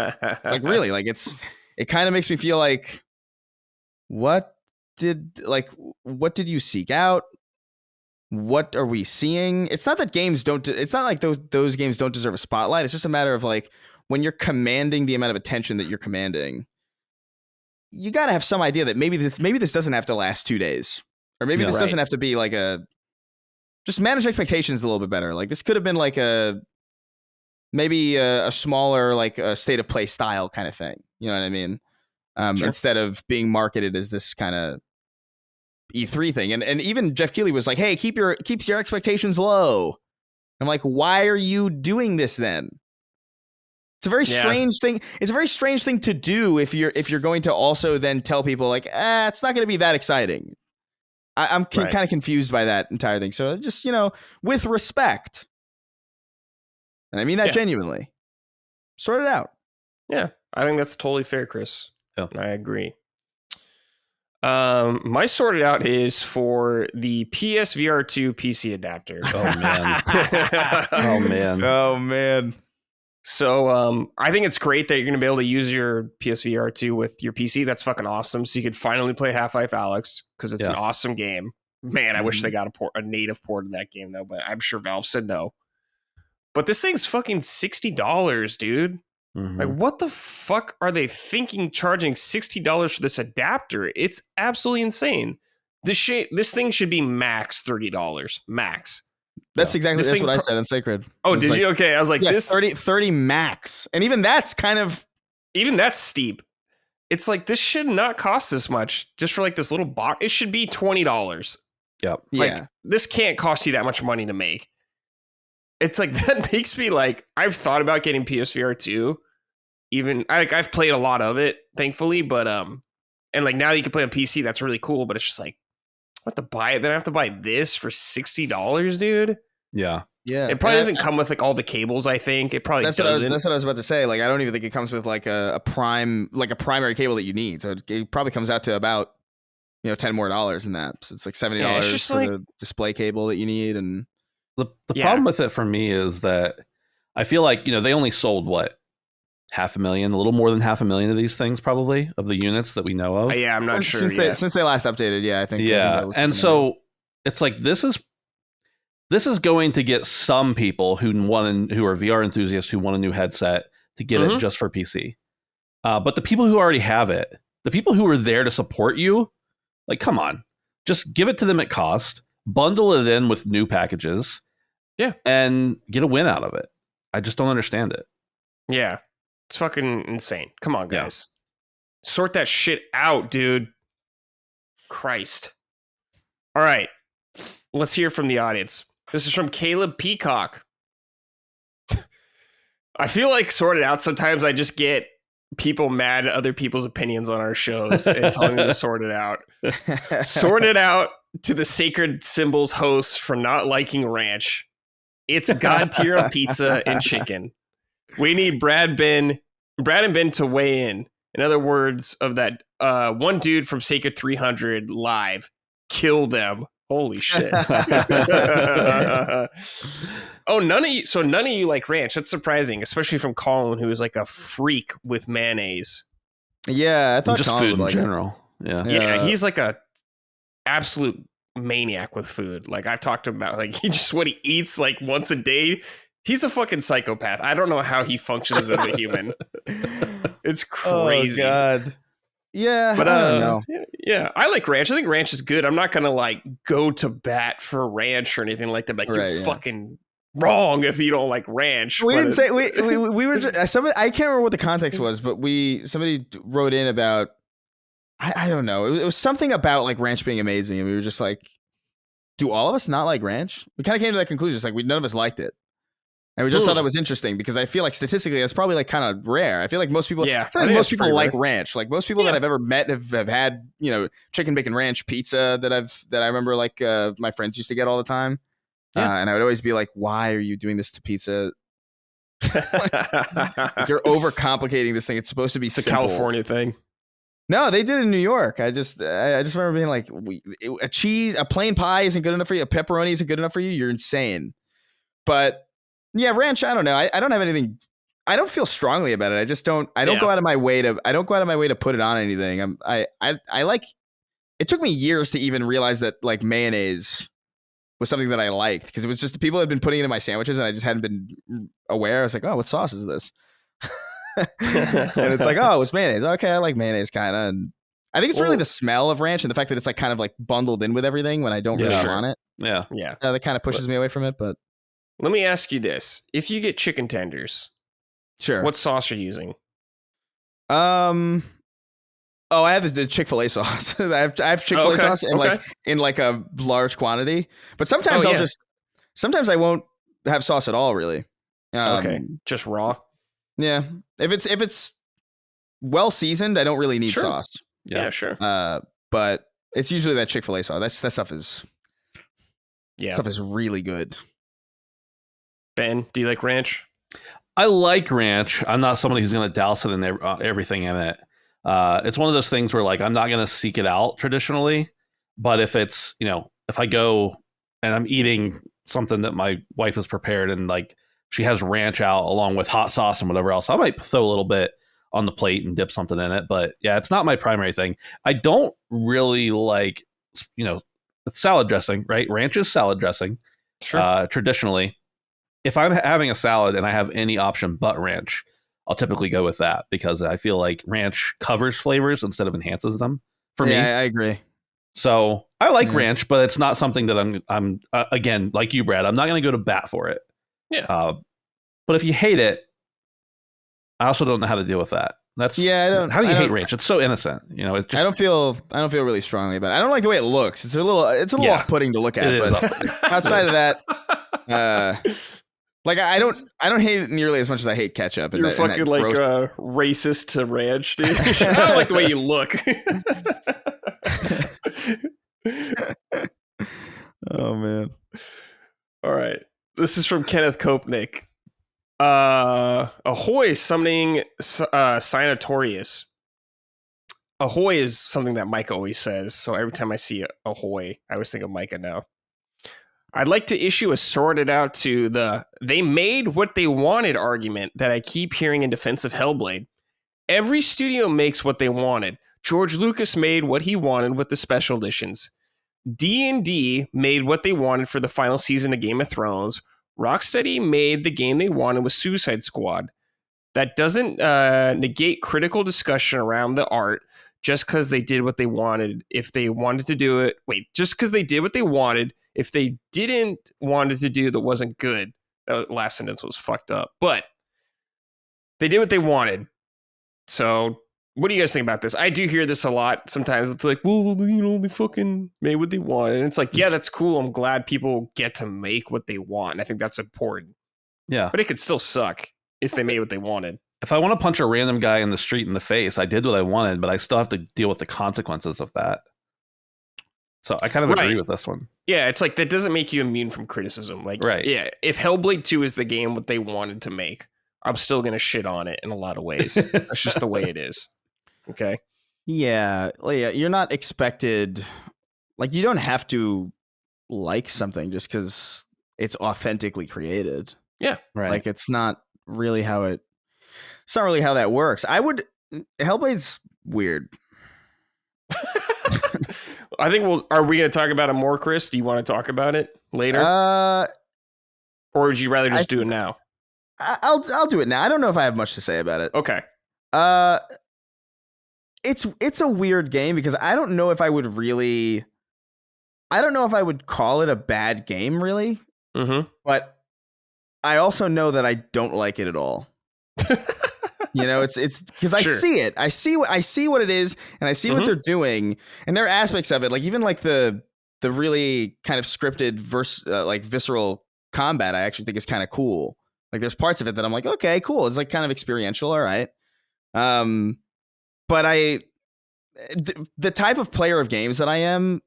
Like, really, like it kind of makes me feel like, what did you seek out? What are we seeing? It's not that games don't. It's not like those games don't deserve a spotlight. It's just a matter of like, when you're commanding the amount of attention that you're commanding, you got to have some idea that maybe this doesn't have to last 2 days, or maybe this doesn't have to be like just manage expectations a little bit better. Like, this could have been like maybe a smaller, like a state of play style kind of thing. You know what I mean? Sure. Instead of being marketed as this kind of E3 thing. And even Jeff Keighley was like, hey, keep your expectations low. I'm like, why are you doing this then? It's a very strange thing. It's a very strange thing to do if you're going to also then tell people like, it's not going to be that exciting. I'm kind of confused by that entire thing. So just, with respect, and I mean that genuinely, sort it out. Yeah, I think that's totally fair, Chris. Yeah. I agree. My sorted out is for the PSVR 2 PC adapter. Oh man. Oh man. So I think it's great that you're going to be able to use your PSVR 2 with your PC. That's fucking awesome. So you could finally play Half-Life Alyx, because it's an awesome game. Man, I wish they got a native port of that game, though, but I'm sure Valve said no. But this thing's fucking $60, dude. Mm-hmm. Like, what the fuck are they thinking charging $60 for this adapter? It's absolutely insane. This thing should be max $30. Max. That's what I said in Sacred. Oh, did you? Okay. I was like, this 30 max. And even that's steep. It's like, this should not cost this much just for like this little box. It should be $20. Yep. Like, this can't cost you that much money to make. It's like, that makes me like, I've thought about getting PSVR 2. Even I've played a lot of it, thankfully, but and like now you can play on PC, that's really cool, but it's just like, I have to buy it, then I have to buy this for $60, dude. Yeah. It probably doesn't come with like all the cables, I think. It probably doesn't. That's what I was about to say. Like, I don't even think it comes with like a primary cable that you need. So it probably comes out to about $10 more than that. So it's like $70 for the display cable that you need. And the problem with it for me is that I feel like they only sold what, 500,000, a little more than 500,000 of these things, probably, of the units that we know of. Yeah, I'm not sure. Since they last updated, I think. Yeah, and so it's like this is going to get some people who are VR enthusiasts who want a new headset to get it just for PC. But the people who already have it, the people who are there to support you, like, come on, just give it to them at cost, bundle it in with new packages, and get a win out of it. I just don't understand it. Yeah. It's fucking insane. Come on, guys. Sort that shit out, dude. Christ. All right. Let's hear from the audience. This is from Caleb Peacock. I feel like sorted out sometimes I just get people mad at other people's opinions on our shows and telling them to sort it out. Sort it out to the Sacred Symbols hosts for not liking ranch. It's God tier of pizza and chicken. We need Brad and Ben to weigh in. In other words, of that one dude from Sacred 300 live, kill them. Holy shit. Oh, none of you like ranch. That's surprising, especially from Colin, who is like a freak with mayonnaise. Yeah, I thought just Colin food would in like general. Yeah, he's like a absolute maniac with food. Like I've talked to him about, like what he eats like once a day. He's a fucking psychopath. I don't know how he functions as a human. It's crazy. Oh God. Yeah, but I don't know. Yeah, I like ranch. I think ranch is good. I'm not gonna like go to bat for ranch or anything like that. Like you're fucking wrong if you don't like ranch. We didn't say we were just, somebody, I can't remember what the context was, but somebody wrote in about I don't know. It was something about like ranch being amazing, and we were just like, do all of us not like ranch? We kind of came to that conclusion. It's like none of us liked it. And we just thought that was interesting because I feel like statistically that's probably like kind of rare. I feel like most people, most people like ranch. Like most people that I've ever met have had, chicken bacon ranch pizza that I remember like my friends used to get all the time. Yeah. And I would always be like, why are you doing this to pizza? Like, you're overcomplicating this thing. It's supposed to be a California thing. No, they did it in New York. I just remember being like, a plain pie isn't good enough for you. A pepperoni isn't good enough for you. You're insane. But yeah, ranch. I don't know. I don't have anything. I don't feel strongly about it. I just don't. I don't go out of my way to. I don't go out of my way to put it on anything. I like. It took me years to even realize that like mayonnaise was something that I liked because it was just people had been putting it in my sandwiches and I just hadn't been aware. I was like, oh, what sauce is this? And it's like, oh, it's mayonnaise. Okay, I like mayonnaise kind of. And I think it's really the smell of ranch and the fact that it's like kind of like bundled in with everything when I don't really want it. Yeah. That kind of pushes me away from it, but. Let me ask you this. If you get chicken tenders, sure. What sauce are you using? I have the Chick-fil-A sauce. I have Chick-fil-A sauce in like a large quantity. But sometimes sometimes I won't have sauce at all, really. Okay. Just raw? Yeah. If it's well seasoned, I don't really need sauce. Yeah, sure. But it's usually that Chick-fil-A sauce. That stuff is really good. Ben, do you like ranch? I like ranch. I'm not somebody who's going to douse it in everything in it. It's one of those things where like I'm not going to seek it out traditionally, but if it's if I go and I'm eating something that my wife has prepared and like she has ranch out along with hot sauce and whatever else, I might throw a little bit on the plate and dip something in it. But yeah, it's not my primary thing. I don't really like it's salad dressing, right? Ranch is salad dressing. Sure. Traditionally. If I'm having a salad and I have any option but ranch, I'll typically go with that because I feel like ranch covers flavors instead of enhances them for me. Yeah, I agree. So I like ranch, but it's not something that I'm again, like you, Brad, I'm not going to go to bat for it. Yeah. But if you hate it, I also don't know how to deal with that. How do you hate ranch? It's so innocent. It just, I don't feel really strongly about it. I don't like the way it looks. It's a little off-putting to look at, but outside of that, like I don't hate it nearly as much as I hate ketchup. You're fucking like racist to ranch, dude. I don't like the way you look. Oh man. All right. This is from Kenneth Kopnick. Ahoy summoning Sinotorius. Ahoy is something that Micah always says. So every time I see ahoy, I always think of Micah now. I'd like to issue a sorted out to the they made what they wanted argument that I keep hearing in defense of Hellblade. Every studio makes what they wanted. George Lucas made what he wanted with the special editions. D&D made what they wanted for the final season of Game of Thrones. Rocksteady made the game they wanted with Suicide Squad. That doesn't negate critical discussion around the art just because they did what they wanted. If they wanted to do it, just because they did what they wanted, if they didn't want it to do that wasn't good. That last sentence was fucked up. But they did what they wanted. So What do you guys think about this? I do hear this a lot sometimes. It's like, well, they fucking made what they want. And it's like, yeah, that's cool. I'm glad people get to make what they want. And I think that's important. Yeah. But it could still suck if they made what they wanted. If I want to punch a random guy in the street in the face, I did what I wanted, but I still have to deal with the consequences of that. So I kind of agree with this one. Yeah, it's like that doesn't make you immune from criticism. Like, right. Yeah, if Hellblade 2 is the game what they wanted to make, I'm still going to shit on it in a lot of ways. That's just the way it is. Okay. Yeah, you're not expected. Like, you don't have to like something just because it's authentically created. Yeah, right. Like, it's not really how that works. Hellblade's weird. I think are we going to talk about it more, Chris? Do you want to talk about it later? Or would you rather just do it now? I'll do it now. I don't know if I have much to say about it. Okay. It's a weird game because I don't know if I would call it a bad game, really. Mm-hmm. But I also know that I don't like it at all. It's because I see it. I see what it is, and I see what they're doing, and there are aspects of it, like even like the really kind of scripted visceral combat. I actually think is kind of cool. Like there's parts of it that I'm like, okay, cool. It's like kind of experiential, all right. But the type of player of games that I am,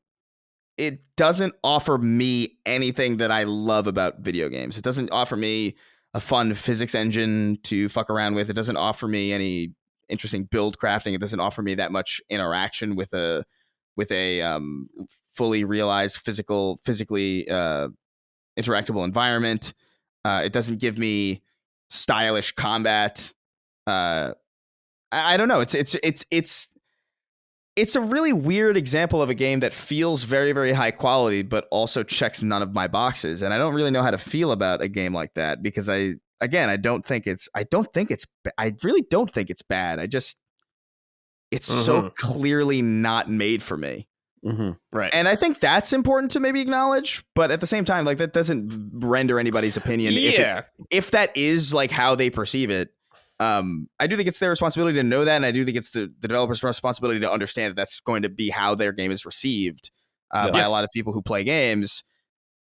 it doesn't offer me anything that I love about video games. It doesn't offer me a fun physics engine to fuck around with. It doesn't offer me any interesting build crafting. It doesn't offer me that much interaction with a fully realized physically interactable environment. It doesn't give me stylish combat. I don't know. It's a really weird example of a game that feels very, very high quality, but also checks none of my boxes. And I don't really know how to feel about a game like that because I really don't think it's bad. It's so clearly not made for me. Mm-hmm. Right. And I think that's important to maybe acknowledge, but at the same time, like that doesn't render anybody's opinion. Yeah. If that is like how they perceive it. I do think it's their responsibility to know that, and I do think it's the developer's responsibility to understand that that's going to be how their game is received by a lot of people who play games.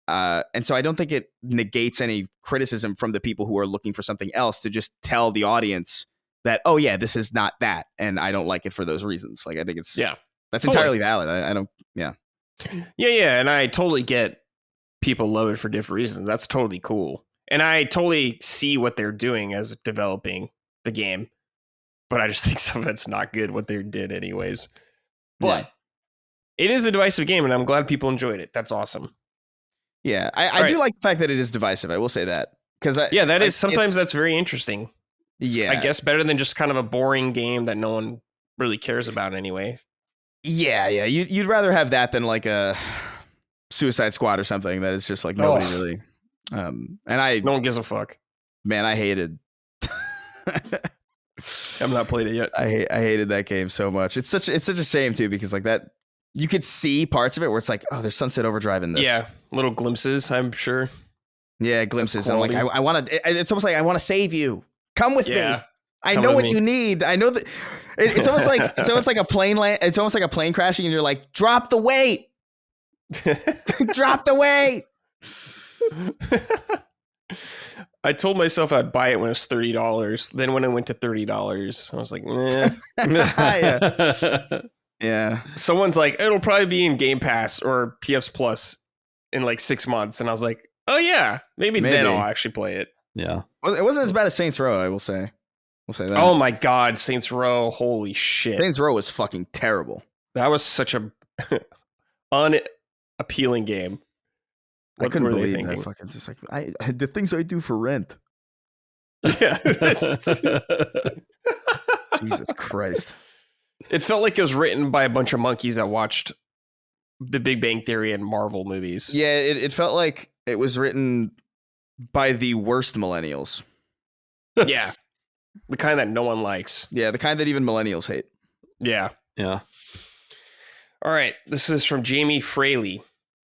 And so I don't think it negates any criticism from the people who are looking for something else to just tell the audience that, oh yeah, this is not that, and I don't like it for those reasons. Like I think that's entirely valid. I don't. Yeah, and I totally get people love it for different reasons. That's totally cool, and I totally see what they're doing as developing the game, but I just think some of it's not good what they did anyways. But it is a divisive game, and I'm glad people enjoyed it. That's awesome. Yeah, I do like the fact that it is divisive. I will say that because sometimes that's very interesting. Yeah, I guess better than just kind of a boring game that no one really cares about anyway. Yeah. You'd rather have that than like a Suicide Squad or something that is just like nobody really. And no one gives a fuck. Man, I hated. I've not played it yet. I hated that game so much. It's such a shame too because like that you could see parts of it where it's like, oh, there's Sunset Overdrive in this. Yeah, little glimpses, I'm sure. Yeah, glimpses. And I'm like, I want to. It's almost like I want to save you. Come with me. I know what you need. I know that. It's almost like a plane land. It's almost like a plane crashing, and you're like, drop the weight. Drop the weight. I told myself I'd buy it when it was $30. Then when it went to $30, I was like, yeah. Someone's like, it'll probably be in Game Pass or PS Plus in like 6 months. And I was like, oh yeah, maybe then I'll actually play it. Yeah. Well, it wasn't as bad as Saints Row, I will say. We'll say that. Oh my God, Saints Row. Holy shit. Saints Row was fucking terrible. That was such a unappealing game. I couldn't believe that fucking just like the things I do for rent. Yeah. Jesus Christ. It felt like it was written by a bunch of monkeys that watched The Big Bang Theory and Marvel movies. Yeah, it felt like it was written by the worst millennials. Yeah. The kind that no one likes. Yeah, the kind that even millennials hate. Yeah. Yeah. All right. This is from Jamie Fraley.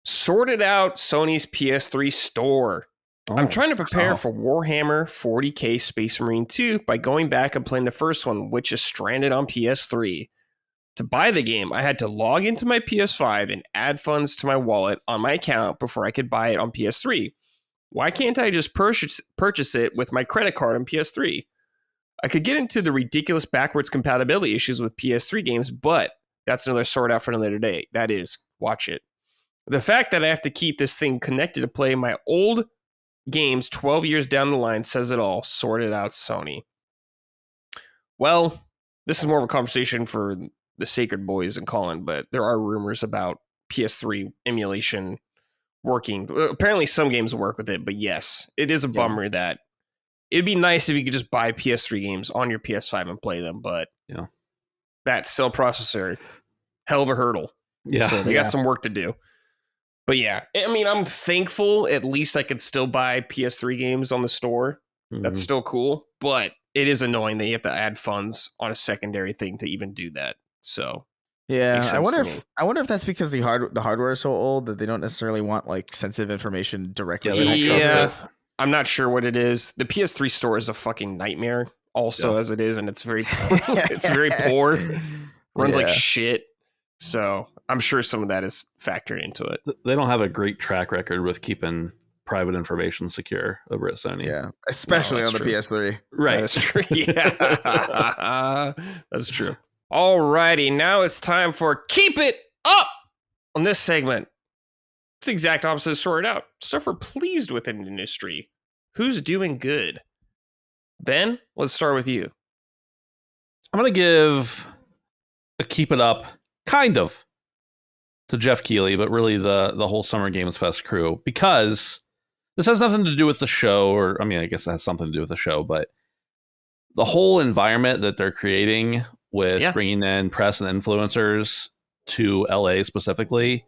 Sorted out Sony's PS3 store. I'm trying to prepare for Warhammer 40k Space Marine 2 by going back and playing the first one, which is stranded on PS3. To buy the game, I had to log into my PS5 and add funds to my wallet on my account before I could buy it on PS3. Why can't I just purchase it with my credit card on PS3? I could get into the ridiculous backwards compatibility issues with PS3 games, but that's another sort out for another day. That is, watch it. The fact that I have to keep this thing connected to play my old games 12 years down the line says it all. Sort it out, Sony. Well, this is more of a conversation for the Sacred Boys and Colin, but there are rumors about PS3 emulation working. Apparently some games work with it, but yes, it is a bummer that it'd be nice if you could just buy PS3 games on your PS5 and play them, but that cell processor, hell of a hurdle. Yeah. So they got some work to do. But yeah, I mean, I'm thankful at least I could still buy PS3 games on the store. Mm-hmm. That's still cool, but it is annoying that you have to add funds on a secondary thing to even do that. So yeah, I wonder if that's because the hardware is so old that they don't necessarily want like sensitive information directly. Yeah, I'm not sure what it is. The PS3 store is a fucking nightmare, also as it is, and it's very poor. Runs like shit. So I'm sure some of that is factored into it. They don't have a great track record with keeping private information secure over at Sony. Yeah, especially on the PS3. Right. That's true. Yeah, that's true. Alrighty, now it's time for Keep It Up on this segment. It's the exact opposite of Sort It Out. Stuff we're pleased with in the industry. Who's doing good? Ben, let's start with you. I'm going to give a Keep It Up, kind of, to Jeff Keighley, but really the whole Summer Games Fest crew, because this has nothing to do with the show, or, I mean, I guess it has something to do with the show, but the whole environment that they're creating with bringing in press and influencers to LA specifically.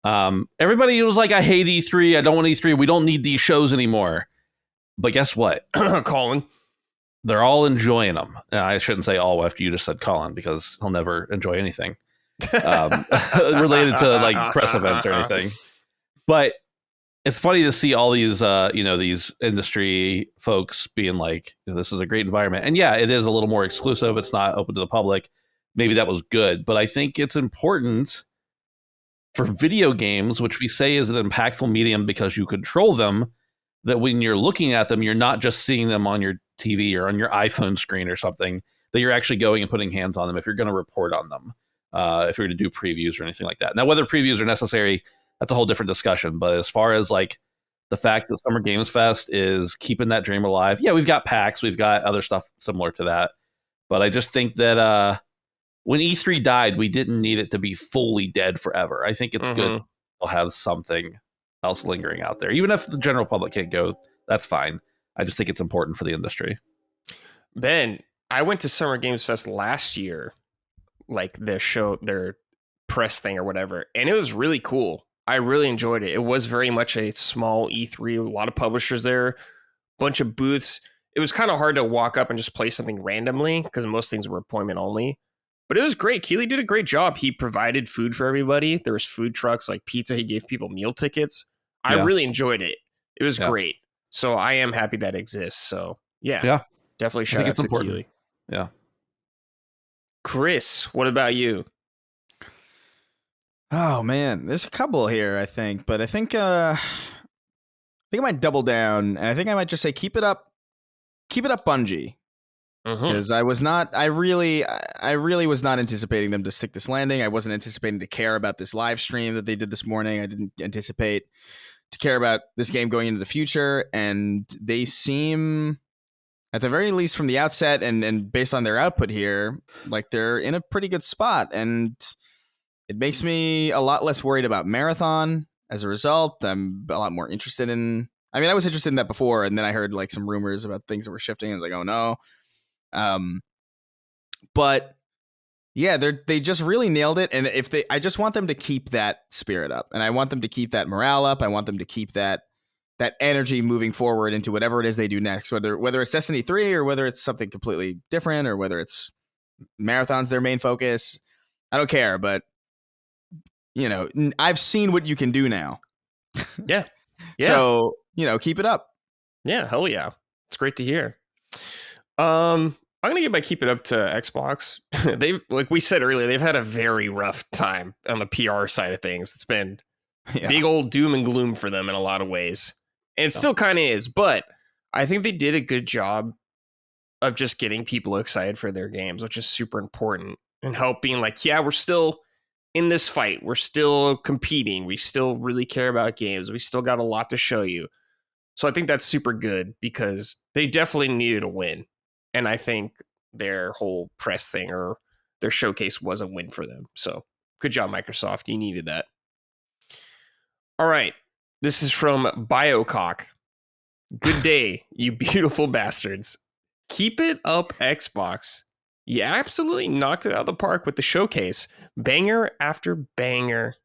Everybody was like, I hate E3. I don't want E3. We don't need these shows anymore. But guess what? Colin. They're all enjoying them. I shouldn't say all after you just said Colin, because he'll never enjoy anything related to like press events or anything. But it's funny to see all these, these industry folks being like, this is a great environment. And yeah, it is a little more exclusive. It's not open to the public. Maybe that was good. But I think it's important for video games, which we say is an impactful medium because you control them, that when you're looking at them, you're not just seeing them on your TV or on your iPhone screen or something, that you're actually going and putting hands on them if you're going to report on them, if you're going to do previews or anything like that. Now, whether previews are necessary, that's a whole different discussion. But as far as like the fact that Summer Games Fest is keeping that dream alive, yeah, we've got PAX, we've got other stuff similar to that. But I just think that when E3 died, we didn't need it to be fully dead forever. I think it's good we'll have something else lingering out there. Even if the general public can't go, that's fine. I just think it's important for the industry. Ben, I went to Summer Games Fest last year, like the show, their press thing or whatever, and it was really cool. I really enjoyed it. It was very much a small E3, a lot of publishers there, bunch of booths. It was kind of hard to walk up and just play something randomly because most things were appointment only. But it was great. Keighley did a great job. He provided food for everybody. There was food trucks like pizza. He gave people meal tickets. I really enjoyed it. It was great. So I am happy that exists. So yeah, definitely shout out to Keighley. Yeah. Chris, what about you? Oh man, there's a couple here, I think, but I think I might double down, and I think I might just say keep it up, Bungie, because I really was not anticipating them to stick this landing. I wasn't anticipating to care about this live stream that they did this morning. I didn't anticipate to care about this game going into the future, and they seem, at the very least from the outset and based on their output here, like they're in a pretty good spot, and it makes me a lot less worried about Marathon as a result. I'm a lot more interested in, I mean, I was interested in that before, and then I heard like some rumors about things that were shifting. I was like, oh no. But yeah, they just really nailed it. And I just want them to keep that spirit up, and I want them to keep that morale up. I want them to keep that energy moving forward into whatever it is they do next, whether it's Destiny 3 or whether it's something completely different or whether it's Marathon's their main focus. I don't care, but I've seen what you can do now. Yeah. So, keep it up. Yeah, hell yeah. It's great to hear. I'm gonna give my keep it up to Xbox. They've, like we said earlier, they've had a very rough time on the PR side of things. It's been Yeah. big old doom and gloom for them in a lot of ways. And it still kind of is, but I think they did a good job of just getting people excited for their games, which is super important, and help being like, yeah, we're still in this fight. We're still competing. We still really care about games. We still got a lot to show you. So I think that's super good because they definitely needed a win. And I think their whole press thing or their showcase was a win for them. So good job, Microsoft. You needed that. All right. This is from Biocock. Good day, you beautiful bastards. Keep it up, Xbox. You absolutely knocked it out of the park with the showcase. Banger after banger.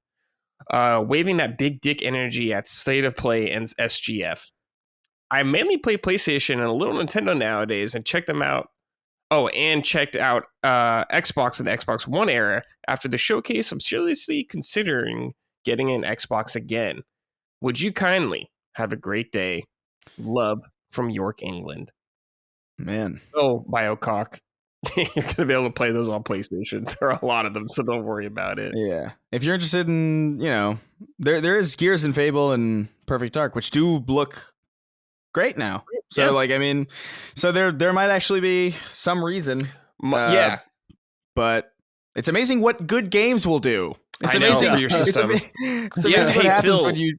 Waving that big dick energy at State of Play and SGF. I mainly play PlayStation and a little Nintendo nowadays and check them out. Oh, and checked out Xbox in the Xbox One era. After the showcase, I'm seriously considering getting an Xbox again. Would you kindly have a great day? Love from York, England. Man. Oh, Biocock. You're going to be able to play those on PlayStation. There are a lot of them, so don't worry about it. Yeah. If you're interested in, there is Gears and Fable and Perfect Dark, which do look great now. So so there might actually be some reason. Yeah. But it's amazing what good games will do. It's amazing for your system. It's amazing what happens when you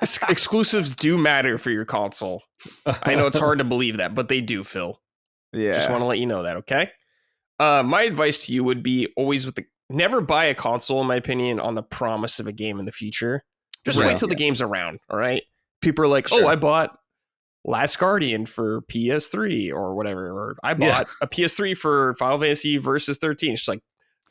exclusives do matter for your console. I know it's hard to believe that, but they do, Phil. Yeah. Just want to let you know that, okay? My advice to you would be always never buy a console, in my opinion, on the promise of a game in the future. Just wait till the game's around, all right? People are like, oh, I bought Last Guardian for PS3 or whatever, or I bought a PS3 for Final Fantasy Versus 13. It's just like,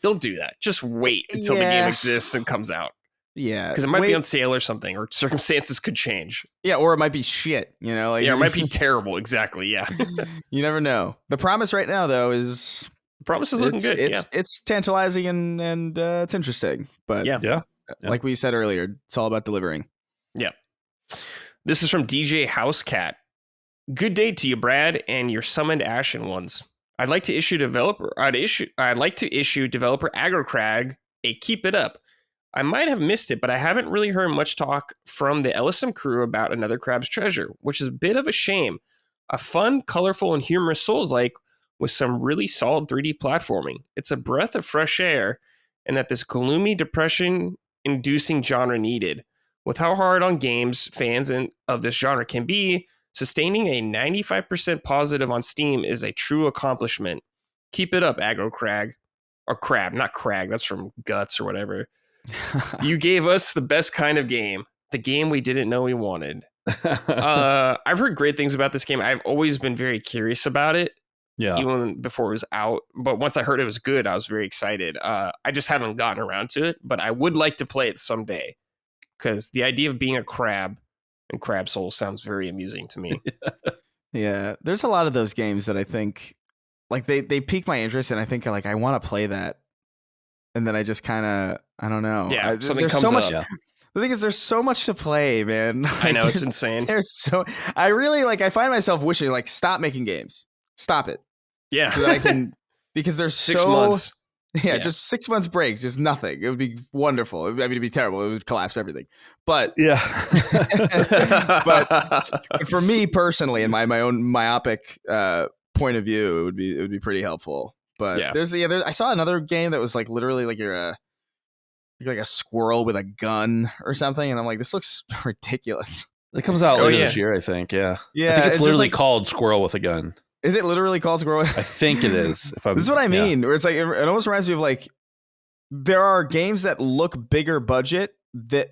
don't do that. Just wait until the game exists and comes out. Yeah. Because it might be on sale or something, or circumstances could change. Yeah, or it might be shit, Like, it might be terrible. Exactly, yeah. You never know. The promise right now, though, is... The promise is looking good, It's tantalizing and it's interesting. But like we said earlier, it's all about delivering. Yeah. This is from DJ Housecat. Good day to you, Brad, and your summoned Ashen ones. I'd like to issue developer AgroCrag a keep it up. I might have missed it, but I haven't really heard much talk from the LSM crew about Another Crab's Treasure, which is a bit of a shame. A fun, colorful, and humorous Souls-like with some really solid 3D platforming. It's a breath of fresh air, and that this gloomy, depression-inducing genre needed. With how hard on games fans of this genre can be, sustaining a 95% positive on Steam is a true accomplishment. Keep it up, AgroCrag. Or Crab, not Crag. That's from Guts or whatever. You gave us the best kind of game. The game we didn't know we wanted. I've heard great things about this game. I've always been very curious about it. Yeah. Even before it was out. But once I heard it was good, I was very excited. I just haven't gotten around to it. But I would like to play it someday. Because the idea of being a crab and Crab Soul sounds very amusing to me. Yeah. There's a lot of those games that I think... Like, they pique my interest, and I think, like, I want to play that. And then I just kind of... I don't know. Yeah, something comes up. Yeah. The thing is, there's so much to play, man. Like, I know, it's insane. I really, I find myself wishing, stop making games. Stop it. Yeah. So that I can... Because there's 6 months. Yeah, just 6 months break, just nothing. It would be wonderful. It'd be terrible. It would collapse everything. But... Yeah. but for me, personally, in my own myopic point of view, it would be pretty helpful. But I saw another game that was literally you're a squirrel with a gun or something, and I'm like, this looks ridiculous. It comes out later this year, I think. Yeah. I think it's literally called Squirrel with a Gun. Is it literally called Squirrel? I think it is. This is what I mean. Where it's it almost reminds me of there are games that look bigger budget that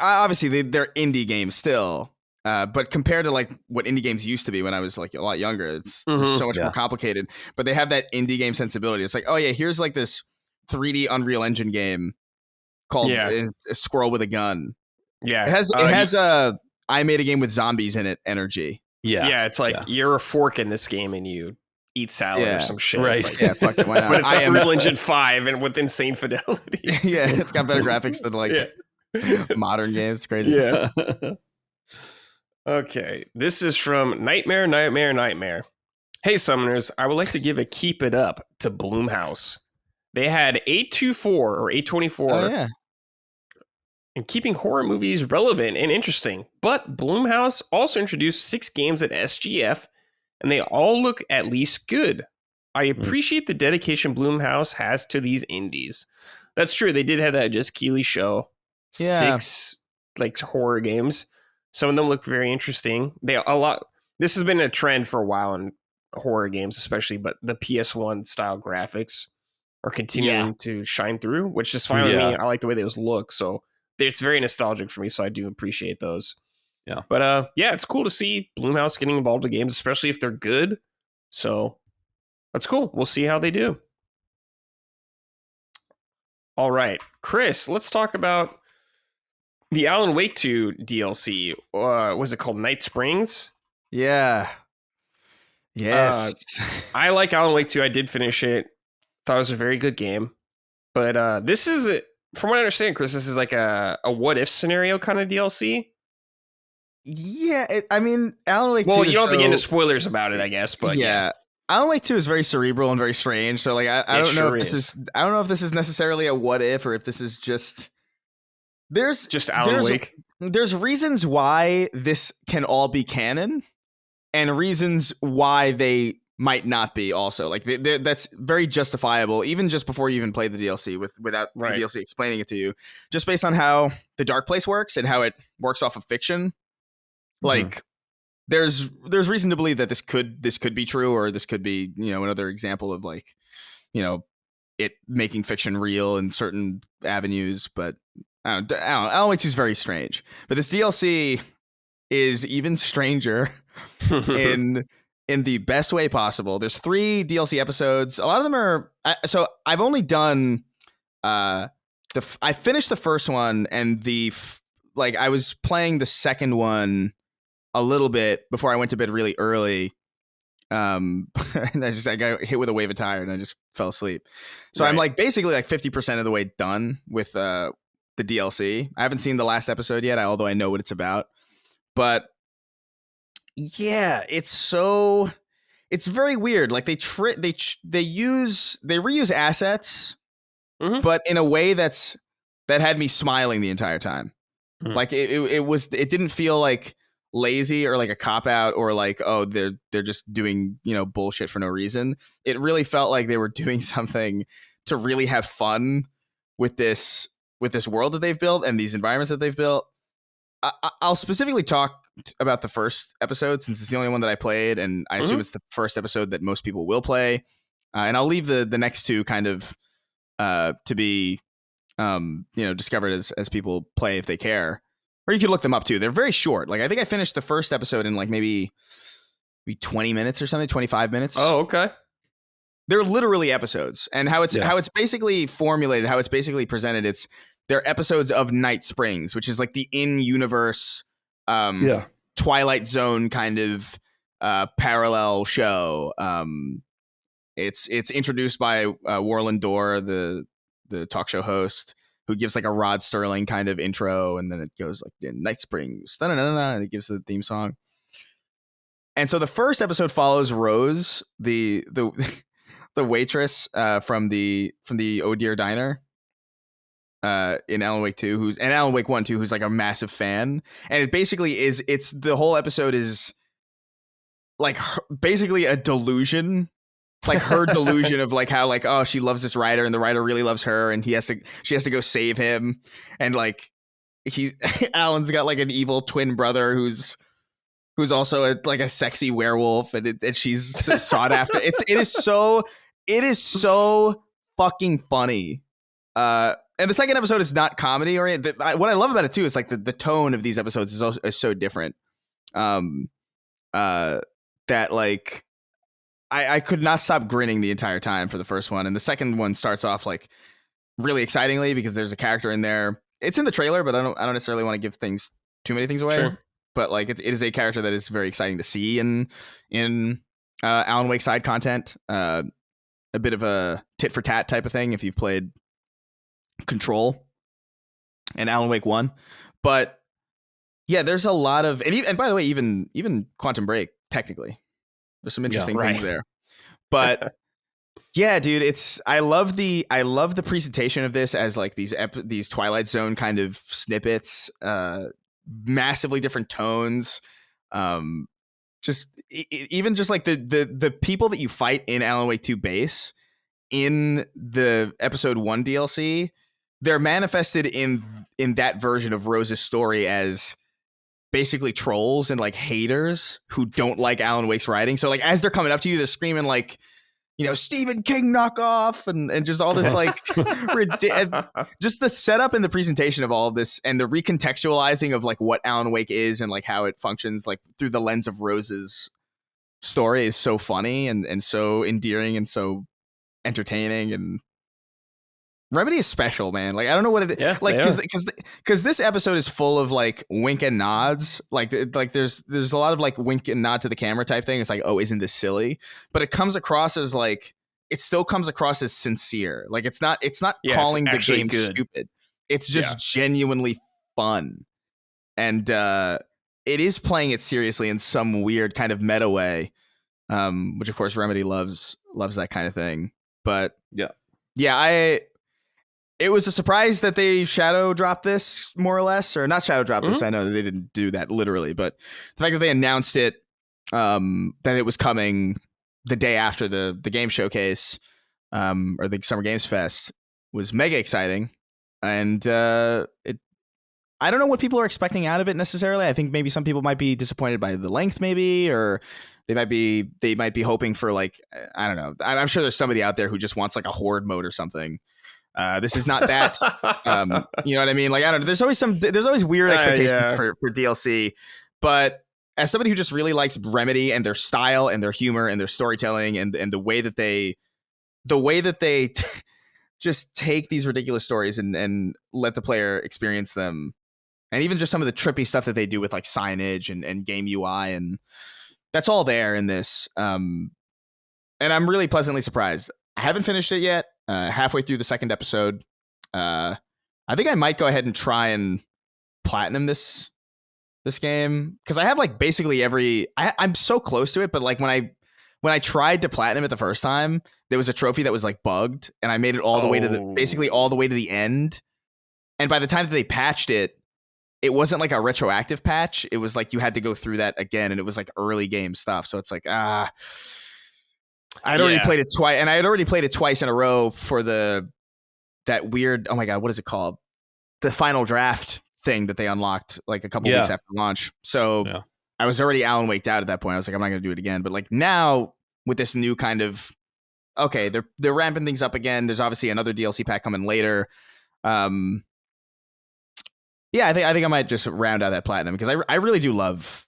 obviously they're indie games still. But compared to what indie games used to be when I was a lot younger, it's so much more complicated. But they have that indie game sensibility. It's oh yeah, here's this 3D Unreal Engine game called a Squirrel with a Gun. Yeah, it has a I made a game with zombies in it energy. Yeah, it's you're a fork in this game and you eat salad or some shit. Right? Yeah, fuck it, why not? But it's Unreal Engine 5 and with insane fidelity. Yeah, it's got better graphics than modern games. It's crazy. Yeah. Okay, this is from Nightmare, Nightmare, Nightmare. Hey, Summoners, I would like to give a keep it up to Bloomhouse. They had 824 or Oh 824 yeah. and keeping horror movies relevant and interesting. But Bloomhouse also introduced 6 games at SGF, and they all look at least good. I appreciate the dedication Bloomhouse has to these indies. That's true. They did have that Just Keeley show. Yeah. 6 like horror games. Some of them look very interesting. They a lot. This has been a trend for a while in horror games, especially. But the PS1 style graphics are continuing to shine through, which is fine with me. Yeah. I like the way those look. So it's very nostalgic for me, so I do appreciate those. Yeah. But yeah, it's cool to see Bloomhouse getting involved in games, especially if they're good. So that's cool. We'll see how they do. All right, Chris, let's talk about the Alan Wake 2 DLC. Was it called Night Springs? Yeah. Yes. I like Alan Wake 2. I did finish it. Thought it was a very good game. But this is, from what I understand, Chris, this is like a what if scenario kind of DLC. Yeah. I mean, Alan Wake 2 Well, you is don't have to get into so- spoilers about it, I guess. But yeah. Alan Wake 2 is very cerebral and very strange. So like I It don't know sure if this is. is I don't know if this is necessarily a what if or if this is just Just Alan Wake. there's reasons why this can all be canon and reasons why they might not be also. Like that's very justifiable even just before you even play the DLC without Right. the DLC explaining it to you. Just based on how the Dark Place works and how it works off of fiction. Like there's reason to believe that this could be true, or this could be, another example of like, it making fiction real in certain avenues. But I don't know. Alan Wake 2 is very strange. But this DLC is even stranger in the best way possible. There's 3 DLC episodes. A lot of them are so I've only done I finished the first one, and I was playing the second one a little bit before I went to bed really early. And I got hit with a wave of tired and I just fell asleep. So I'm like basically like 50% of the way done with the DLC. I haven't seen the last episode yet, although I know what it's about. But yeah, it's very weird. Like they reuse assets, but in a way that had me smiling the entire time. Like it didn't feel like lazy or like a cop out or like, oh, they're just doing, bullshit for no reason. It really felt like they were doing something to really have fun with this world that they've built and these environments that they've built. I'll specifically talk about the first episode since it's the only one that I played, and I assume it's the first episode that most people will play. And I'll leave the next 2 kind of to be discovered as people play if they care. Or you could look them up too. They're very short. Like I think I finished the first episode in like maybe 20 minutes or something, 25 minutes. Oh, okay. They're literally episodes. And how it's basically formulated, how it's basically presented, they're episodes of Night Springs, which is like the in-universe Twilight Zone kind of parallel show. It's introduced by Warland Dorr, the talk show host, who gives like a Rod Sterling kind of intro, and then it goes like Night Springs, and it gives the theme song. And so the first episode follows Rose, the waitress from the Oh Dear Diner in Alan Wake 2, and Alan Wake 1 too, who's like a massive fan. And it basically it's the whole episode is like basically a delusion. Like her delusion of like how like, oh, she loves this writer and the writer really loves her and she has to go save him, and like Alan's got like an evil twin brother who's also a sexy werewolf, and she's sought after. It is so fucking funny. And the second episode is not comedy oriented. What I love about it too is like the tone of these episodes is so different. That like. I could not stop grinning the entire time for the first one. And the second one starts off like really excitingly because there's a character in there. It's in the trailer, but I don't necessarily want to give too many things away. Sure. But like it is a character that is very exciting to see in Alan Wake side content. A bit of a tit for tat type of thing if you've played Control and Alan Wake 1. But Yeah, there's a lot of, and by the way, even Quantum Break, technically, there's some interesting things there. But yeah, dude, I love the presentation of this as like these Twilight Zone kind of snippets, massively different tones. Just even just like the people that you fight in Alan Wake 2 base in the episode 1 DLC, they're manifested in that version of Rose's story as basically trolls and like haters who don't like Alan Wake's writing. So like as they're coming up to you, they're screaming like, Stephen King knockoff and just all this like just the setup and the presentation of all of this and the recontextualizing of like what Alan Wake is and like how it functions like through the lens of Rose's story is so funny and so endearing and so entertaining. And Remedy is special, man. Like I don't know what it is. Yeah, like because this episode is full of like wink and nods. Like there's a lot of like wink and nod to the camera type thing. It's like, oh, isn't this silly? But it comes across as like it still comes across as sincere. Like it's not calling the game stupid. It's just genuinely fun. And it is playing it seriously in some weird kind of meta way. Which of course Remedy loves that kind of thing. But yeah, it was a surprise that they shadow dropped this, more or less, or not shadow dropped this. I know that they didn't do that literally, but the fact that they announced it, that it was coming the day after the game showcase, or the Summer Games Fest, was mega exciting. And I don't know what people are expecting out of it necessarily. I think maybe some people might be disappointed by the length, maybe, or they might be hoping for like, I don't know. I'm sure there's somebody out there who just wants like a horde mode or something. This is not that. You know what I mean? Like I don't know. There's always weird expectations for DLC. But as somebody who just really likes Remedy and their style and their humor and their storytelling and the way that they just take these ridiculous stories and let the player experience them, and even just some of the trippy stuff that they do with like signage and game UI, and that's all there in this. And I'm really pleasantly surprised. I haven't finished it yet. Halfway through the second episode. I think I might go ahead and try and platinum this game, because I have like basically I'm so close to it, but like when I tried to platinum it the first time, there was a trophy that was like bugged, and I made it all the way to basically all the way to the end. And by the time that they patched it, it wasn't like a retroactive patch. It was like you had to go through that again, and it was like early game stuff. So it's like I'd already played it twice, and I had already played it twice in a row for that weird, oh my god, what is it called? The final draft thing that they unlocked like a couple weeks after launch. So I was already Alan Waked out at that point. I was like, I'm not going to do it again. But like now with this new kind of, okay, they're ramping things up again. There's obviously another DLC pack coming later. I think I might just round out that platinum, because I really do love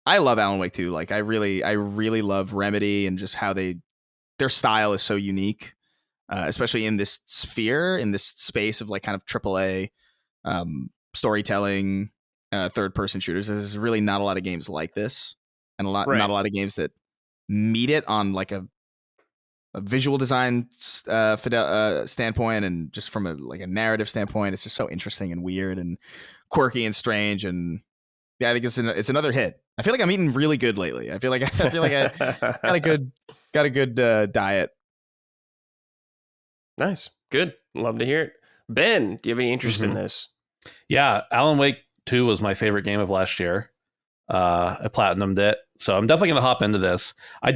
Alan Wake 2. Like I really love Remedy and just how their style is so unique, especially in this sphere, in this space of like kind of AAA storytelling, third person shooters. There's really not a lot of games like this, and not a lot of games that meet it on like a visual design standpoint, and just from a narrative standpoint. It's just so interesting and weird and quirky and strange. And yeah, I think it's another hit. I feel like I'm eating really good lately. I feel like I got a good diet. Nice. Good. Love to hear it. Ben, do you have any interest in this? Yeah, Alan Wake 2 was my favorite game of last year. I platinumed it, so I'm definitely going to hop into this. I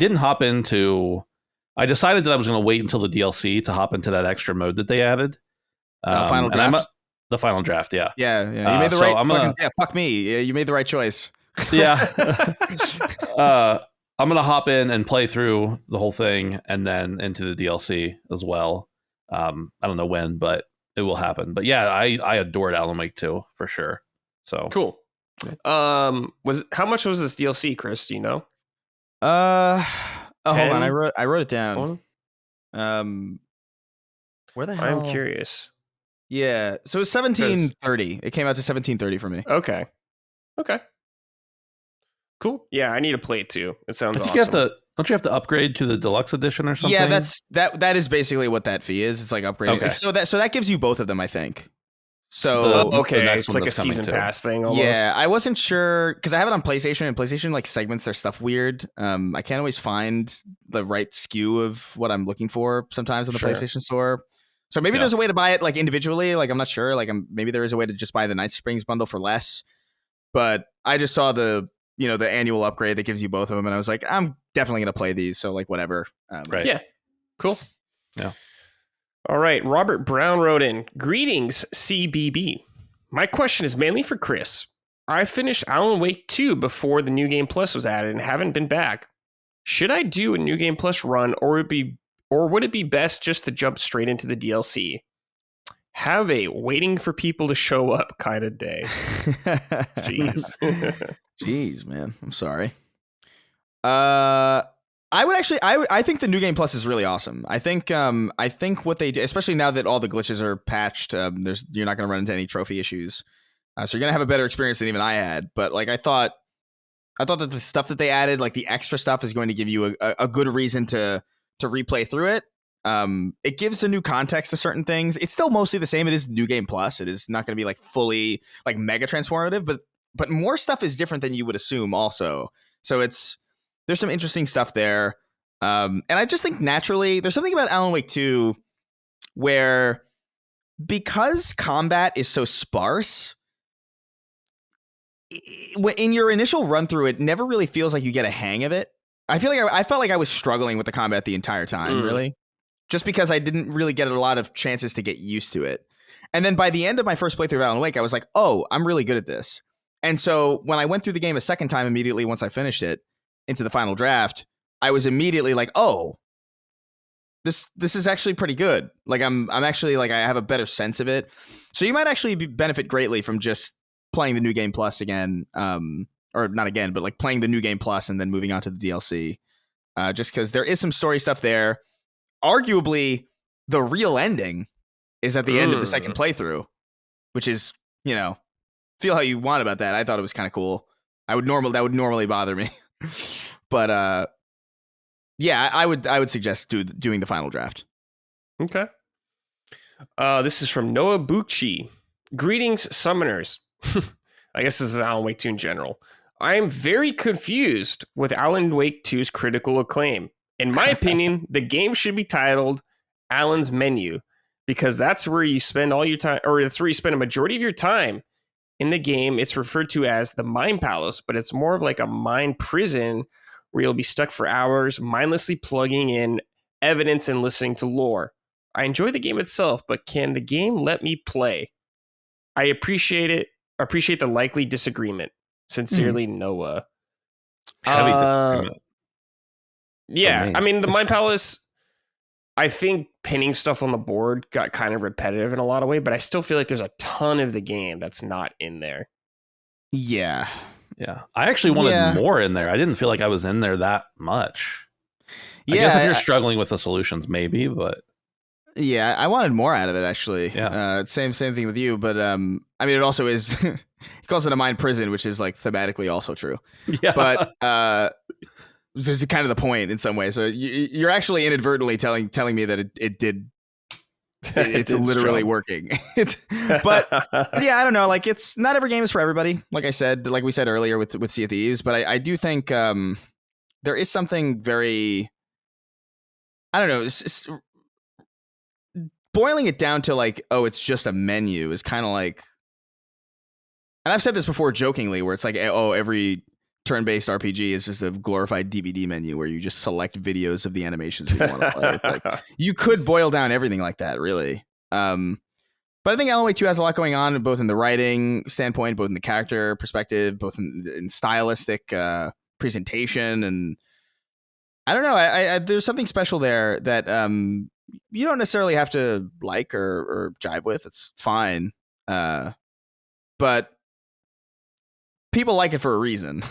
decided that I was going to wait until the DLC to hop into that extra mode that they added. Final draft? The final draft, yeah. Yeah. You made the right fuck me. Yeah, you made the right choice. Yeah. I'm going to hop in and play through the whole thing and then into the DLC as well. I don't know when, but it will happen. But yeah, I adored Alan Wake 2 for sure. So cool. How much was this DLC, Chris? Do you know? Hold on. I wrote it down. Where the hell? I'm curious. Yeah. So it's $17.30. It came out to $17.30 for me. Okay. Cool. Yeah, I need to play it too. It sounds awesome. Don't you have to upgrade to the deluxe edition or something? Yeah, that is basically what that fee is. It's like upgrading. Okay. So that gives you both of them, I think. So Okay, next it's one like a that's coming season too. pass thing almost. yeah, I wasn't sure because I have it on PlayStation, and PlayStation like segments their stuff weird. I can't always find the right SKU of what I'm looking for sometimes on the Sure. PlayStation Store. So maybe Yeah. there's a way to buy it like individually. Like I'm not sure. Like maybe there is a way to just buy the Night Springs bundle for less. But I just saw the the annual upgrade that gives you both of them, and I was like, I'm definitely gonna play these. So like whatever. Right. Yeah. Cool. Yeah. All right. Robert Brown wrote in, greetings, CBB. My question is mainly for Chris. I finished Alan Wake 2 before the New Game Plus was added and haven't been back. Should I do a New Game Plus run, or would it be best just to jump straight into the DLC? Have a waiting for people to show up kind of day. Jeez. Jeez, man. I'm sorry. I would actually I think the New Game Plus is really awesome. I think what they do, especially now that all the glitches are patched, you're not going to run into any trophy issues. So you're going to have a better experience than even I had. But like I thought that the stuff that they added, like the extra stuff, is going to give you a good reason to replay through it. It gives a new context to certain things. It's still mostly the same. It is New Game Plus. It is not going to be like fully like mega transformative, but more stuff is different than you would assume also. So there's some interesting stuff there. And I just think naturally there's something about Alan Wake 2 where because combat is so sparse, in your initial run through, it never really feels like you get a hang of it. I felt like I was struggling with the combat the entire time, really, just because I didn't really get a lot of chances to get used to it. And then by the end of my first playthrough of Alan Wake, I was like, oh, I'm really good at this. And so when I went through the game a second time immediately once I finished it into the final draft, I was immediately like, oh, this is actually pretty good. Like I'm actually like I have a better sense of it. So you might actually benefit greatly from just playing the New Game Plus again, or not again, but like playing the New Game Plus and then moving on to the DLC, just because there is some story stuff there. Arguably, the real ending is at the end of the second playthrough, which is, feel how you want about that. I thought it was kind of cool. That would normally bother me, but yeah, I would suggest doing the final draft. Okay. This is from Noah Bucci. Greetings, summoners. I guess this is Alan Wake 2 in general. I am very confused with Alan Wake 2's critical acclaim. In my opinion, the game should be titled Alan's Menu, because that's where you spend all your time, or that's where you spend a majority of your time. In the game, it's referred to as the Mind Palace, but it's more of like a mind prison where you'll be stuck for hours, mindlessly plugging in evidence and listening to lore. I enjoy the game itself, but can the game let me play? I appreciate the likely disagreement. Sincerely, Noah. Heavy disagreement. Yeah, I mean, the Mind Palace, I think pinning stuff on the board got kind of repetitive in a lot of ways, but I still feel like there's a ton of the game that's not in there. Yeah. Yeah. I actually wanted more in there. I didn't feel like I was in there that much. Yeah, I guess if you're struggling with the solutions, maybe, but yeah, I wanted more out of it actually. Yeah. Same thing with you, but I mean, it also is. He calls it a mind prison, which is like thematically also true. yeah. But this is kind of the point in some way. So you're actually inadvertently telling me that it did. It's literally working. But yeah, I don't know. Like, it's not every game is for everybody. Like I said, like we said earlier with Sea of Thieves, but I do think there is something very, I don't know. It's boiling it down to like, oh, it's just a menu is kind of like, and I've said this before jokingly, where it's like, oh, every turn-based RPG is just a glorified DVD menu where you just select videos of the animations you want to play. Like, you could boil down everything like that, really. But I think Alan Wake 2 has a lot going on, both in the writing standpoint, both in the character perspective, both in stylistic presentation, and I don't know. I there's something special there that you don't necessarily have to like or jive with. It's fine, but people like it for a reason.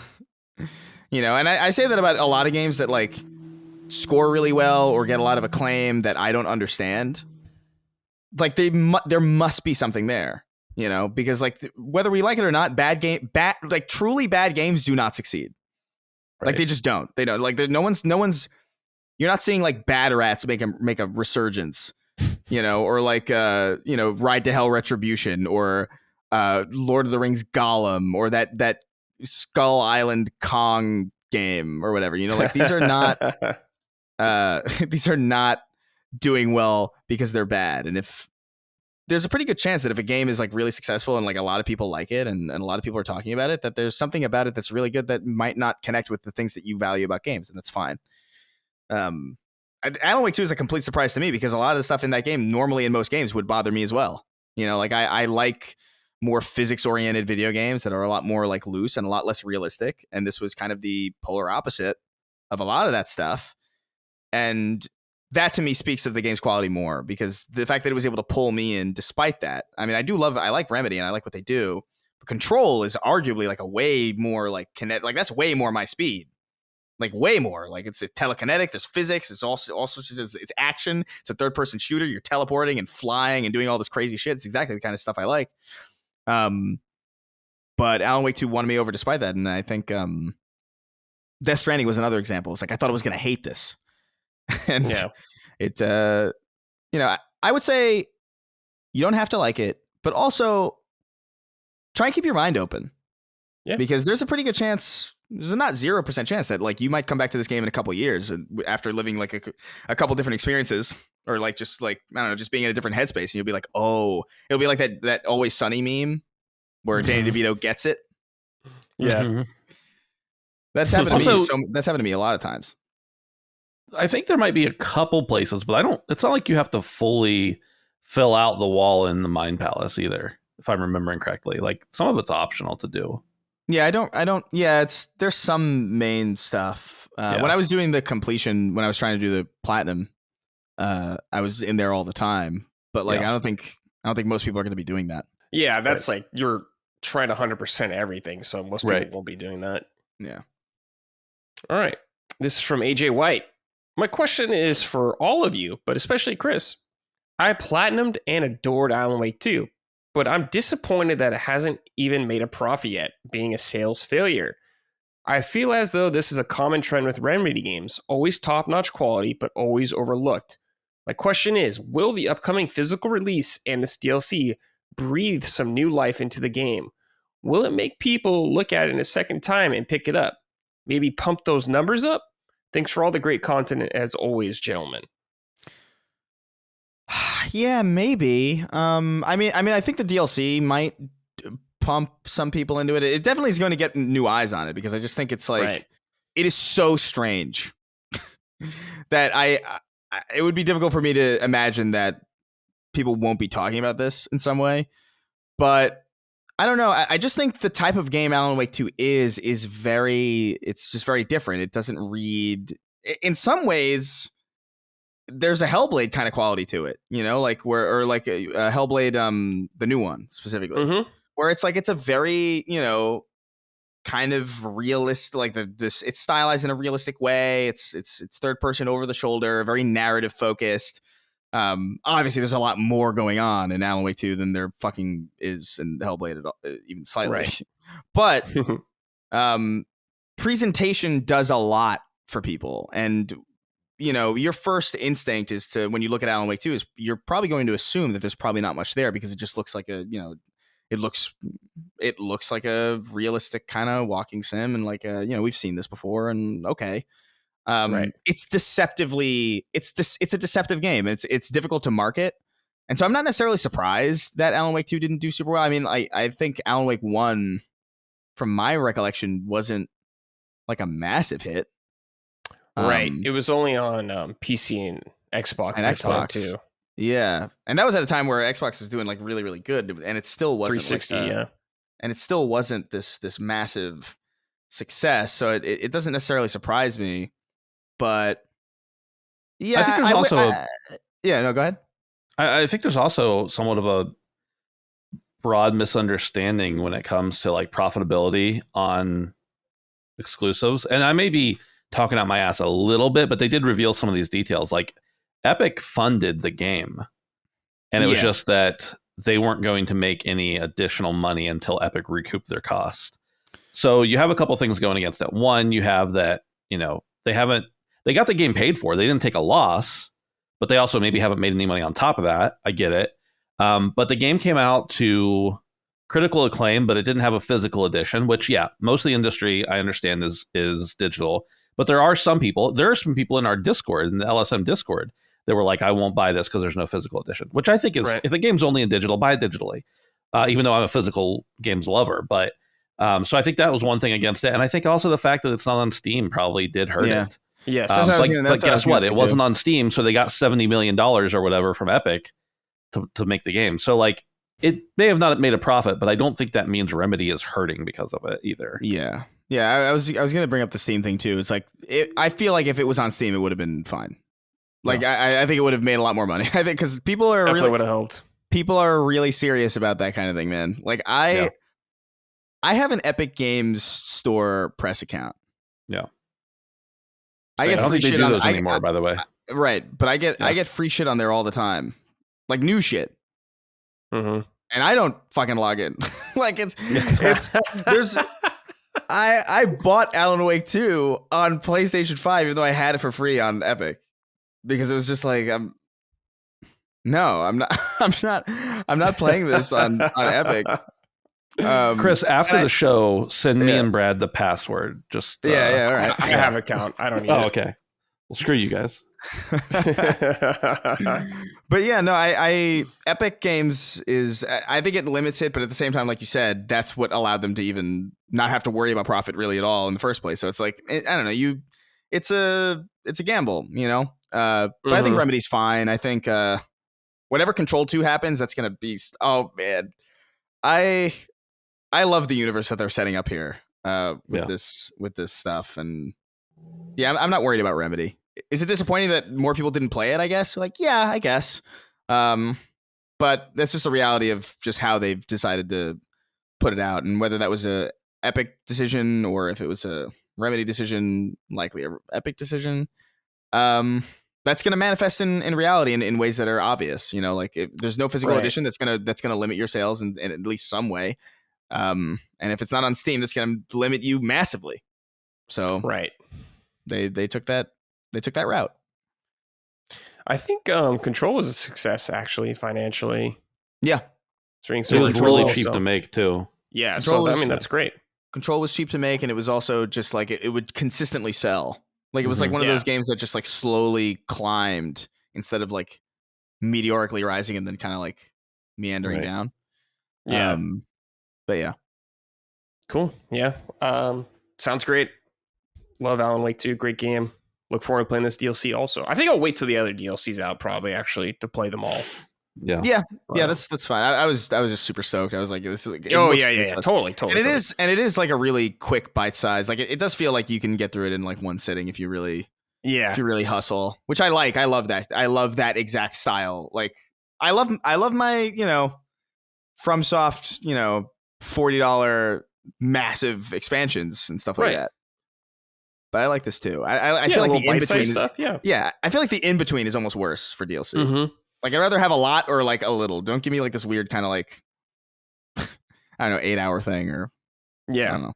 And I say that about a lot of games that like score really well or get a lot of acclaim that I don't understand. Like there must be something there, because like whether we like it or not, truly bad games do not succeed. Right. Like they just don't. They don't. Like no one's. You're not seeing like Bad Rats make a resurgence or like Ride to Hell Retribution, or Lord of the Rings Gollum, or that Skull Island Kong game or whatever. Like these are not these are not doing well because they're bad. And if there's a pretty good chance that if a game is like really successful and like a lot of people like it and a lot of people are talking about it, that there's something about it that's really good that might not connect with the things that you value about games, and that's fine. Alan Wake 2 is a complete surprise to me because a lot of the stuff in that game normally in most games would bother me as well. Like I like more physics-oriented video games that are a lot more like loose and a lot less realistic, and this was kind of the polar opposite of a lot of that stuff. And that to me speaks of the game's quality more, because the fact that it was able to pull me in despite that. I mean, I like Remedy and I like what they do, but Control is arguably like a way more like that's way more my speed. Like way more. Like it's telekinetic, there's physics, it's it's action, it's a third-person shooter, you're teleporting and flying and doing all this crazy shit. It's exactly the kind of stuff I like. But Alan Wake 2 won me over despite that, and I think Death Stranding was another example. It's like I thought I was gonna hate this. And it I would say you don't have to like it, but also try and keep your mind open. Yeah. Because there's a pretty good chance, there's a not 0% chance that like you might come back to this game in a couple of years after living like a couple different experiences, or like just like I don't know, just being in a different headspace, and you'll be like, oh, it'll be like that Always Sunny meme where Danny DeVito gets it. Yeah. That's happened to me. That's happened to me a lot of times. I think there might be a couple places, but it's not like you have to fully fill out the wall in the Mind Palace either, if I'm remembering correctly. Like some of it's optional to do. Yeah, I don't. Yeah, there's some main stuff. When I was doing the completion, when I was trying to do the platinum, I was in there all the time. But like, I don't think most people are going to be doing that. Yeah, that's like you're trying to 100% everything, so most people won't be doing that. Yeah. All right. This is from AJ White. My question is for all of you, but especially Chris. I platinumed and adored Alan Wake 2, but I'm disappointed that it hasn't even made a profit yet, being a sales failure. I feel as though this is a common trend with Remedy games, always top-notch quality, but always overlooked. My question is, will the upcoming physical release and this DLC breathe some new life into the game? Will it make people look at it a second time and pick it up? Maybe pump those numbers up? Thanks for all the great content as always, gentlemen. Yeah, maybe. I think the DLC might pump some people into it. It definitely is going to get new eyes on it, because I just think it's like it is so strange that it would be difficult for me to imagine that people won't be talking about this in some way. But I don't know. I just think the type of game Alan Wake 2 is it's just very different. It doesn't read, in some ways, there's a Hellblade kind of quality to it, like or like a Hellblade, the new one specifically, where it's like, it's a very, kind of realist, like it's stylized in a realistic way. It's third person over the shoulder, very narrative focused. Obviously there's a lot more going on in Alan Wake 2 than there fucking is in Hellblade at all, even slightly. But presentation does a lot for people, and your first instinct is to, when you look at Alan Wake 2, is you're probably going to assume that there's probably not much there, because it just looks like it looks like a realistic kind of walking sim, and like we've seen this before, and okay. It's it's a deceptive game. It's difficult to market. And so I'm not necessarily surprised that Alan Wake 2 didn't do super well. I mean, I think Alan Wake 1, from my recollection, wasn't like a massive hit. Right. It was only on PC and Xbox at the time too. Yeah. And that was at a time where Xbox was doing like really, really good, and it still wasn't 360, and it still wasn't this massive success. So it doesn't necessarily surprise me. But yeah, I think there's also go ahead. I think there's also somewhat of a broad misunderstanding when it comes to like profitability on exclusives. And I may be talking out my ass a little bit, but they did reveal some of these details. Like Epic funded the game, and it was just that they weren't going to make any additional money until Epic recouped their cost. So you have a couple things going against it. One, you have that, they got the game paid for. They didn't take a loss, but they also maybe haven't made any money on top of that. I get it. But the game came out to critical acclaim, but it didn't have a physical edition, which, yeah, most of the industry, I understand, is digital. But there are some people in our Discord, in the LSM Discord, that were like, I won't buy this because there's no physical edition, which I think is, if the game's only in digital, buy it digitally, even though I'm a physical games lover. But so I think that was one thing against it. And I think also the fact that it's not on Steam probably did hurt it. Yes. But guess what? It wasn't on Steam, so they got $70 million or whatever from Epic to make the game. So like, it may have not made a profit, but I don't think that means Remedy is hurting because of it either. Yeah. Yeah, I was going to bring up the Steam thing too. It's like, I feel like if it was on Steam, it would have been fine. Like, I think it would have made a lot more money. I think because people are definitely would have helped. People are really serious about that kind of thing, man. Like, I have an Epic Games Store press account. Yeah. I get free shit on those anymore, by the way. Right, but I get free shit on there all the time, like new shit. Mm-hmm. And I don't fucking log in. Like it's there's. I bought Alan Wake 2 on PlayStation 5, even though I had it for free on Epic, because it was just like I'm not playing this on Epic. Chris, after the show, send me and Brad the password. Just all right. I have an account. I don't need it. Okay. Well, screw you guys. But yeah, no, I Epic Games is, I think it limits it, but at the same time, like you said, that's what allowed them to even not have to worry about profit really at all in the first place. So it's like, I don't know, it's a gamble, you know. But I think Remedy's fine. I think whatever Control 2 happens, that's gonna be, oh man, I love the universe that they're setting up here with this stuff, and yeah, I'm not worried about Remedy. Is it disappointing that more people didn't play it, I guess? Like, yeah, I guess. But that's just the reality of just how they've decided to put it out. And whether that was a Epic decision or if it was a Remedy decision, likely a Epic decision, that's going to manifest in reality in ways that are obvious. You know, like if there's no physical edition that's gonna limit your sales in at least some way. And if it's not on Steam, that's going to limit you massively. So they took that route. I think Control was a success actually financially. Yeah, it was really cheap to make too. Yeah, Control so I mean that's great. Control was cheap to make, and it was also just like it would consistently sell. Like it was like one of those games that just like slowly climbed instead of like meteorically rising and then kind of like meandering down. Yeah, but yeah, cool. Yeah, sounds great. Love Alan Wake 2, great game. Look forward to playing this DLC also. I think I'll wait till the other DLC's out probably actually to play them all. Yeah, that's fine. I was just super stoked. I was like, this is like, totally. And it is like a really quick bite size. Like it does feel like you can get through it in like one sitting if you really hustle, which I like. I love that. I love that exact style. Like I love my, FromSoft, $40 massive expansions and stuff like that. But I like this too. I feel like the in between stuff. Yeah. I feel like the in between is almost worse for DLC. Like I'd rather have a lot or like a little. Don't give me like this weird kind of like I don't know 8-hour thing or I don't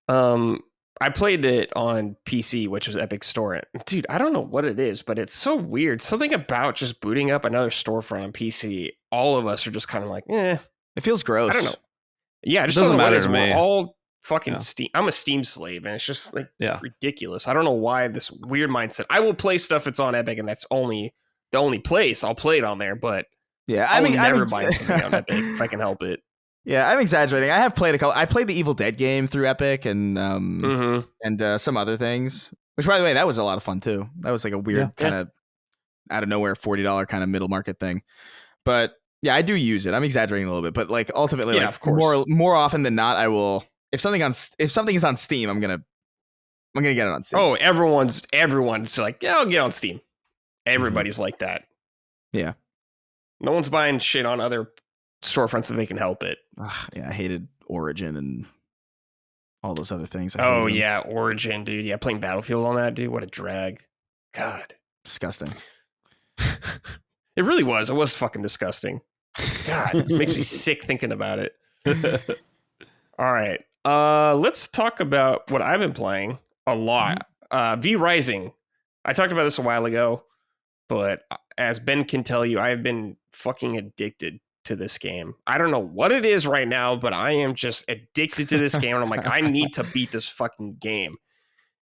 know. I played it on PC, which was Epic Store. Dude, I don't know what it is, but it's so weird. Something about just booting up another storefront on PC. All of us are just kind of like, it feels gross. I don't know. Yeah, it just doesn't matter to me. We're all fucking Steam. I'm a Steam slave, and it's just like ridiculous. I don't know why this weird mindset. I will play stuff that's on Epic, and that's the only place I'll play it on there. But I'll never buy something on Epic if I can help it. Yeah, I'm exaggerating. I have played I played the Evil Dead game through Epic and some other things. Which, by the way, that was a lot of fun too. That was like a weird kind of out of nowhere $40 kind of middle market thing. But yeah, I do use it. I'm exaggerating a little bit, but like ultimately, like of course. more often than not, I will. If something is on Steam, I'm gonna get it on Steam. Oh, everyone's like, I'll get on Steam. Everybody's like that. Yeah. No one's buying shit on other storefronts if they can help it. Yeah, I hated Origin and all those other things. Origin, dude. Yeah, playing Battlefield on that, dude. What a drag. God. Disgusting. It really was. It was fucking disgusting. God, it makes me sick thinking about it. All right. Let's talk about what I've been playing a lot. V Rising. I talked about this a while ago. but as Ben can tell you, I have been fucking addicted to this game. I don't know what it is right now, but I am just addicted to this game. And I'm like, I need to beat this fucking game.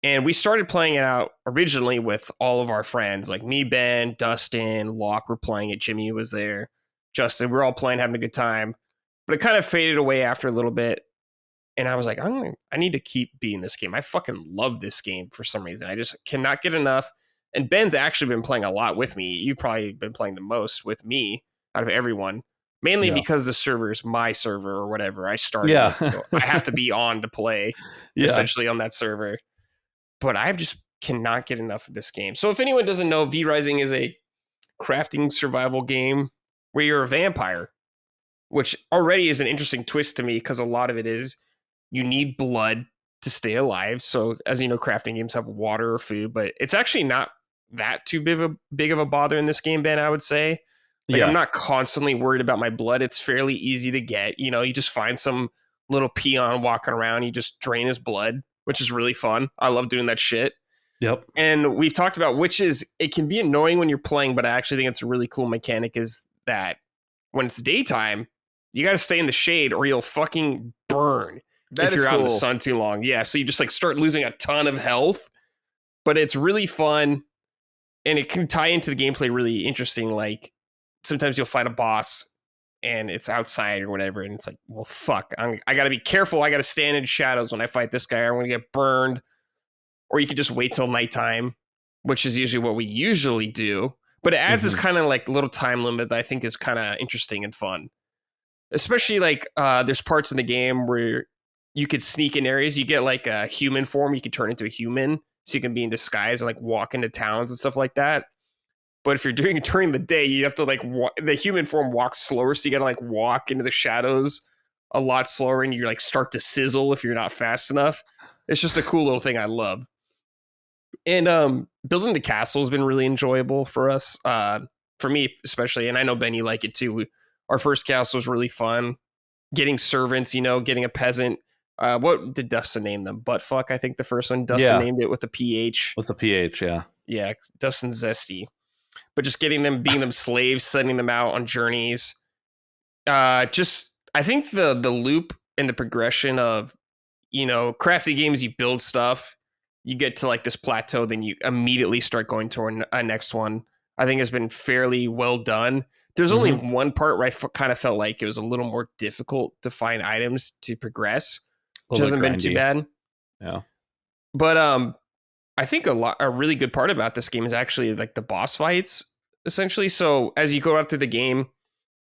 And we started playing it out originally with all of our friends, like me, Ben, Dustin, Locke were playing it. Jimmy was there. Justin, we're all playing, having a good time. But it kind of faded away after a little bit. And I was like, I need to keep beating this game. I fucking love this game for some reason. I just cannot get enough. And Ben's actually been playing a lot with me. You've probably been playing the most with me out of everyone. Mainly because the server is my server or whatever. I started it, so I have to be on to play essentially on that server. But I just cannot get enough of this game. So if anyone doesn't know, V Rising is a crafting survival game where you're a vampire, which already is an interesting twist to me because a lot of it is you need blood to stay alive. So as you know, crafting games have water or food, but it's actually not that too big of a bother in this game, Ben, I would say. Like I'm not constantly worried about my blood. It's fairly easy to get. You know, you just find some little peon walking around, you just drain his blood, which is really fun. I love doing that shit. Yep. And we've talked about it can be annoying when you're playing, but I actually think it's a really cool mechanic is that when it's daytime, you got to stay in the shade or you'll fucking burn if you're out in the sun too long. Yeah. So you just like start losing a ton of health, but it's really fun and it can tie into the gameplay really interesting. Like sometimes you'll fight a boss and it's outside or whatever. And it's like, well, fuck, I got to be careful. I got to stand in shadows when I fight this guy. I'm going to get burned. Or you could just wait till nighttime, which is usually what we usually do. But it adds this kind of like little time limit that I think is kind of interesting and fun. Especially like there's parts in the game where you could sneak in areas. You get like a human form. You can turn into a human. So you can be in disguise and like walk into towns and stuff like that. But if you're doing it during the day, you have to like the human form walks slower. So you got to like walk into the shadows a lot slower and you like start to sizzle if you're not fast enough. It's just a cool little thing I love. And building the castle has been really enjoyable for us. For me, especially. And I know, Ben, you like it too. Our first castle was really fun. Getting servants, you know, getting a peasant. What did Dustin name them? Buttfuck, I think the first one. Dustin named it with a PH. With a PH, yeah. Yeah, Dustin Zesty. But just getting them, being them slaves, sending them out on journeys. I think the loop and the progression of, you know, crafty games, you build stuff, you get to like this plateau, then you immediately start going to a next one, I think has been fairly well done. There's only one part where I kind of felt like it was a little more difficult to find items to progress, which hasn't been too bad. Yeah. But I think a really good part about this game is actually like the boss fights, essentially. So as you go out through the game,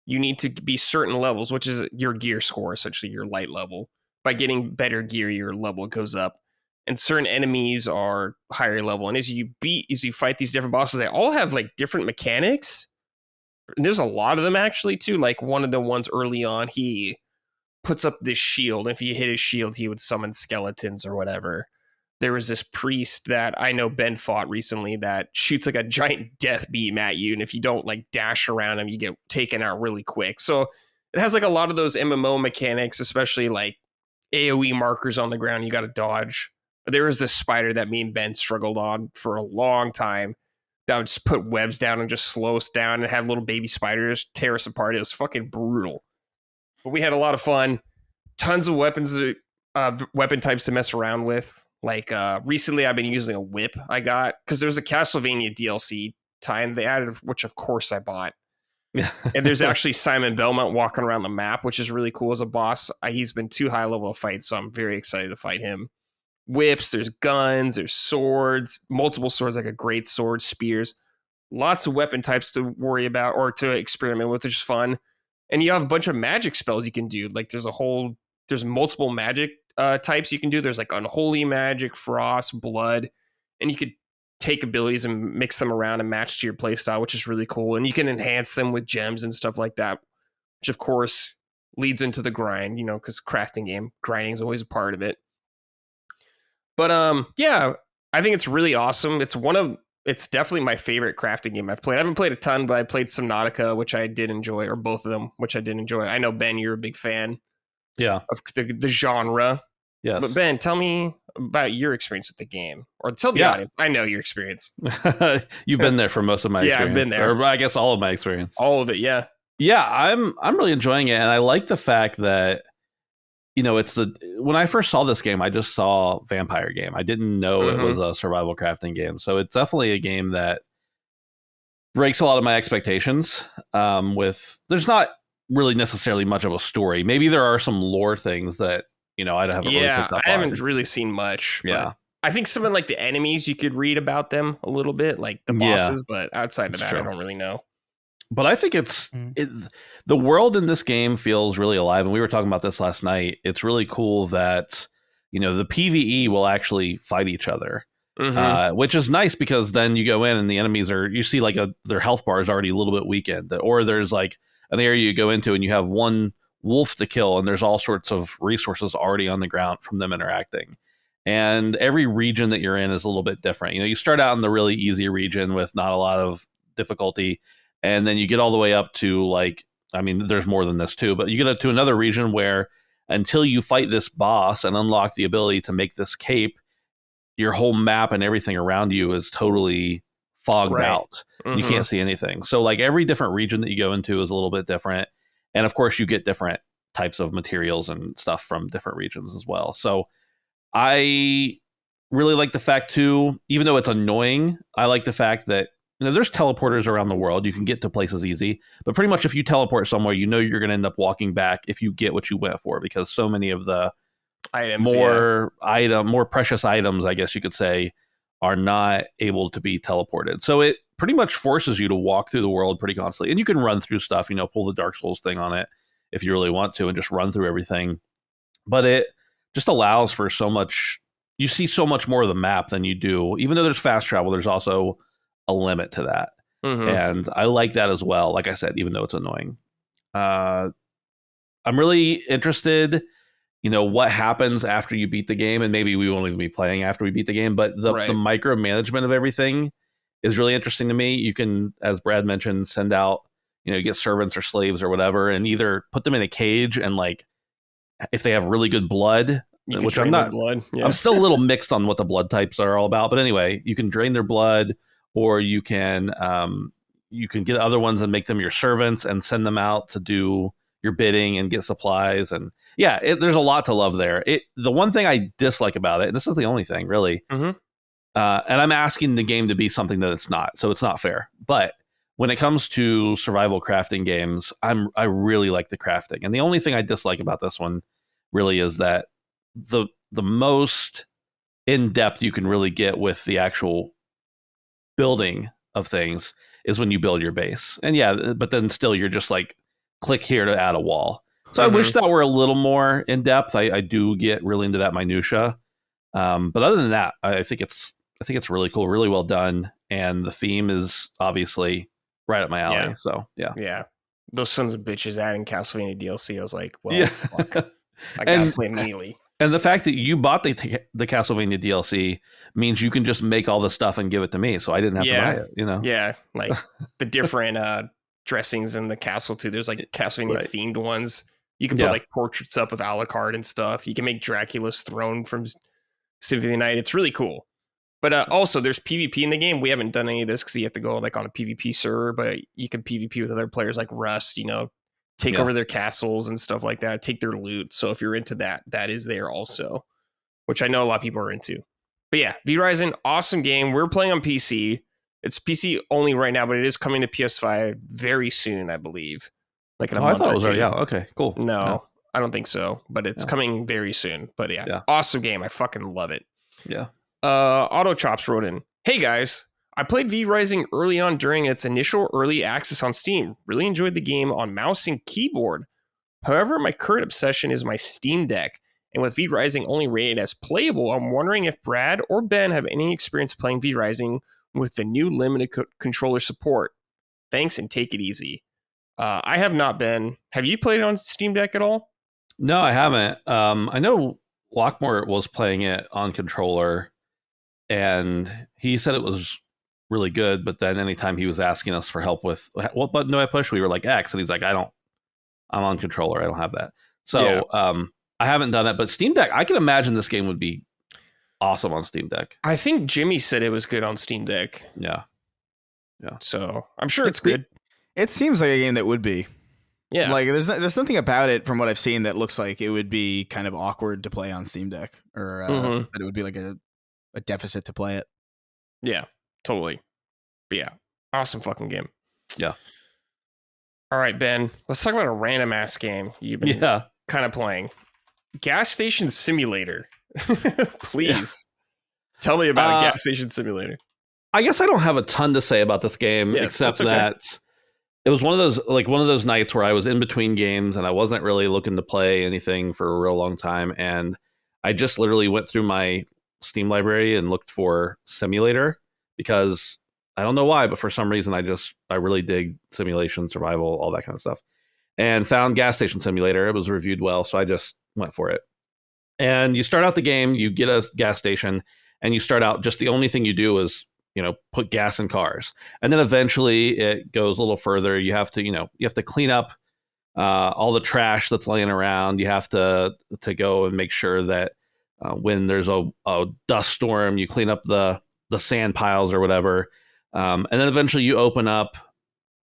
you need to be certain levels, which is your gear score, essentially your light level. By getting better gear, your level goes up. And certain enemies are higher level. And as you fight these different bosses, they all have like different mechanics. And there's a lot of them actually too. Like one of the ones early on, he puts up this shield. If you hit his shield, he would summon skeletons or whatever. There was this priest that I know Ben fought recently that shoots like a giant death beam at you. And if you don't like dash around him, you get taken out really quick. So it has like a lot of those MMO mechanics, especially like AoE markers on the ground you got to dodge. There was this spider that me and Ben struggled on for a long time that would just put webs down and just slow us down and have little baby spiders tear us apart. It was fucking brutal. But we had a lot of fun. Tons of weapons, weapon types to mess around with. Like recently I've been using a whip I got because there's a Castlevania DLC time they added, which of course I bought. And there's actually Simon Belmont walking around the map, which is really cool as a boss. He's been too high level to fight, so I'm very excited to fight him. Whips, there's guns, there's swords, multiple swords, like a great sword, spears, lots of weapon types to worry about or to experiment with, which is fun. And you have a bunch of magic spells you can do. Like there's multiple magic types you can do. There's like unholy magic, frost, blood, and you could take abilities and mix them around and match to your playstyle, which is really cool. And you can enhance them with gems and stuff like that, which of course leads into the grind, you know, because crafting game, grinding is always a part of it. But yeah, I think it's really awesome. It's definitely my favorite crafting game I've played. I haven't played a ton, but I played Subnautica, which I did enjoy, or both of them, which I did enjoy. I know, Ben, you're a big fan of the genre. Yes. But Ben, tell me about your experience with the game, or tell the Yeah. audience. I know your experience. You've been there for most of my Yeah, experience. I've been there. Or I guess all of my experience. All of it, yeah. Yeah, I'm really enjoying it, and I like the fact that it's when I first saw this game, I just saw vampire game. I didn't know it was a survival crafting game, so it's definitely a game that breaks a lot of my expectations. There's not really necessarily much of a story. Maybe there are some lore things that I haven't really picked up I on. haven't really seen much. Yeah. But I think some of like the enemies you could read about them a little bit, like the bosses, but outside of that, I don't really know. But I think the world in this game feels really alive, and we were talking about this last night. It's really cool that the PvE will actually fight each other, which is nice because then you go in and the enemies you see like their health bar is already a little bit weakened, or there's like an area you go into and you have one wolf to kill, and there's all sorts of resources already on the ground from them interacting. And every region that you're in is a little bit different. You start out in the really easy region with not a lot of difficulty. And then you get all the way up to there's more than this too, but you get up to another region where until you fight this boss and unlock the ability to make this cape, your whole map and everything around you is totally fogged out. You can't see anything. So like every different region that you go into is a little bit different. And of course you get different types of materials and stuff from different regions as well. So I really like the fact too, even though it's annoying, I like the fact that there's teleporters around the world. You can get to places easy, but pretty much if you teleport somewhere, you're going to end up walking back if you get what you went for, because so many of the items, more precious items, I guess you could say, are not able to be teleported. So it pretty much forces you to walk through the world pretty constantly, and you can run through stuff. Pull the Dark Souls thing on it if you really want to, and just run through everything. But it just allows for so much. You see so much more of the map than you do. Even though there's fast travel, there's also a limit to that. And I like that as well. Like I said, even though it's annoying, I'm really interested, what happens after you beat the game, and maybe we won't even be playing after we beat the game, but the micromanagement of everything is really interesting to me. You can, as Brad mentioned, send out, get servants or slaves or whatever, and either put them in a cage and like, if they have really good blood, which I'm not, I'm still a little mixed on what the blood types are all about. But anyway, you can drain their blood, or you can get other ones and make them your servants and send them out to do your bidding and get supplies. And there's a lot to love there. The one thing I dislike about it, and this is the only thing really, and I'm asking the game to be something that it's not, so it's not fair. But when it comes to survival crafting games, I really like the crafting. And the only thing I dislike about this one really is that the most in depth you can really get with the actual building of things is when you build your base. And but then still you're just like, click here to add a wall. So I wish that were a little more in depth. I do get really into that minutia. But other than that, I think it's really cool, really well done. And the theme is obviously right up my alley. So yeah. Those sons of bitches adding Castlevania DLC. I was like, well, fuck. I gotta play immediately. And the fact that you bought the Castlevania DLC means you can just make all the stuff and give it to me, so I didn't have to buy it. Yeah, like the different dressings in the castle too. There's like Castlevania themed ones. You can put like portraits up of Alucard and stuff. You can make Dracula's throne from Symphony of the Night. It's really cool. But also, there's PvP in the game. We haven't done any of this because you have to go like on a PvP server, but you can PvP with other players like Rust. Take over their castles and stuff like that, take their loot. So if you're into that, that is there also, which I know a lot of people are into. But yeah, V-Rising, awesome game. We're playing on PC. It's PC only right now, but it is coming to PS5 very soon, I believe. Like in a month or two. Okay, cool. No, I don't think so, but it's coming very soon. But yeah, awesome game. I fucking love it. Yeah. Auto Chops wrote in, hey guys, I played V-Rising early on during its initial early access on Steam. Really enjoyed the game on mouse and keyboard. However, my current obsession is my Steam Deck. And with V-Rising only rated as playable, I'm wondering if Brad or Ben have any experience playing V-Rising with the new limited controller support. Thanks and take it easy. I have not been. Have you played it on Steam Deck at all? No, I haven't. I know Lockmore was playing it on controller, and he said it was really good, but then anytime he was asking us for help with what button do I push, we were like X, and he's like, I'm on controller, I don't have that. So I haven't done it, but Steam Deck, I can imagine this game would be awesome on Steam Deck. I think Jimmy said it was good on Steam Deck. Yeah. So I'm sure it's good. It seems like a game that would be. Yeah. Like there's nothing about it from what I've seen that looks like it would be kind of awkward to play on Steam Deck, or that it would be like a deficit to play it. Yeah, totally. But yeah, awesome fucking game. Yeah. All right, Ben, let's talk about a random ass game you've been kind of playing. Gas Station Simulator. Please tell me about Gas Station Simulator. I guess I don't have a ton to say about this game, except that it was one of those nights where I was in between games and I wasn't really looking to play anything for a real long time. And I just literally went through my Steam library and looked for Simulator, because I don't know why, but for some reason I really dig simulation, survival, all that kind of stuff, and found Gas Station Simulator. It was reviewed well, so I just went for it. And you start out the game, you get a gas station, and you start out just the only thing you do is, put gas in cars. And then eventually it goes a little further. You have to clean up all the trash that's laying around. You have to go and make sure that when there's a dust storm, you clean up the sand piles or whatever. And then eventually you open up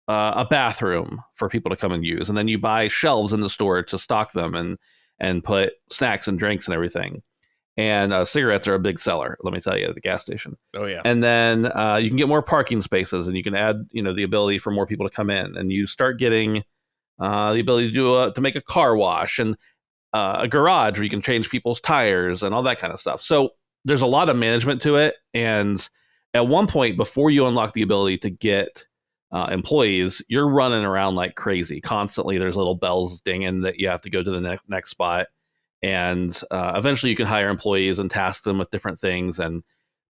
a bathroom for people to come and use. And then you buy shelves in the store to stock them and put snacks and drinks and everything. And cigarettes are a big seller, let me tell you, at the gas station. Oh, yeah. And then you can get more parking spaces, and you can add, the ability for more people to come in. And you start getting the ability to make a car wash, and a garage where you can change people's tires and all that kind of stuff. So there's a lot of management to it. And at one point, before you unlock the ability to get employees, you're running around like crazy. Constantly, there's little bells dinging that you have to go to the next spot. And eventually you can hire employees and task them with different things. And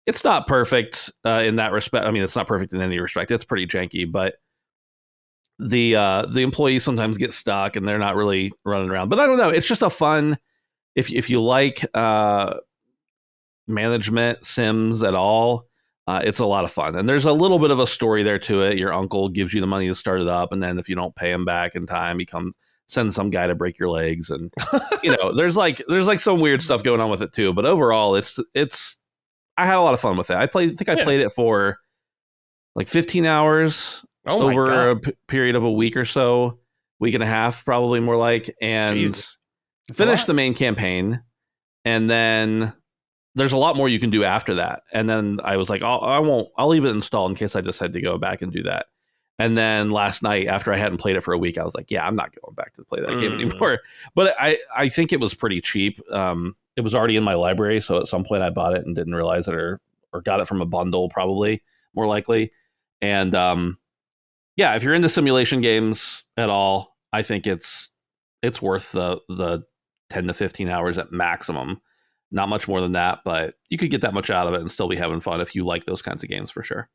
it's not perfect in that respect. I mean, it's not perfect in any respect. It's pretty janky, but the employees sometimes get stuck and they're not really running around. But I don't know. It's just a fun, if you like management sims at all, it's a lot of fun. And there's a little bit of a story there to it. Your uncle gives you the money to start it up, and then if you don't pay him back in time, he send some guy to break your legs, and there's like some weird stuff going on with it too. But overall, it's I had a lot of fun with it. I played it for like 15 hours over a period of a week or so, week and a half, probably more like, and finished the main campaign. And then there's a lot more you can do after that. And then I was like, I'll leave it installed in case I decide to go back and do that. And then last night, after I hadn't played it for a week, I was like, yeah, I'm not going back to play that game anymore. But I think it was pretty cheap. It was already in my library, so at some point I bought it and didn't realize it, or got it from a bundle, probably, more likely. And yeah, if you're into simulation games at all, I think it's worth the 10 to 15 hours at maximum. Not much more than that, but you could get that much out of it and still be having fun if you like those kinds of games, for sure.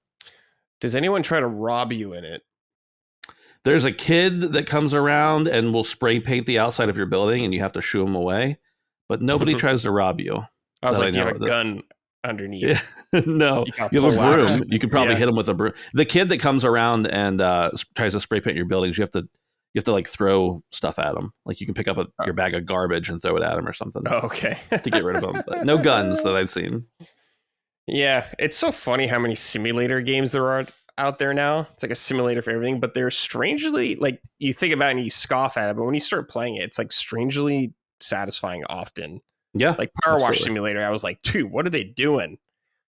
Does anyone try to rob you in it? There's a kid that comes around and will spray paint the outside of your building, and you have to shoo him away. But nobody tries to rob you. I was like, you have a gun underneath. Yeah. No, you have a broom. You can probably hit him with a broom. The kid that comes around and tries to spray paint your buildings, you have to like throw stuff at him. Like you can pick up your bag of garbage and throw it at him or something. Oh, okay. To get rid of him. But no guns that I've seen. Yeah, it's so funny how many simulator games there are out there now. It's like a simulator for everything, but they're strangely, like, you think about it and you scoff at it, but when you start playing it, it's like strangely satisfying often. Yeah. Like Power Wash Simulator, I was like, dude, what are they doing?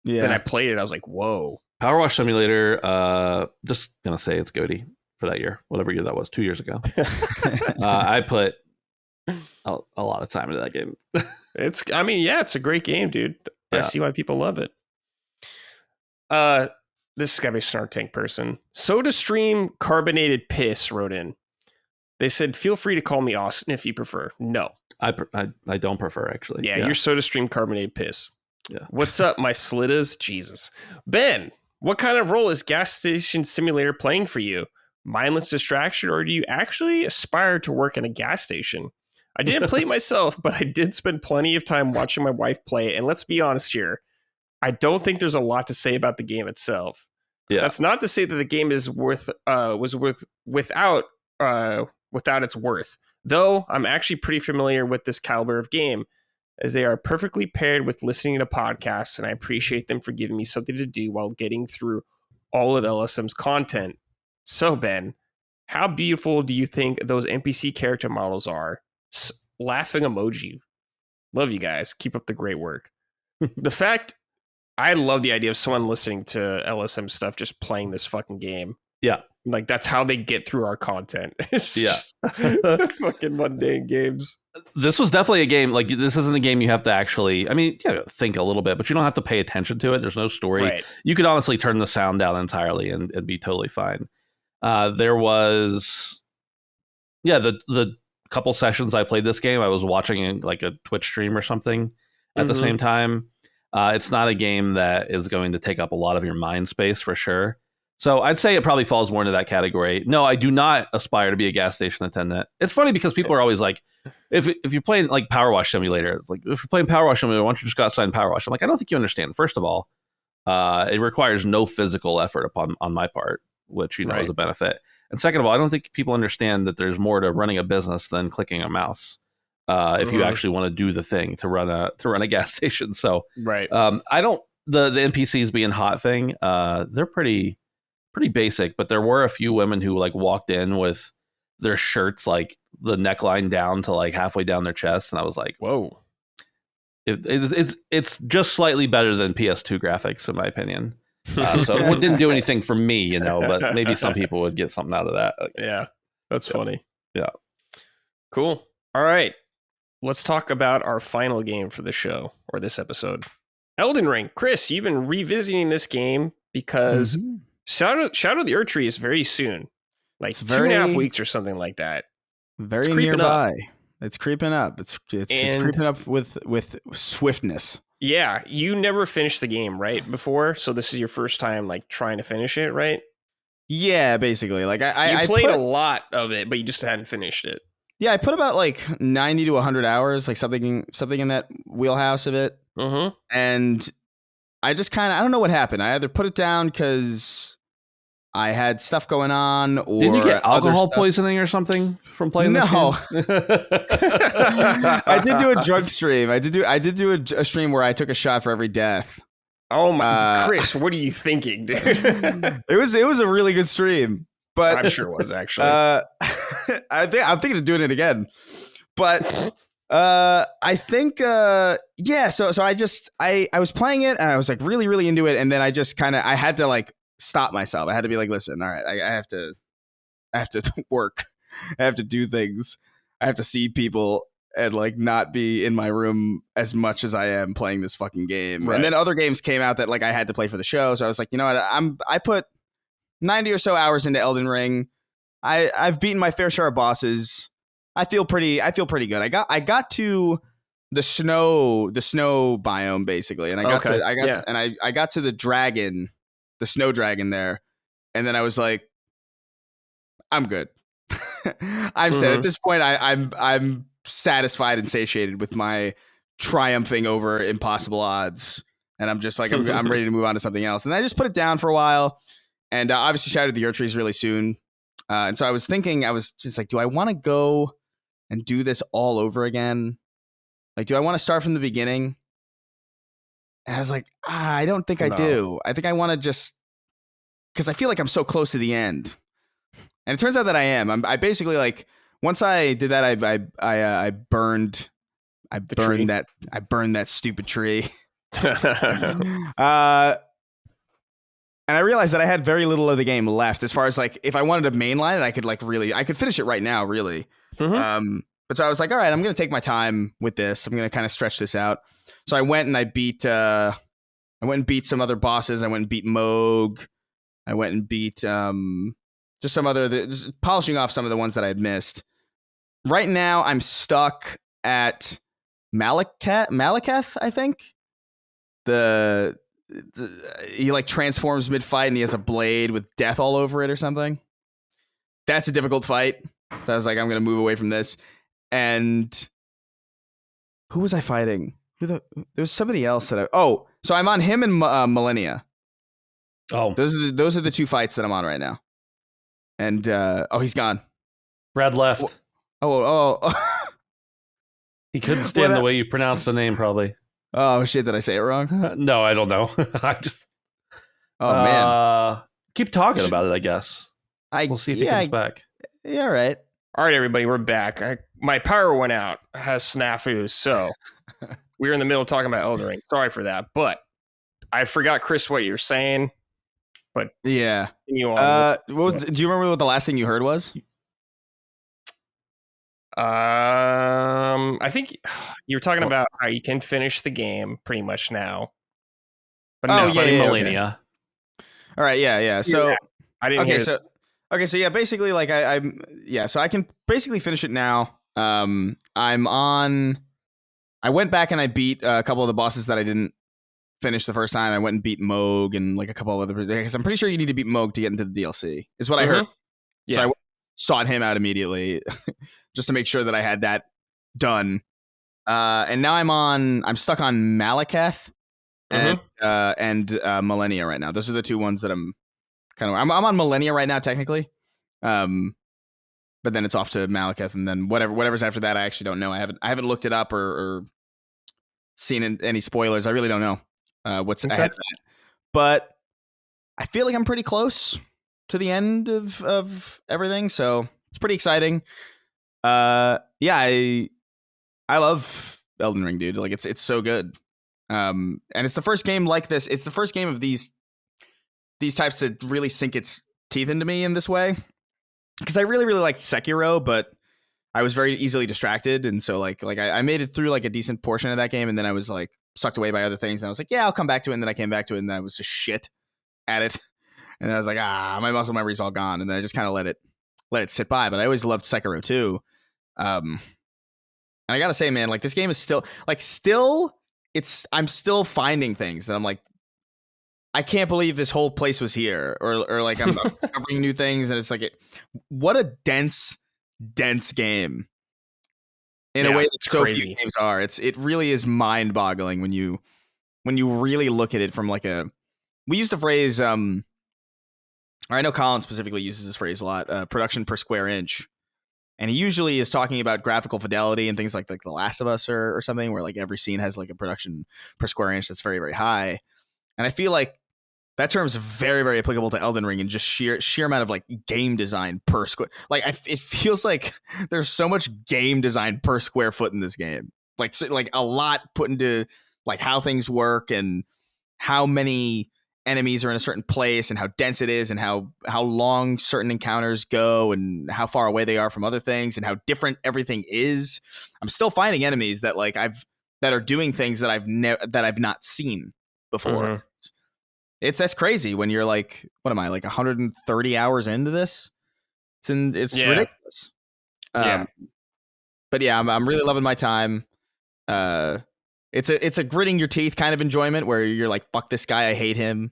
Yeah. Then I played it, I was like, whoa. Power Wash Simulator, just gonna say it's GOATY for that year, whatever year that was, 2 years ago. I put a lot of time into that game. It's a great game, dude. I see why people love it. This is gotta be a Snark Tank person. SodaStream Carbonated Piss wrote in. They said, feel free to call me Austin if you prefer. No. I don't prefer, actually. Yeah, you're SodaStream Carbonated Piss. Yeah. What's up, my slittas? Jesus. Ben, what kind of role is Gas Station Simulator playing for you? Mindless distraction, or do you actually aspire to work in a gas station? I didn't play it myself, but I did spend plenty of time watching my wife play it. And let's be honest here, I don't think there's a lot to say about the game itself. Yeah. That's not to say that the game is without its worth. Though I'm actually pretty familiar with this caliber of game. as they are perfectly paired with listening to podcasts, and I appreciate them for giving me something to do while getting through all of LSM's content. So, Ben, how beautiful do you think those NPC character models are? Laughing emoji. Love you guys. Keep up the great work. The fact, I love the idea of someone listening to LSM stuff just playing this fucking game. Yeah. Like, that's how they get through our content. It's just fucking mundane games. This was definitely a game. Like, this isn't a game you have to actually, I mean, you gotta think a little bit, but you don't have to pay attention to it. There's no story. Right. You could honestly turn the sound down entirely and be totally fine. There was, the couple sessions I played this game, I was watching like a Twitch stream or something at the same time. It's not a game that is going to take up a lot of your mind space for sure. So I'd say it probably falls more into that category. No, I do not aspire to be a gas station attendant. It's funny because people are always like, if you're playing like Power Wash Simulator, it's like, if you're playing Power Wash Simulator, why don't you just go outside and Power Wash? I'm like, I don't think you understand. First of all, it requires no physical effort on my part, which is a benefit. And second of all, I don't think people understand that there's more to running a business than clicking a mouse. If you actually want to do the thing to run a gas station. So I don't, the NPCs being hot thing, they're pretty basic, but there were a few women who like walked in with their shirts like the neckline down to like halfway down their chest, and I was like, whoa. It's just slightly better than PS2 graphics in my opinion. So it didn't do anything for me, but maybe some people would get something out of that. Yeah, that's funny. Yeah. Cool. All right. Let's talk about our final game for the show or this episode. Elden Ring. Chris, you've been revisiting this game because Shadow of the Erdtree is very soon. Like 2.5 weeks or something like that. Very nearby. It's creeping up. It's creeping up with swiftness. Yeah, you never finished the game, right? Before, so this is your first time like trying to finish it, right? Yeah, basically. Like I played a lot of it, but you just hadn't finished it. Yeah, I put about like 90 to 100 hours, like something in that wheelhouse of it. And I just kind of, I don't know what happened. I either put it down because I had stuff going on, or didn't you get alcohol poisoning or something from playing this game? I did do a drug stream. I did do a stream where I took a shot for every death. Oh my, Chris, what are you thinking, dude? It was a really good stream, but I'm sure it was actually. I'm thinking of doing it again, but I think yeah. So I was playing it and I was like really really into it, and then I just I had to like stop myself. I had to be like, listen, all right, I have to work. I have to do things. I have to see people and like not be in my room as much as I am playing this fucking game. Right. And then other games came out that like I had to play for the show. So I was like, you know what? I put 90 or so hours into Elden Ring. I've beaten my fair share of bosses. I feel pretty good. I got to the snow biome basically, and I got to the dragon, the snow dragon there, and then I was like, I'm good. I'm set at this point. I'm satisfied and satiated with my triumphing over impossible odds, and I'm just like I'm ready to move on to something else. And I just put it down for a while, and obviously Shadow of the Erdtree is really soon. And so I was thinking, I was just like, do I want to go and do this all over again? Like, do I want to start from the beginning? And I was like, I don't think I do. I think I want to just, because I feel like I'm so close to the end. And it turns out that I am. I basically like, once I did that, I burned that stupid tree. And I realized that I had very little of the game left as far as like, if I wanted to mainline it, I could finish it right now, really. But so I was like, all right, I'm going to take my time with this. I'm going to kind of stretch this out. So I went and I beat some other bosses. I went and beat Moog. I went and beat just some other, just polishing off some of the ones that I had missed. Right now, I'm stuck at Malekith, I think. He like transforms mid-fight and he has a blade with death all over it or something. That's a difficult fight. So I was like, I'm going to move away from this. And who was I fighting? There was somebody else that so I'm on him and Millennia. Oh, those are the two fights that I'm on right now. And he's gone. Brad left. Oh. He couldn't stand the way you pronounce the name, probably. Oh shit! Did I say it wrong? No, I don't know. I just. Oh man. Keep talking about it. I guess we'll see if he comes back. Yeah, all right. All right, everybody, we're back. My power went out. Has snafus, so we were in the middle of talking about Elden Ring. Sorry for that, but I forgot, Chris, what you're saying. But yeah, continue on. Do you remember what the last thing you heard was? I think you were talking about how you can finish the game pretty much now. But no, Millennia. Okay. All right, yeah. So I didn't hear. So yeah, basically, like so I can basically finish it now. I went back and I beat a couple of the bosses that I didn't finish the first time. I went and beat Moog and like a couple of other, because I'm pretty sure you need to beat Moog to get into the DLC, is what I heard. Yeah. So I sought him out immediately just to make sure that I had that done. And now I'm stuck on Malekith and Millennia right now. Those are the two ones that I'm on Millennia right now, technically. But then it's off to Malekith, and then whatever's after that, I actually don't know. I haven't looked it up or seen any spoilers. I really don't know what's ahead of that. But I feel like I'm pretty close to the end of everything, so it's pretty exciting. I love Elden Ring, dude. Like it's so good. And it's the first game like this. It's the first game of these types to really sink its teeth into me in this way. Because I really, really liked Sekiro, but I was very easily distracted, and so like I made it through like a decent portion of that game, and then I was like sucked away by other things, and I was like, yeah, I'll come back to it, and then I came back to it, and then I was just shit at it, and then I was like, my muscle memory's all gone, and then I just kind of let it sit by. But I always loved Sekiro too, and I gotta say, man, like this game is still I'm still finding things that I'm like, I can't believe this whole place was here, or like I'm discovering new things, and it's like, what a dense game in a way that so few games are. It really is mind boggling when you really look at it from like we used the phrase, or I know Colin specifically uses this phrase a lot, production per square inch, and he usually is talking about graphical fidelity and things like The Last of Us or something, where like every scene has like a production per square inch that's very, very high. And I feel like that term is very, very applicable to Elden Ring and just sheer amount of like game design per square. Like it feels like there's so much game design per square foot in this game. Like a lot put into like how things work and how many enemies are in a certain place and how dense it is and how long certain encounters go and how far away they are from other things and how different everything is. I'm still finding enemies that like that are doing things that I've not seen before. Mm-hmm. That's crazy when you're like, what am I, like 130 hours into this? It's ridiculous. But yeah, I'm really loving my time. It's a gritting your teeth kind of enjoyment where you're like, fuck this guy, I hate him.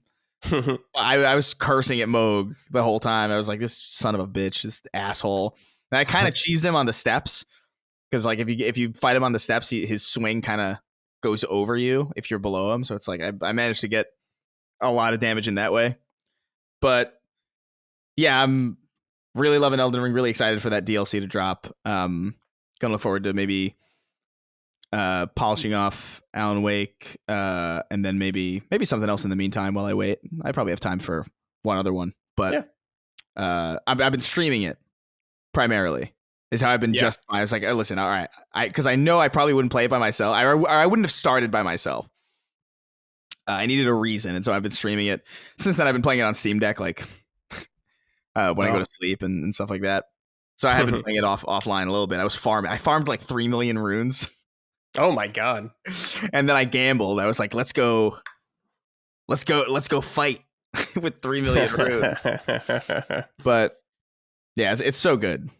I was cursing at Moog the whole time. I was like, this son of a bitch, this asshole. And I kind of cheesed him on the steps because like if you fight him on the steps, his swing kind of goes over you if you're below him. So it's like I managed to get a lot of damage in that way. But yeah, I'm really loving Elden Ring, really excited for that DLC to drop. Gonna look forward to maybe polishing off Alan Wake, and then maybe something else in the meantime while I wait. I probably have time for one other one, but I've been streaming it primarily. Is how I've been I was like, oh, listen, all right, because I know I probably wouldn't play it by myself. I wouldn't have started by myself. I needed a reason, and so I've been streaming it. Since then, I've been playing it on Steam Deck, like when I go to sleep and stuff like that. So I have been playing it offline a little bit. I farmed like 3 million runes. Oh my god! And then I gambled. I was like, let's go fight with 3 million runes. But yeah, it's so good.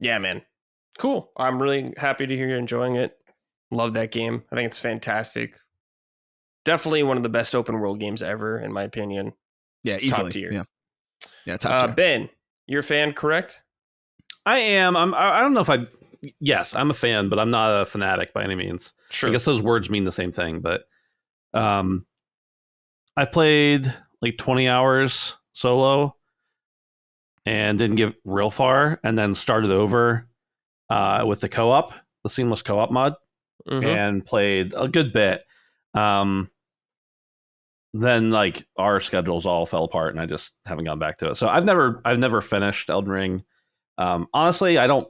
Yeah, man. Cool. I'm really happy to hear you're enjoying it. Love that game. I think it's fantastic. Definitely one of the best open world games ever, in my opinion. Yeah, it's easily. Top tier. Yeah, top tier. Ben, you're a fan, correct? I am. I don't know if yes, I'm a fan, but I'm not a fanatic by any means. Sure. I guess those words mean the same thing, but I played like 20 hours solo and didn't get real far, and then started over with the co-op, the seamless co-op mod. and played a good bit. Then like our schedules all fell apart, and I just haven't gone back to it. So I've never finished Elden Ring. Honestly, I don't,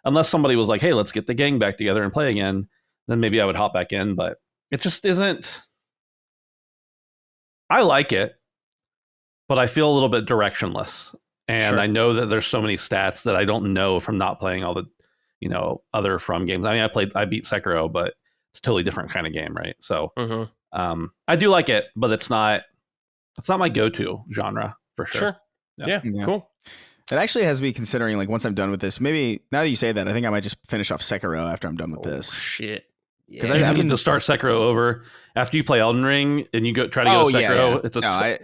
unless somebody was like, "Hey, let's get the gang back together and play again," then maybe I would hop back in. But it just isn't. I like it, but I feel a little bit directionless, and I know that there's so many stats that I don't know from not playing all the, other From games. I mean, I beat Sekiro, but it's a totally different kind of game, right? So. I do like it, but it's not my go-to genre for sure. Yeah. Cool. It actually has me considering, like, once I'm done with this, maybe now that you say that, I think I might just finish off Sekiro after I'm done with this. Shit. Because I need to start Sekiro over after you play Elden Ring and you try to go Sekiro. Yeah.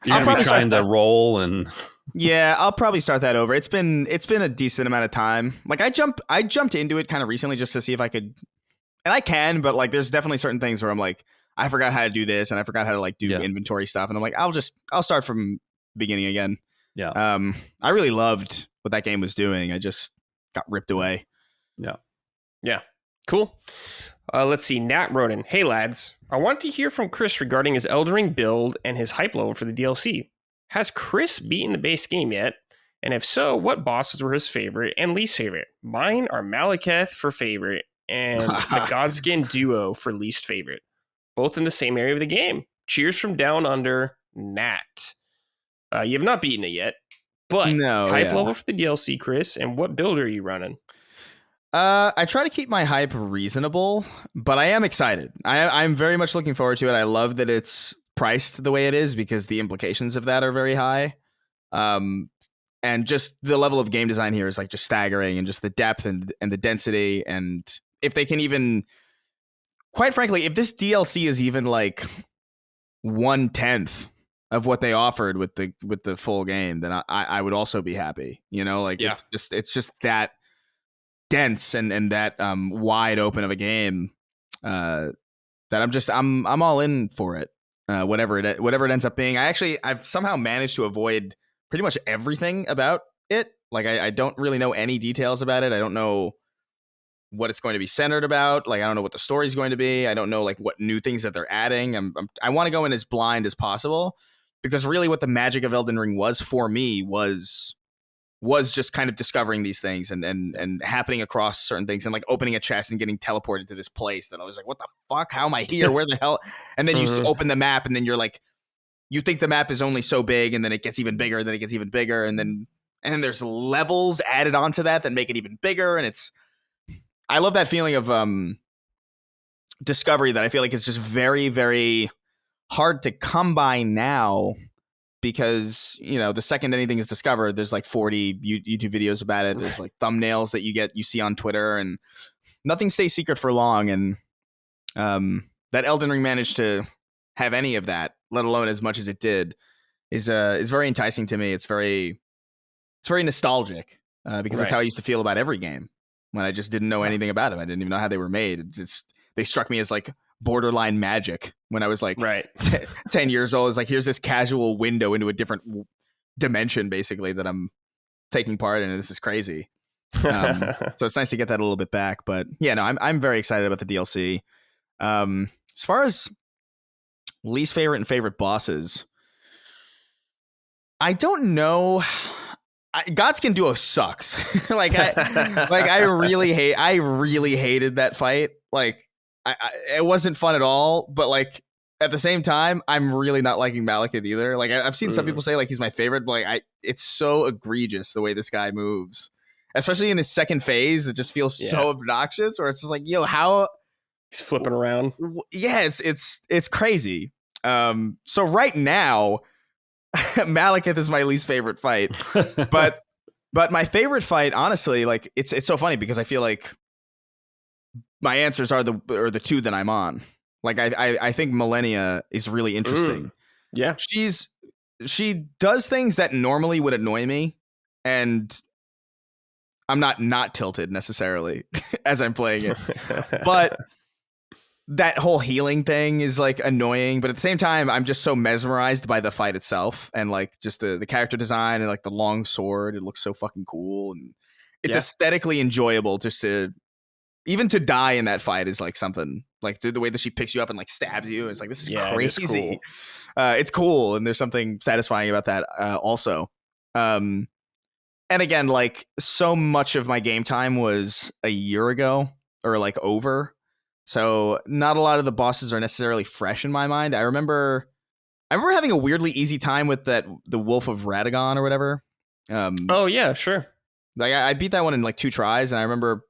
You're gonna be trying to roll and. Yeah, I'll probably start that over. It's been a decent amount of time. Like I jumped into it kind of recently just to see if I could, and I can, but like there's definitely certain things where I'm like, I forgot how to do this, and I forgot how to like do inventory stuff, and I'm like, I'll start from beginning again. Yeah. I really loved what that game was doing. I just got ripped away. Yeah. Cool. Let's see. Nat Roden. Hey lads, I want to hear from Chris regarding his Elden Ring build and his hype level for the DLC. Has Chris beaten the base game yet? And if so, what bosses were his favorite and least favorite? Mine are Malekith for favorite and the Godskin duo for least favorite. Both in the same area of the game. Cheers from down under, Nat. You have not beaten it yet, but hype level for the DLC, Chris, and what build are you running? I try to keep my hype reasonable, but I am excited. I'm very much looking forward to it. I love that it's priced the way it is because the implications of that are very high. And just the level of game design here is like just staggering, and just the depth and the density. And if they can even... Quite frankly, if this DLC is even like 1/10 of what they offered with the full game, then I would also be happy. It's just that dense and that wide open of a game that I'm all in for it. Whatever it ends up being. I've somehow managed to avoid pretty much everything about it. Like I don't really know any details about it. I don't know what it's going to be centered about. Like, I don't know what the story's going to be. I don't know like what new things that they're adding. I want to go in as blind as possible, because really what the magic of Elden Ring was for me was just kind of discovering these things and happening across certain things, and like opening a chest and getting teleported to this place that I was like, what the fuck? How am I here? Where the hell? And then you open the map, and then you're like, you think the map is only so big, and then it gets even bigger, and then it gets even bigger, and then there's levels added onto that make it even bigger, and I love that feeling of discovery that I feel like is just very, very hard to come by now, because, the second anything is discovered, there's like 40 YouTube videos about it. There's like thumbnails that you see on Twitter, and nothing stays secret for long. And that Elden Ring managed to have any of that, let alone as much as it did, is very enticing to me. It's very nostalgic because that's how I used to feel about every game. When I just didn't know anything about them. I didn't even know how they were made. They struck me as like borderline magic when I was like 10 years old. It's like, here's this casual window into a different dimension, basically, that I'm taking part in, and this is crazy. So it's nice to get that a little bit back. But yeah, no, I'm very excited about the DLC. As far as least favorite and favorite bosses, I don't know. Godskin Duo sucks. I really hated that fight. Like, it wasn't fun at all. But like at the same time, I'm really not liking Malekith either. Like I've seen some people say like he's my favorite, but like it's so egregious the way this guy moves, especially in his second phase. That just feels so obnoxious. Or it's just like, yo, how he's flipping around. Yeah, it's crazy. So right now, Malekith is my least favorite fight, but my favorite fight, honestly, like it's so funny because I feel like my answers are the two that I'm on. Like I think Millennia is really interesting. Yeah, she does things that normally would annoy me, and I'm not tilted necessarily as I'm playing it, but that whole healing thing is like annoying, but at the same time, I'm just so mesmerized by the fight itself and like just the character design and like the long sword. It looks so fucking cool, and it's aesthetically enjoyable just to even to die in that fight is like something like the way that she picks you up and like stabs you. It's like, this is crazy. It's cool. And there's something satisfying about that also. And again, like so much of my game time was a year ago or like over. So not a lot of the bosses are necessarily fresh in my mind. I remember having a weirdly easy time with the Wolf of Radagon or whatever. Oh yeah, sure. Like I beat that one in like 2 tries, and I remember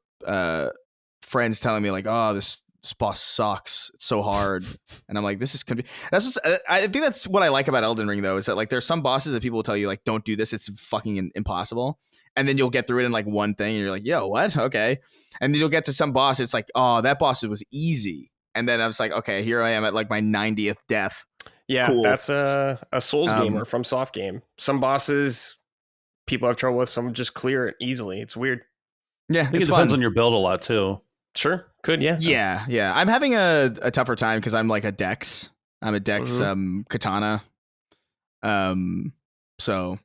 friends telling me like, "Oh, this boss sucks. It's so hard." And I'm like, "This is that's just, I think that's what I like about Elden Ring though, is that like there's some bosses that people will tell you like, "Don't do this. It's fucking impossible." And then you'll get through it in like one thing, and you're like, "Yo, what? Okay." And then you'll get to some boss. It's like, "Oh, that boss was easy." And then I was like, "Okay, here I am at like my 90th death." Yeah, Cool. That's a Souls gamer from Soft Game. Some bosses people have trouble with, some just clear it easily. It's weird. Yeah, I think it depends on your build a lot too. Sure, could, yeah. Yeah. I'm having a tougher time because I'm like a Dex. I'm a Dex katana. So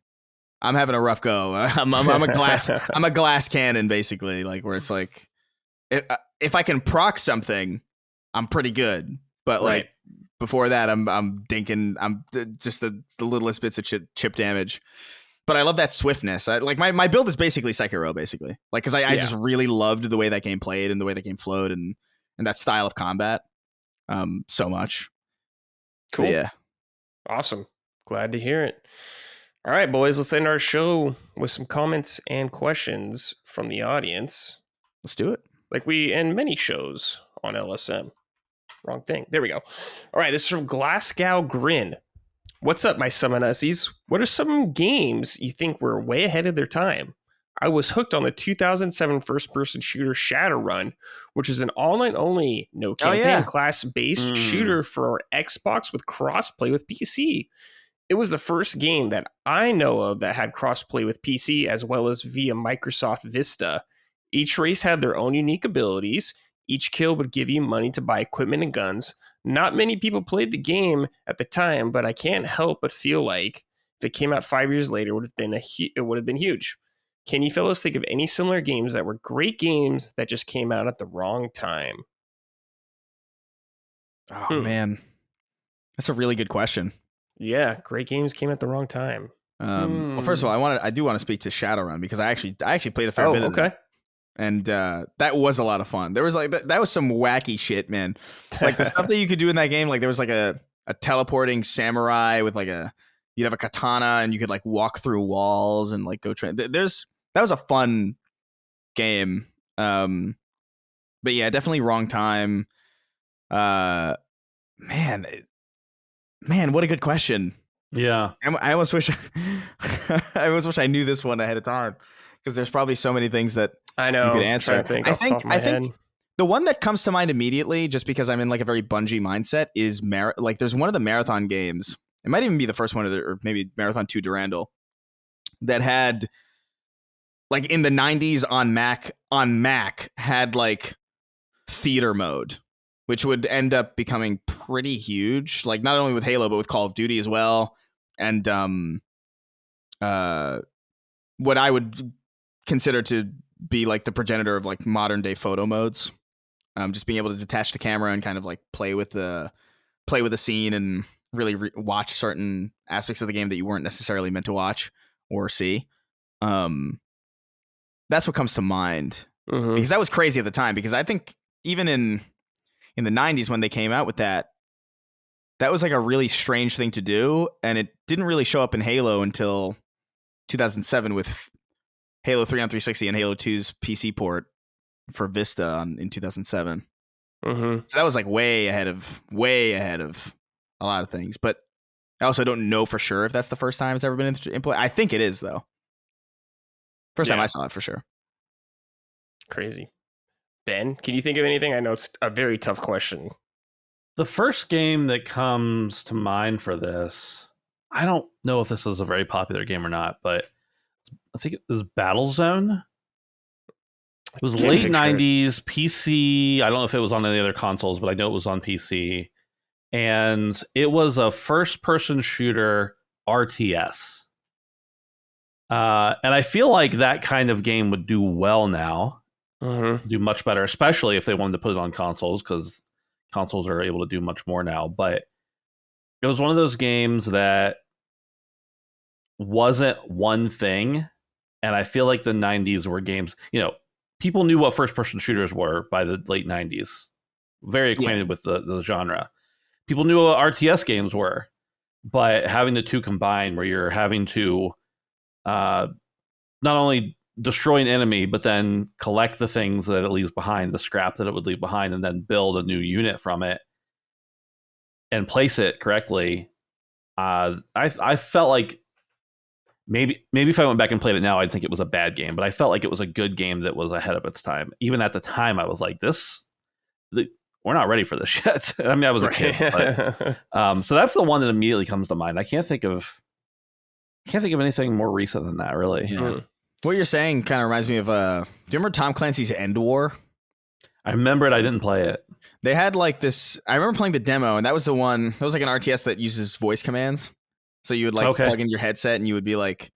I'm having a rough go. I'm a glass cannon basically, like where it's like if I can proc something, I'm pretty good. But like before that, I'm dinking. I'm just the littlest bits of chip damage. But I love that swiftness. Like my build is basically Sekiro, basically. Like because I just really loved the way that game played and the way that game flowed and that style of combat, so much. Cool. But yeah. Awesome. Glad to hear it. All right, boys, let's end our show with some comments and questions from the audience. Let's do it. Like we end many shows on LSM. Wrong thing. There we go. All right, this is from Glasgow Grin. What's up, my Summonussies? What are some games you think were way ahead of their time? I was hooked on the 2007 first-person shooter Shadowrun, which is an online-only, no campaign class-based shooter for Xbox with cross-play with PC. It was the first game that I know of that had cross-play with PC as well as via Microsoft Vista. Each race had their own unique abilities. Each kill would give you money to buy equipment and guns. Not many people played the game at the time, but I can't help but feel like if it came out 5 years later, it would have been huge. Can you fellas think of any similar games that were great games that just came out at the wrong time? Oh man, that's a really good question. Yeah, great games came at the wrong time. Well, first of all, I do want to speak to Shadowrun because I actually played a fair bit of it. And that was a lot of fun. There was like that was some wacky shit, man. Like the stuff that you could do in that game. Like there was like a teleporting samurai with like you'd have a katana and you could like walk through walls and like go train. That was a fun game. But yeah, definitely wrong time. Man, what a good question. Yeah, I almost wish I knew this one ahead of time because there's probably so many things that I know you could answer. I think the one that comes to mind immediately, just because I'm in like a very Bungie mindset, is like there's one of the Marathon games. It might even be the first one, or maybe Marathon 2 Durandal, that had like in the 90s on Mac had like theater mode, which would end up becoming pretty huge. Like not only with Halo, but with Call of Duty as well. And what I would consider to be like the progenitor of like modern day photo modes. Just being able to detach the camera and kind of like play with the scene and really watch certain aspects of the game that you weren't necessarily meant to watch or see. That's what comes to mind because that was crazy at the time. Because I think even in the 90s when they came out with that was like a really strange thing to do, and it didn't really show up in Halo until 2007 with Halo 3 on 360 and Halo 2's PC port for Vista in 2007. So that was like way ahead of a lot of things. But I also don't know for sure if that's the first time it's ever been implemented. I think it is though. First time I saw it for sure. Crazy. Ben, can you think of anything? I know it's a very tough question. The first game that comes to mind for this, I don't know if this is a very popular game or not, but I think it was Battlezone. It was late 90s, PC. I don't know if it was on any other consoles, but I know it was on PC. And it was a first-person shooter RTS. And I feel like that kind of game would do well now. do much better, especially if they wanted to put it on consoles, because consoles are able to do much more now. But it was one of those games that wasn't one thing, and I feel like the 90s were games, people knew what first person shooters were by the late 90s, very acquainted with the genre. People knew what RTS games were, but having the two combined, where you're having to not only destroy an enemy, but then collect the things that it leaves behind, the scrap that it would leave behind, and then build a new unit from it and place it correctly. I felt like maybe if I went back and played it now, I'd think it was a bad game, but I felt like it was a good game that was ahead of its time. Even at the time, I was like, we're not ready for this yet. I mean, I was a kid, but, so that's the one that immediately comes to mind. I can't think of anything more recent than that, really. Yeah. What you're saying kind of reminds me of do you remember Tom Clancy's End War? I remember it. I didn't play it. They had like this. I remember playing the demo, and that was the one. That was like an RTS that uses voice commands. So you would like plug in your headset, and you would be like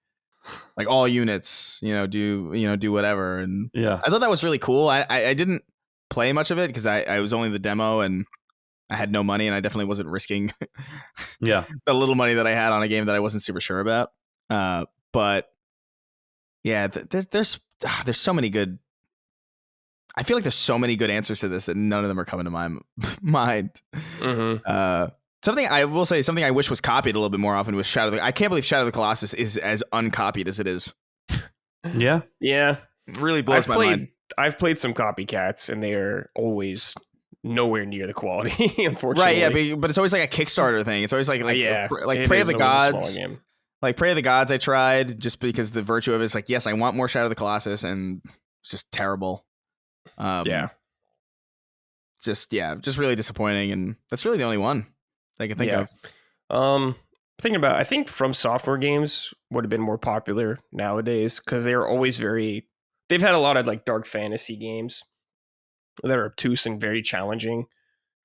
all units, do whatever. And yeah, I thought that was really cool. I didn't play much of it because I was only the demo, and I had no money, and I definitely wasn't risking the little money that I had on a game that I wasn't super sure about. But yeah, there's so many good. I feel like there's so many good answers to this that none of them are coming to my mind. Something I will say, something I wish was copied a little bit more often was I can't believe Shadow of the Colossus is as uncopied as it is. Yeah. Yeah. It really blows my mind. I've played some copycats, and they are always nowhere near the quality, unfortunately. Right, yeah, but it's always like a Kickstarter thing. It's always like Prey of the Gods. Like Prey of the Gods, I tried just because the virtue of it is like, yes, I want more Shadow of the Colossus, and it's just terrible. Just really disappointing, and that's really the only one I can think of. Thinking about, I think From Software games would have been more popular nowadays because they're always they've had a lot of like dark fantasy games that are obtuse and very challenging,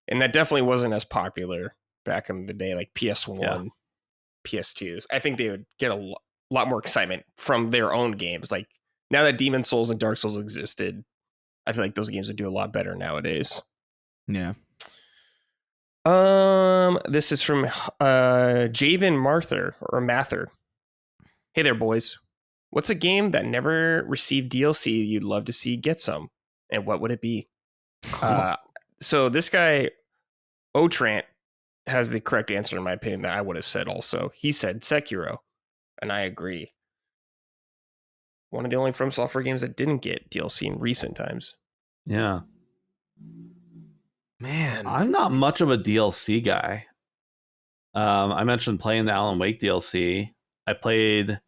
and that definitely wasn't as popular back in the day, like PS1, PS2. I think they would get a lot more excitement from their own games. Like now that Demon Souls and Dark Souls existed, I feel like those games would do a lot better nowadays. Yeah. This is from Javen Mather. Hey there, boys. What's a game that never received DLC you'd love to see get some? And what would it be? So this guy, Otrant, has the correct answer in my opinion that I would have said also. He said Sekiro, and I agree. One of the only From Software games that didn't get DLC in recent times. Yeah. Man, I'm not much of a DLC guy. I mentioned playing the Alan Wake DLC. I played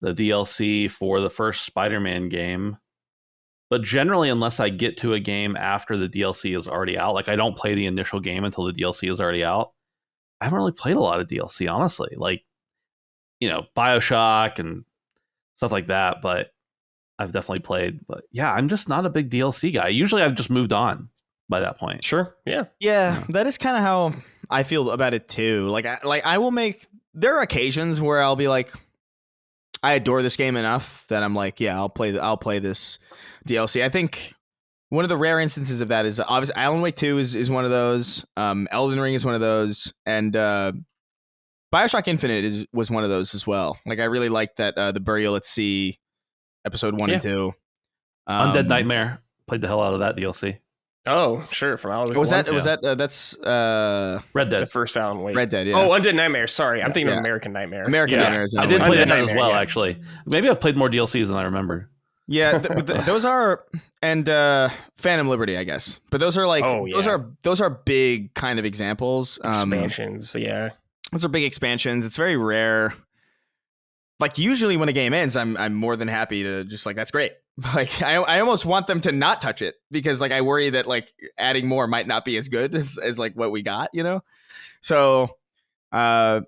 the DLC for the first Spider-Man game. But generally, unless I get to a game after the DLC is already out, like I don't play the initial game until the DLC is already out, I haven't really played a lot of DLC, honestly. Like, BioShock and stuff like that, but I've definitely played. But yeah, I'm just not a big DLC guy. Usually I've just moved on by that point. Sure. Yeah. Yeah, that is kind of how I feel about it too. I will there are occasions where I'll be like, I adore this game enough that I'm like, yeah, I'll play this DLC. I think one of the rare instances of that is obviously Alan Wake 2 is one of those. Elden Ring is one of those, and BioShock Infinite was one of those as well. Like I really liked that the Burial at Sea episode 1 and 2. Undead Nightmare, played the hell out of that DLC. Oh, sure. From Alan Wake. That's Red Dead. The first Alan Wake. Red Dead, yeah. Oh, Undead Nightmare. Sorry. I'm thinking of American Nightmare. American Nightmare is I did play that as well, yeah. actually. Maybe I've played more DLCs than I remember. Yeah, those are, and Phantom Liberty, I guess. But those are like those are big kind of examples. Expansions, yeah. Those are big expansions. It's very rare. Like usually when a game ends, I'm more than happy to just like, that's great. Like I almost want them to not touch it because like I worry that like adding more might not be as good as like what we got, So I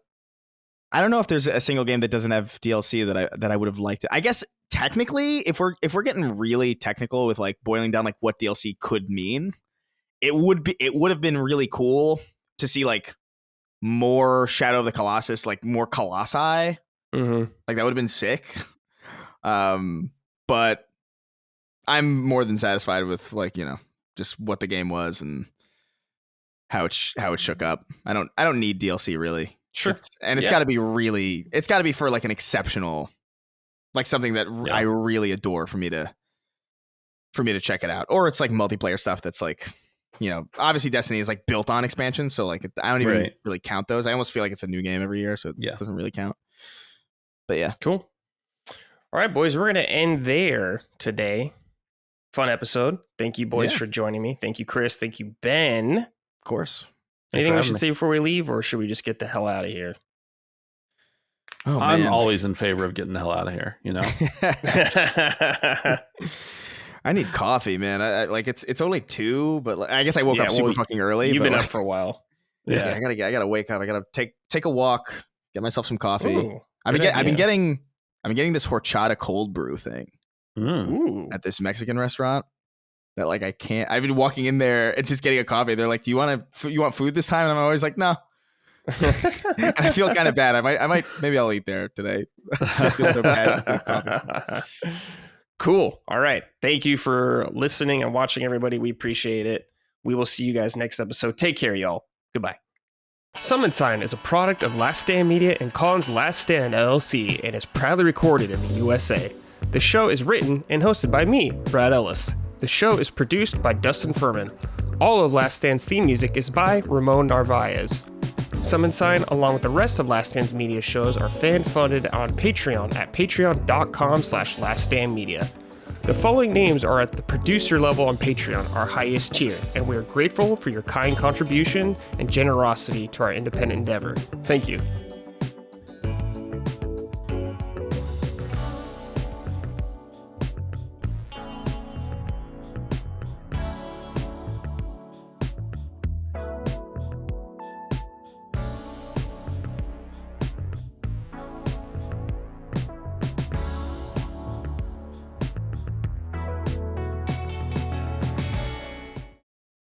don't know if there's a single game that doesn't have DLC that I would have liked. I guess technically, if we're getting really technical with like boiling down like what DLC could mean, it would have been really cool to see like more Shadow of the Colossus, like more Colossi. Mm-hmm. Like that would have been sick. But I'm more than satisfied with like, just what the game was and how it shook up. I don't need DLC really. Sure. It's got to be it's got to be for like an exceptional, like something that I really adore for me to check it out. Or it's like multiplayer stuff that's like, obviously Destiny is like built on expansion, so like I don't even really count those. I almost feel like it's a new game every year, so it doesn't really count. But yeah. Cool. All right, boys, we're going to end there today. Fun episode. Thank you, boys, for joining me. Thank you, Chris. Thank you, Ben. Of course. Anything we should say before we leave, or should we just get the hell out of here? Oh, I'm always in favor of getting the hell out of here, I need coffee, man. I like it's only 2, but I guess I woke up super fucking early. You've been up for a while. Yeah, I gotta wake up. I gotta take a walk, get myself some coffee. Ooh, I've been getting this horchata cold brew thing at this Mexican restaurant that like I can't. I've been walking in there and just getting a coffee. They're like, "Do you want food this time?" And I'm always like, "No." And I feel kind of bad. Maybe I'll eat there today. I feel so bad. Cool. All right. Thank you for listening and watching, everybody. We appreciate it. We will see you guys next episode. Take care, y'all. Goodbye. Summon Sign is a product of Last Stand Media and Collins Last Stand LLC and is proudly recorded in the USA. The show is written and hosted by me, Brad Ellis. The show is produced by Dustin Furman. All of Last Stand's theme music is by Ramon Narvaez. Summon Sign, along with the rest of Last Stand's media shows, are fan-funded on Patreon at patreon.com/laststandmedia. The following names are at the producer level on Patreon, our highest tier, and we are grateful for your kind contribution and generosity to our independent endeavor. Thank you.